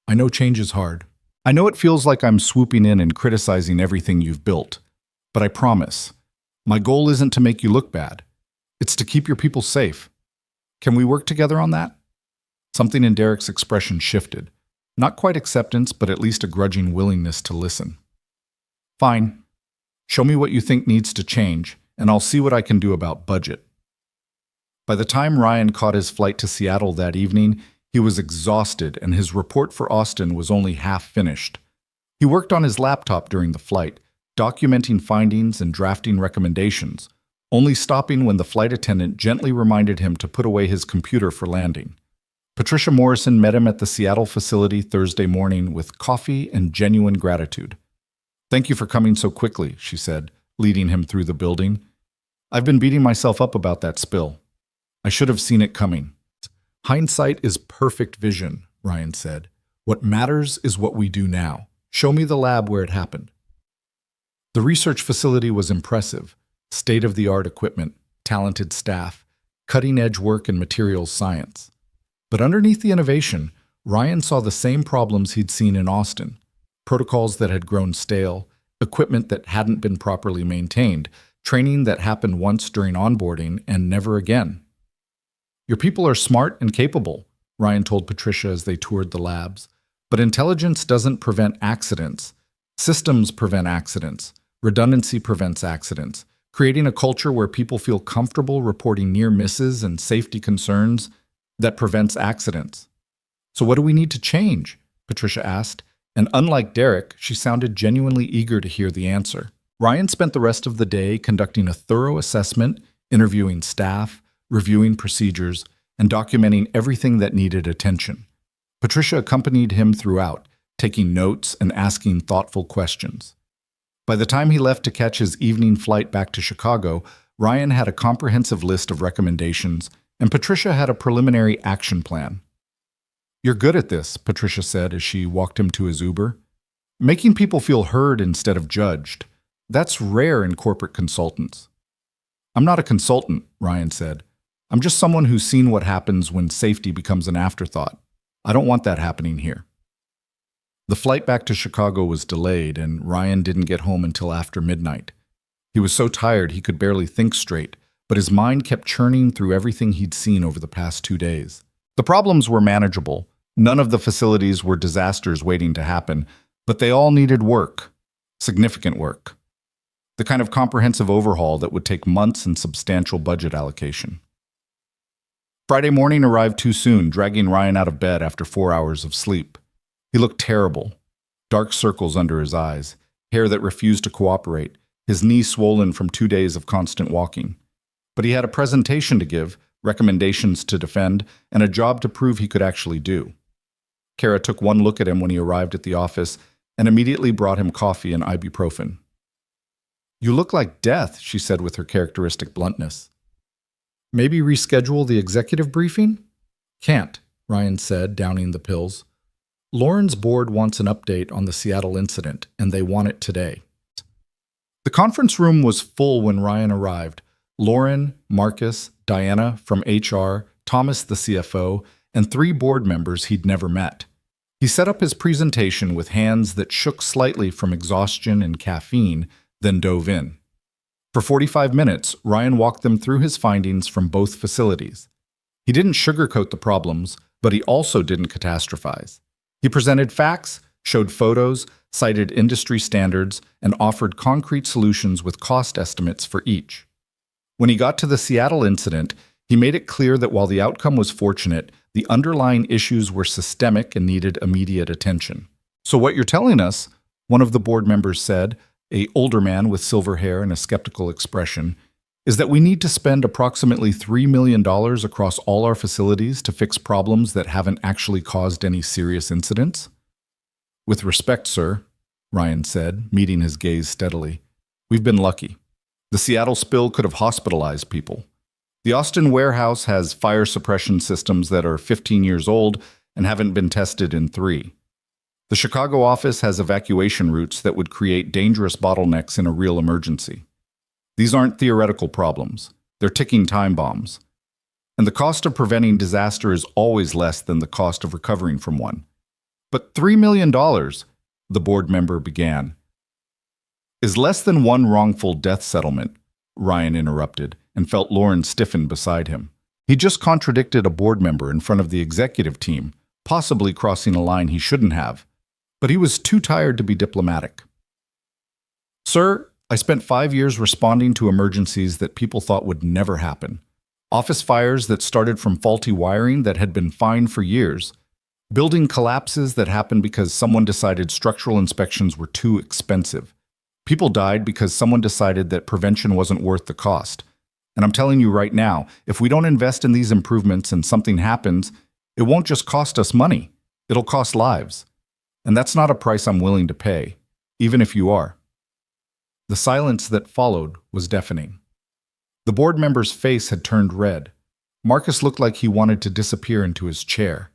"I know change is hard. I know it feels like I'm swooping in and criticizing everything you've built. But I promise, my goal isn't to make you look bad. It's to keep your people safe. Can we work together on that?" Something in Derek's expression shifted. Not quite acceptance, but at least a grudging willingness to listen. "Fine. Show me what you think needs to change, and I'll see what I can do about budget." By the time Ryan caught his flight to Seattle that evening, he was exhausted and his report for Austin was only half finished. He worked on his laptop during the flight, documenting findings and drafting recommendations, only stopping when the flight attendant gently reminded him to put away his computer for landing. Patricia Morrison met him at the Seattle facility Thursday morning with coffee and genuine gratitude. "Thank you for coming so quickly," she said, leading him through the building. "I've been beating myself up about that spill. I should have seen it coming." "Hindsight is perfect vision," Ryan said. "What matters is what we do now. Show me the lab where it happened." The research facility was impressive. State-of-the-art equipment, talented staff, cutting-edge work in materials science. But underneath the innovation, Ryan saw the same problems he'd seen in Austin. Protocols that had grown stale, equipment that hadn't been properly maintained, training that happened once during onboarding and never again. "Your people are smart and capable," Ryan told Patricia as they toured the labs. "But intelligence doesn't prevent accidents. Systems prevent accidents. Redundancy prevents accidents. Creating a culture where people feel comfortable reporting near misses and safety concerns that prevents accidents." "So what do we need to change?" Patricia asked, and unlike Derek, she sounded genuinely eager to hear the answer. Ryan spent the rest of the day conducting a thorough assessment, interviewing staff, reviewing procedures, and documenting everything that needed attention. Patricia accompanied him throughout, taking notes and asking thoughtful questions. By the time he left to catch his evening flight back to Chicago, Ryan had a comprehensive list of recommendations, and Patricia had a preliminary action plan. "You're good at this," Patricia said as she walked him to his Uber. "Making people feel heard instead of judged. That's rare in corporate consultants." "I'm not a consultant," Ryan said. "I'm just someone who's seen what happens when safety becomes an afterthought. I don't want that happening here." The flight back to Chicago was delayed, and Ryan didn't get home until after midnight. He was so tired he could barely think straight, but his mind kept churning through everything he'd seen over the past 2 days. The problems were manageable. None of the facilities were disasters waiting to happen, but they all needed work, significant work. The kind of comprehensive overhaul that would take months and substantial budget allocation. Friday morning arrived too soon, dragging Ryan out of bed after 4 hours of sleep. He looked terrible. Dark circles under his eyes, hair that refused to cooperate, his knee swollen from 2 days of constant walking. But he had a presentation to give, recommendations to defend, and a job to prove he could actually do. Kara took one look at him when he arrived at the office and immediately brought him coffee and ibuprofen. "You look like death," she said with her characteristic bluntness. "Maybe reschedule the executive briefing?" "Can't," Ryan said, downing the pills. "Lauren's board wants an update on the Seattle incident, and they want it today." The conference room was full when Ryan arrived. Lauren, Marcus, Diana from HR, Thomas the CFO, and 3 board members he'd never met. He set up his presentation with hands that shook slightly from exhaustion and caffeine, then dove in. For 45 minutes, Ryan walked them through his findings from both facilities. He didn't sugarcoat the problems, but he also didn't catastrophize. He presented facts, showed photos, cited industry standards, and offered concrete solutions with cost estimates for each. When he got to the Seattle incident, he made it clear that while the outcome was fortunate, the underlying issues were systemic and needed immediate attention. "So what you're telling us," one of the board members said, an older man with silver hair and a skeptical expression, "is that we need to spend approximately $3 million across all our facilities to fix problems that haven't actually caused any serious incidents?" "With respect, sir," Ryan said, meeting his gaze steadily, "we've been lucky. The Seattle spill could have hospitalized people. The Austin warehouse has fire suppression systems that are 15 years old and haven't been tested in 3. The Chicago office has evacuation routes that would create dangerous bottlenecks in a real emergency. These aren't theoretical problems. They're ticking time bombs. And the cost of preventing disaster is always less than the cost of recovering from one." "But $3 million, the board member began. "Is less than one wrongful death settlement," Ryan interrupted, and felt Lauren stiffen beside him. He just contradicted a board member in front of the executive team, possibly crossing a line he shouldn't have. But he was too tired to be diplomatic. "Sir, I spent 5 years responding to emergencies that people thought would never happen. Office fires that started from faulty wiring that had been fine for years. Building collapses that happened because someone decided structural inspections were too expensive. People died because someone decided that prevention wasn't worth the cost. And I'm telling you right now, if we don't invest in these improvements and something happens, it won't just cost us money. It'll cost lives. And that's not a price I'm willing to pay, even if you are. The silence that followed was deafening. The board member's face had turned red. Marcus looked like he wanted to disappear into his chair.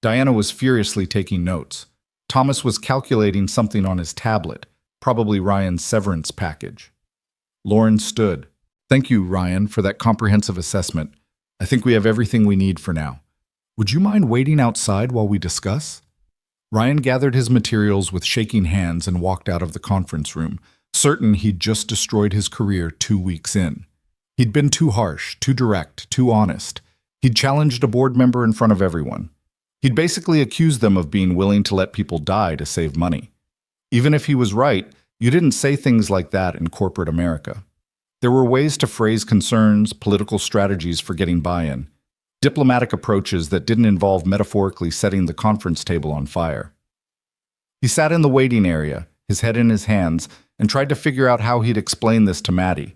Diana was furiously taking notes. Thomas was calculating something on his tablet, probably Ryan's severance package. Lauren stood. Thank you, Ryan, for that comprehensive assessment. I think we have everything we need for now. Would you mind waiting outside while we discuss? Ryan gathered his materials with shaking hands and walked out of the conference room, certain he'd just destroyed his career 2 weeks in. He'd been too harsh, too direct, too honest. He'd challenged a board member in front of everyone. He'd basically accused them of being willing to let people die to save money. Even if he was right, you didn't say things like that in corporate America. There were ways to phrase concerns, political strategies for getting buy-in, diplomatic approaches that didn't involve metaphorically setting the conference table on fire. He sat in the waiting area, his head in his hands, and tried to figure out how he'd explain this to Maddie,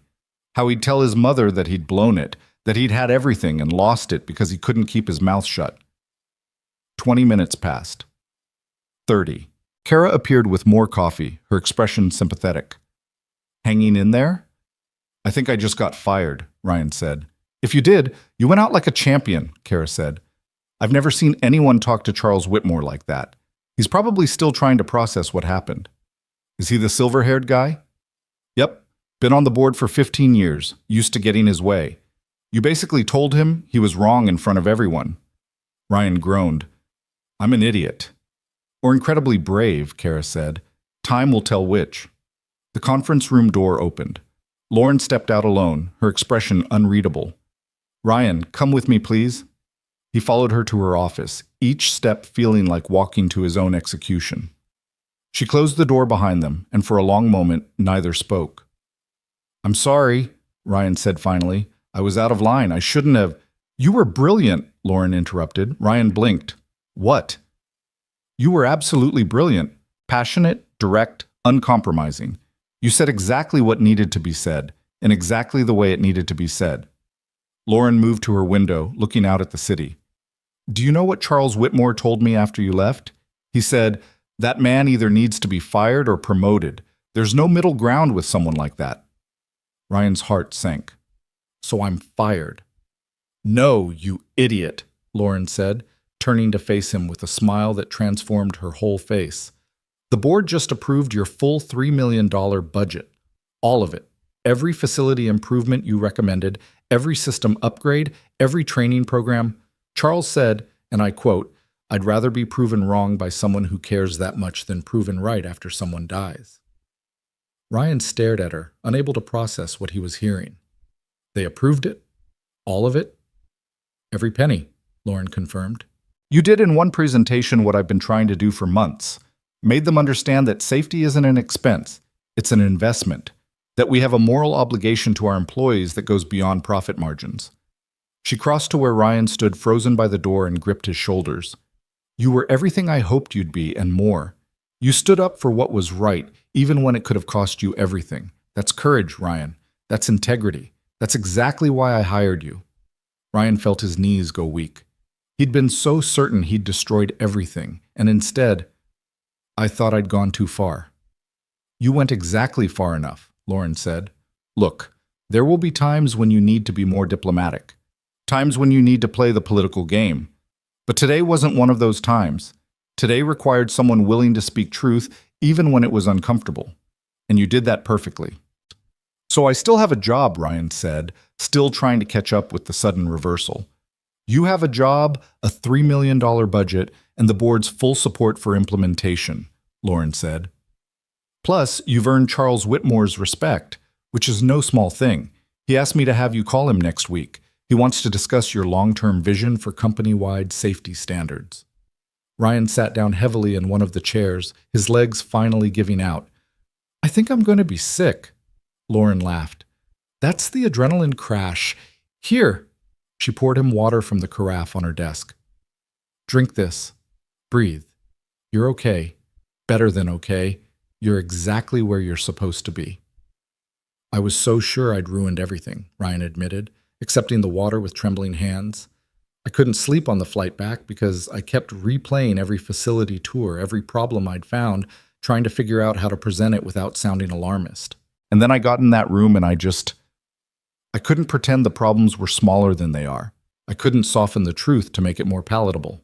how he'd tell his mother that he'd blown it, that he'd had everything and lost it because he couldn't keep his mouth shut. 20 minutes passed. 30. Kara appeared with more coffee, her expression sympathetic. Hanging in there? I think I just got fired, Ryan said. If you did, you went out like a champion, Kara said. I've never seen anyone talk to Charles Whitmore like that. He's probably still trying to process what happened. Is he the silver-haired guy? Yep. Been on the board for 15 years, used to getting his way. You basically told him he was wrong in front of everyone. Ryan groaned. I'm an idiot. Or incredibly brave, Kara said. Time will tell which. The conference room door opened. Lauren stepped out alone, her expression unreadable. Ryan, come with me, please. He followed her to her office, each step feeling like walking to his own execution. She closed the door behind them, and for a long moment, neither spoke. I'm sorry, Ryan said finally. I was out of line. I shouldn't have. You were brilliant, Lauren interrupted. Ryan blinked. What? You were absolutely brilliant. Passionate, direct, uncompromising. You said exactly what needed to be said, in exactly the way it needed to be said. Lauren moved to her window, looking out at the city. Do you know what Charles Whitmore told me after you left? He said, that man either needs to be fired or promoted. There's no middle ground with someone like that. Ryan's heart sank. So I'm fired. No, you idiot, Lauren said, turning to face him with a smile that transformed her whole face. The board just approved your full $3 million budget. All of it. Every facility improvement you recommended, every system upgrade, every training program. Charles said, and I quote, I'd rather be proven wrong by someone who cares that much than proven right after someone dies. Ryan stared at her, unable to process what he was hearing. They approved it? All of it? Every penny, Lauren confirmed. You did in one presentation what I've been trying to do for months. Made them understand that safety isn't an expense, it's an investment. That we have a moral obligation to our employees that goes beyond profit margins. She crossed to where Ryan stood frozen by the door and gripped his shoulders. You were everything I hoped you'd be and more. You stood up for what was right, even when it could have cost you everything. That's courage, Ryan. That's integrity. That's exactly why I hired you. Ryan felt his knees go weak. He'd been so certain he'd destroyed everything, and instead, I thought I'd gone too far. You went exactly far enough, Lauren said. Look, there will be times when you need to be more diplomatic. Times when you need to play the political game. But today wasn't one of those times. Today required someone willing to speak truth even when it was uncomfortable. And you did that perfectly. So I still have a job, Ryan said, still trying to catch up with the sudden reversal. You have a job, a $3 million budget, and the board's full support for implementation, Lauren said. Plus, you've earned Charles Whitmore's respect, which is no small thing. He asked me to have you call him next week. He wants to discuss your long-term vision for company-wide safety standards. Ryan sat down heavily in one of the chairs, his legs finally giving out. I think I'm going to be sick. Lauren laughed. That's the adrenaline crash. Here. She poured him water from the carafe on her desk. Drink this. Breathe. You're okay. Better than okay. You're exactly where you're supposed to be. I was so sure I'd ruined everything, Ryan admitted, accepting the water with trembling hands. I couldn't sleep on the flight back because I kept replaying every facility tour, every problem I'd found, trying to figure out how to present it without sounding alarmist. And then I got in that room and I couldn't pretend the problems were smaller than they are. I couldn't soften the truth to make it more palatable.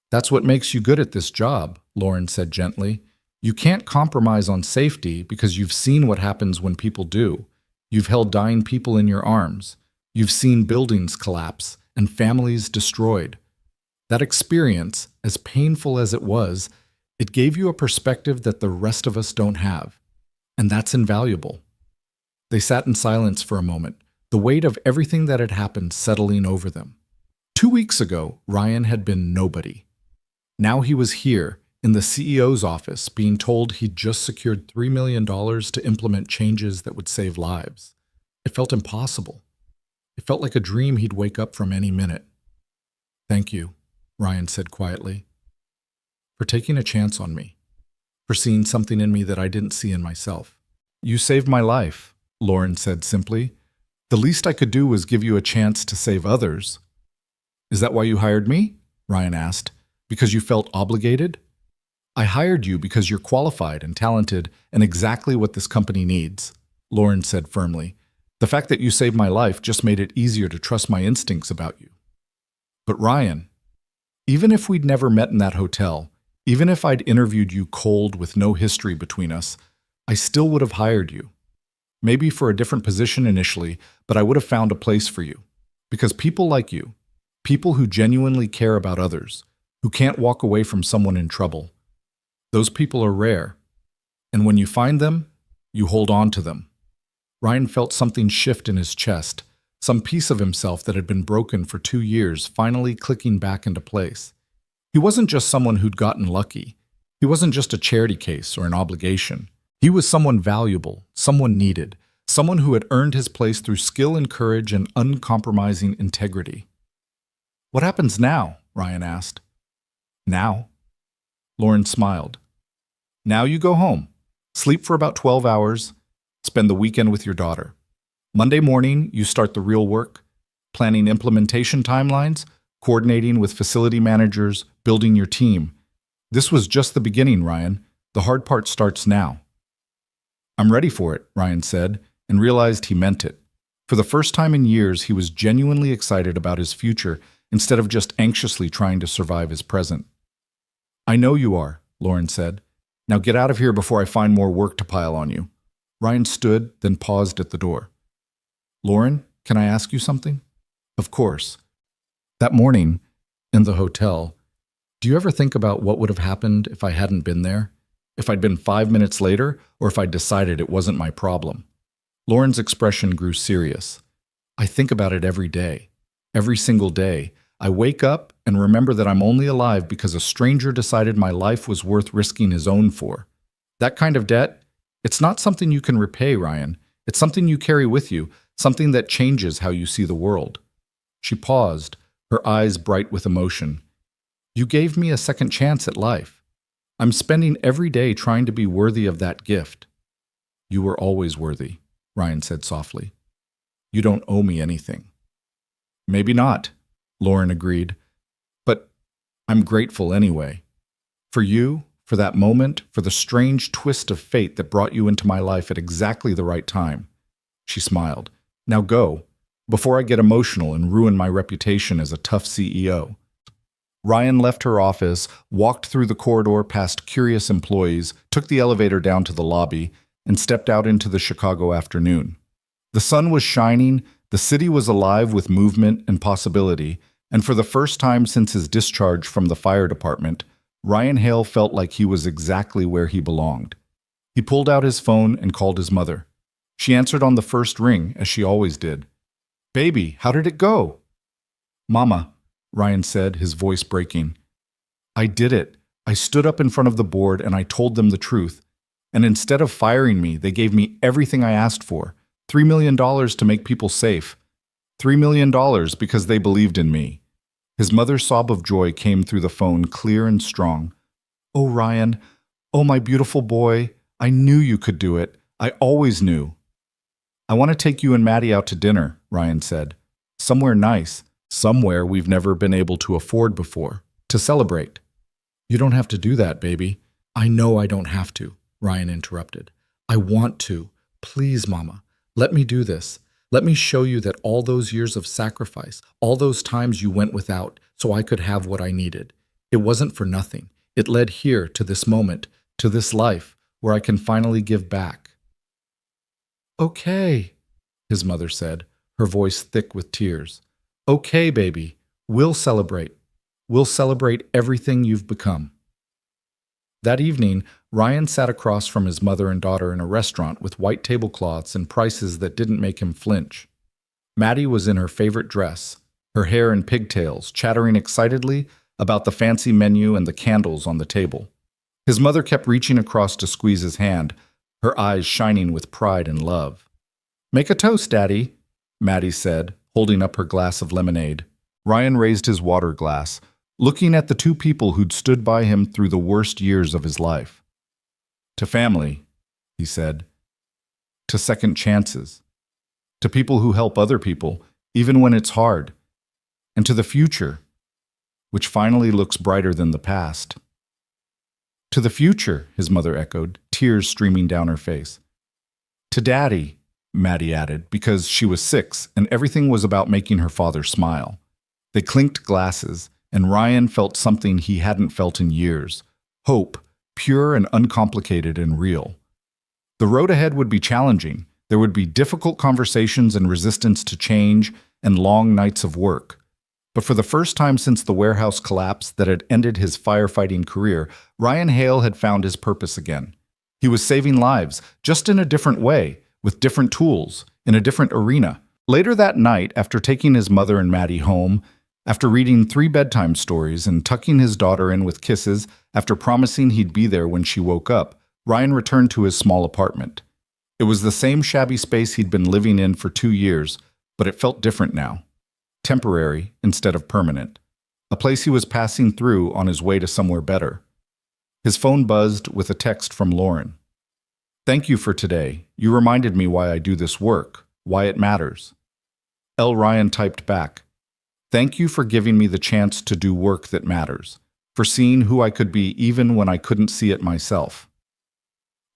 That's what makes you good at this job, Lauren said gently. You can't compromise on safety because you've seen what happens when people do. You've held dying people in your arms. You've seen buildings collapse and families destroyed. That experience, as painful as it was, it gave you a perspective that the rest of us don't have. And that's invaluable. They sat in silence for a moment, the weight of everything that had happened settling over them. 2 weeks ago, Ryan had been nobody. Now he was here, in the CEO's office, being told he'd just secured $3 million to implement changes that would save lives. It felt impossible. It felt like a dream he'd wake up from any minute. Thank you, Ryan said quietly, for taking a chance on me, for seeing something in me that I didn't see in myself. You saved my life, Lauren said simply. The least I could do was give you a chance to save others. Is that why you hired me? Ryan asked. Because you felt obligated? I hired you because you're qualified and talented and exactly what this company needs, Lauren said firmly. The fact that you saved my life just made it easier to trust my instincts about you. But Ryan, even if we'd never met in that hotel, even if I'd interviewed you cold with no history between us, I still would have hired you. Maybe for a different position initially, but I would have found a place for you. Because people like you, people who genuinely care about others, who can't walk away from someone in trouble, those people are rare. And when you find them, you hold on to them. Ryan felt something shift in his chest, some piece of himself that had been broken for 2 years finally clicking back into place. He wasn't just someone who'd gotten lucky. He wasn't just a charity case or an obligation. He was someone valuable, someone needed, someone who had earned his place through skill and courage and uncompromising integrity. What happens now? Ryan asked. Now? Lauren smiled. Now you go home, sleep for about 12 hours, spend the weekend with your daughter. Monday morning, you start the real work, planning implementation timelines, coordinating with facility managers, building your team. This was just the beginning, Ryan. The hard part starts now. I'm ready for it, Ryan said, and realized he meant it. For the first time in years, he was genuinely excited about his future instead of just anxiously trying to survive his present. I know you are, Lauren said. Now get out of here before I find more work to pile on you. Ryan stood, then paused at the door. Lauren, can I ask you something? Of course. That morning, in the hotel, do you ever think about what would have happened if I hadn't been there? If I'd been 5 minutes later, or if I'd decided it wasn't my problem? Lauren's expression grew serious. I think about it every day. Every single day. I wake up and remember that I'm only alive because a stranger decided my life was worth risking his own for. That kind of debt, it's not something you can repay, Ryan. It's something you carry with you, something that changes how you see the world. She paused, her eyes bright with emotion. You gave me a second chance at life. I'm spending every day trying to be worthy of that gift. You were always worthy, Ryan said softly. You don't owe me anything. Maybe not, Lauren agreed. But I'm grateful anyway. For you, for that moment, for the strange twist of fate that brought you into my life at exactly the right time. She smiled. Now go, before I get emotional and ruin my reputation as a tough CEO. Ryan left her office, walked through the corridor past curious employees, took the elevator down to the lobby, and stepped out into the Chicago afternoon. The sun was shining, the city was alive with movement and possibility, and for the first time since his discharge from the fire department, Ryan Hale felt like he was exactly where he belonged. He pulled out his phone and called his mother. She answered on the first ring, as she always did. Baby, how did it go? Mama, Ryan said, his voice breaking. I did it. I stood up in front of the board and I told them the truth. And instead of firing me, they gave me everything I asked for, $3 million to make people safe. $3 million because they believed in me. His mother's sob of joy came through the phone clear and strong. Oh, Ryan. Oh, my beautiful boy. I knew you could do it. I always knew. I want to take you and Maddie out to dinner, Ryan said. Somewhere nice, somewhere we've never been able to afford before, to celebrate. You don't have to do that, baby. I know I don't have to, Ryan interrupted. I want to. Please, Mama, let me do this. Let me show you that all those years of sacrifice, all those times you went without so I could have what I needed, it wasn't for nothing. It led here to this moment, to this life, where I can finally give back. Okay, his mother said, her voice thick with tears. Okay, baby, we'll celebrate. We'll celebrate everything you've become. That evening, Ryan sat across from his mother and daughter in a restaurant with white tablecloths and prices that didn't make him flinch. Maddie was in her favorite dress, her hair in pigtails, chattering excitedly about the fancy menu and the candles on the table. His mother kept reaching across to squeeze his hand, her eyes shining with pride and love. Make a toast, Daddy, Maddie said, holding up her glass of lemonade. Ryan raised his water glass, looking at the two people who'd stood by him through the worst years of his life. To family, he said. To second chances. To people who help other people, even when it's hard. And to the future, which finally looks brighter than the past. To the future, his mother echoed, tears streaming down her face. To Daddy, Maddie added, because she was 6 and everything was about making her father smile. They clinked glasses, and Ryan felt something he hadn't felt in years. Hope, pure and uncomplicated and real. The road ahead would be challenging. There would be difficult conversations and resistance to change and long nights of work. But for the first time since the warehouse collapse that had ended his firefighting career, Ryan Hale had found his purpose again. He was saving lives, just in a different way, with different tools, in a different arena. Later that night, after taking his mother and Maddie home, after reading 3 bedtime stories and tucking his daughter in with kisses, after promising he'd be there when she woke up, Ryan returned to his small apartment. It was the same shabby space he'd been living in for 2 years, but it felt different now. Temporary instead of permanent. A place he was passing through on his way to somewhere better. His phone buzzed with a text from Lauren. Thank you for today. You reminded me why I do this work, why it matters. L. Ryan typed back, thank you for giving me the chance to do work that matters, for seeing who I could be even when I couldn't see it myself.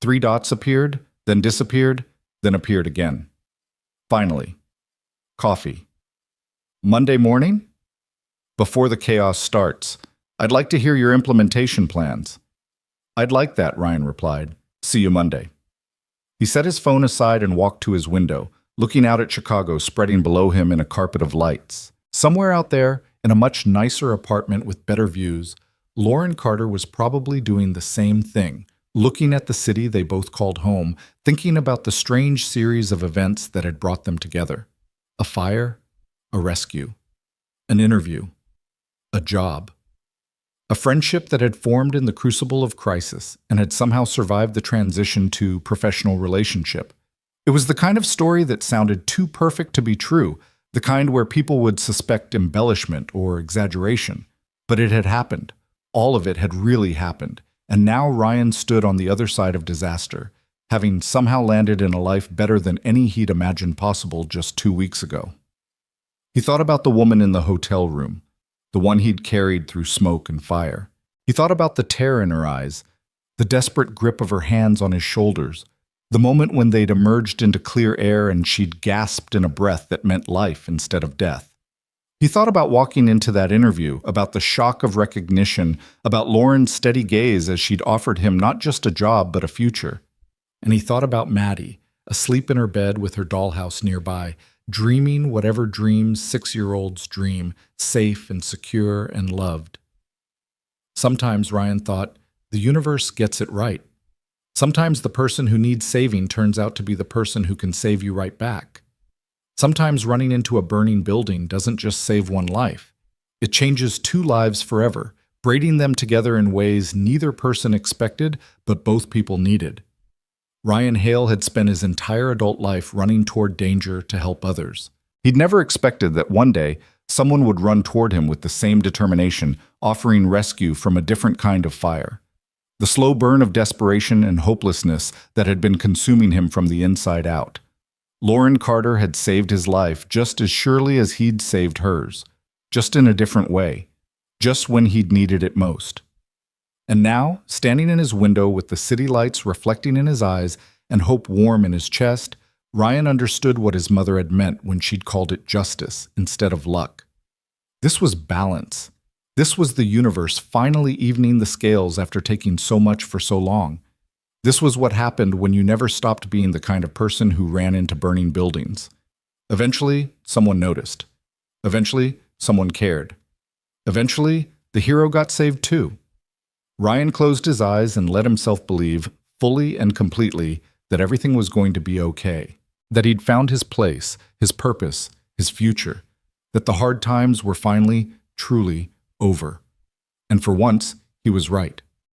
3 dots appeared, then disappeared, then appeared again. Finally, coffee. Monday morning? Before the chaos starts, I'd like to hear your implementation plans. I'd like that, Ryan replied. See you Monday. He set his phone aside and walked to his window, looking out at Chicago spreading below him in a carpet of lights. Somewhere out there, in a much nicer apartment with better views, Lauren Carter was probably doing the same thing, looking at the city they both called home, thinking about the strange series of events that had brought them together. A fire, a rescue, an interview, a job. A friendship that had formed in the crucible of crisis and had somehow survived the transition to professional relationship. It was the kind of story that sounded too perfect to be true, the kind where people would suspect embellishment or exaggeration. But it had happened. All of it had really happened. And now Ryan stood on the other side of disaster, having somehow landed in a life better than any he'd imagined possible just 2 weeks ago. He thought about the woman in the hotel room, the one he'd carried through smoke and fire. He thought about the terror in her eyes, the desperate grip of her hands on his shoulders, the moment when they'd emerged into clear air and she'd gasped in a breath that meant life instead of death. He thought about walking into that interview, about the shock of recognition, about Lauren's steady gaze as she'd offered him not just a job but a future. And he thought about Maddie, asleep in her bed with her dollhouse nearby, dreaming whatever dreams 6-year-olds dream, safe and secure and loved. Sometimes, Ryan thought, the universe gets it right. Sometimes the person who needs saving turns out to be the person who can save you right back. Sometimes running into a burning building doesn't just save one life. It changes 2 lives forever, braiding them together in ways neither person expected but both people needed. Ryan Hale had spent his entire adult life running toward danger to help others. He'd never expected that one day someone would run toward him with the same determination, offering rescue from a different kind of fire. The slow burn of desperation and hopelessness that had been consuming him from the inside out. Lauren Carter had saved his life just as surely as he'd saved hers, just in a different way, just when he'd needed it most. And now, standing in his window with the city lights reflecting in his eyes and hope warm in his chest, Ryan understood what his mother had meant when she'd called it justice instead of luck. This was balance. This was the universe finally evening the scales after taking so much for so long. This was what happened when you never stopped being the kind of person who ran into burning buildings. Eventually, someone noticed. Eventually, someone cared. Eventually, the hero got saved too. Ryan closed his eyes and let himself believe, fully and completely, that everything was going to be okay. That he'd found his place, his purpose, his future. That the hard times were finally, truly over. And for once, he was right.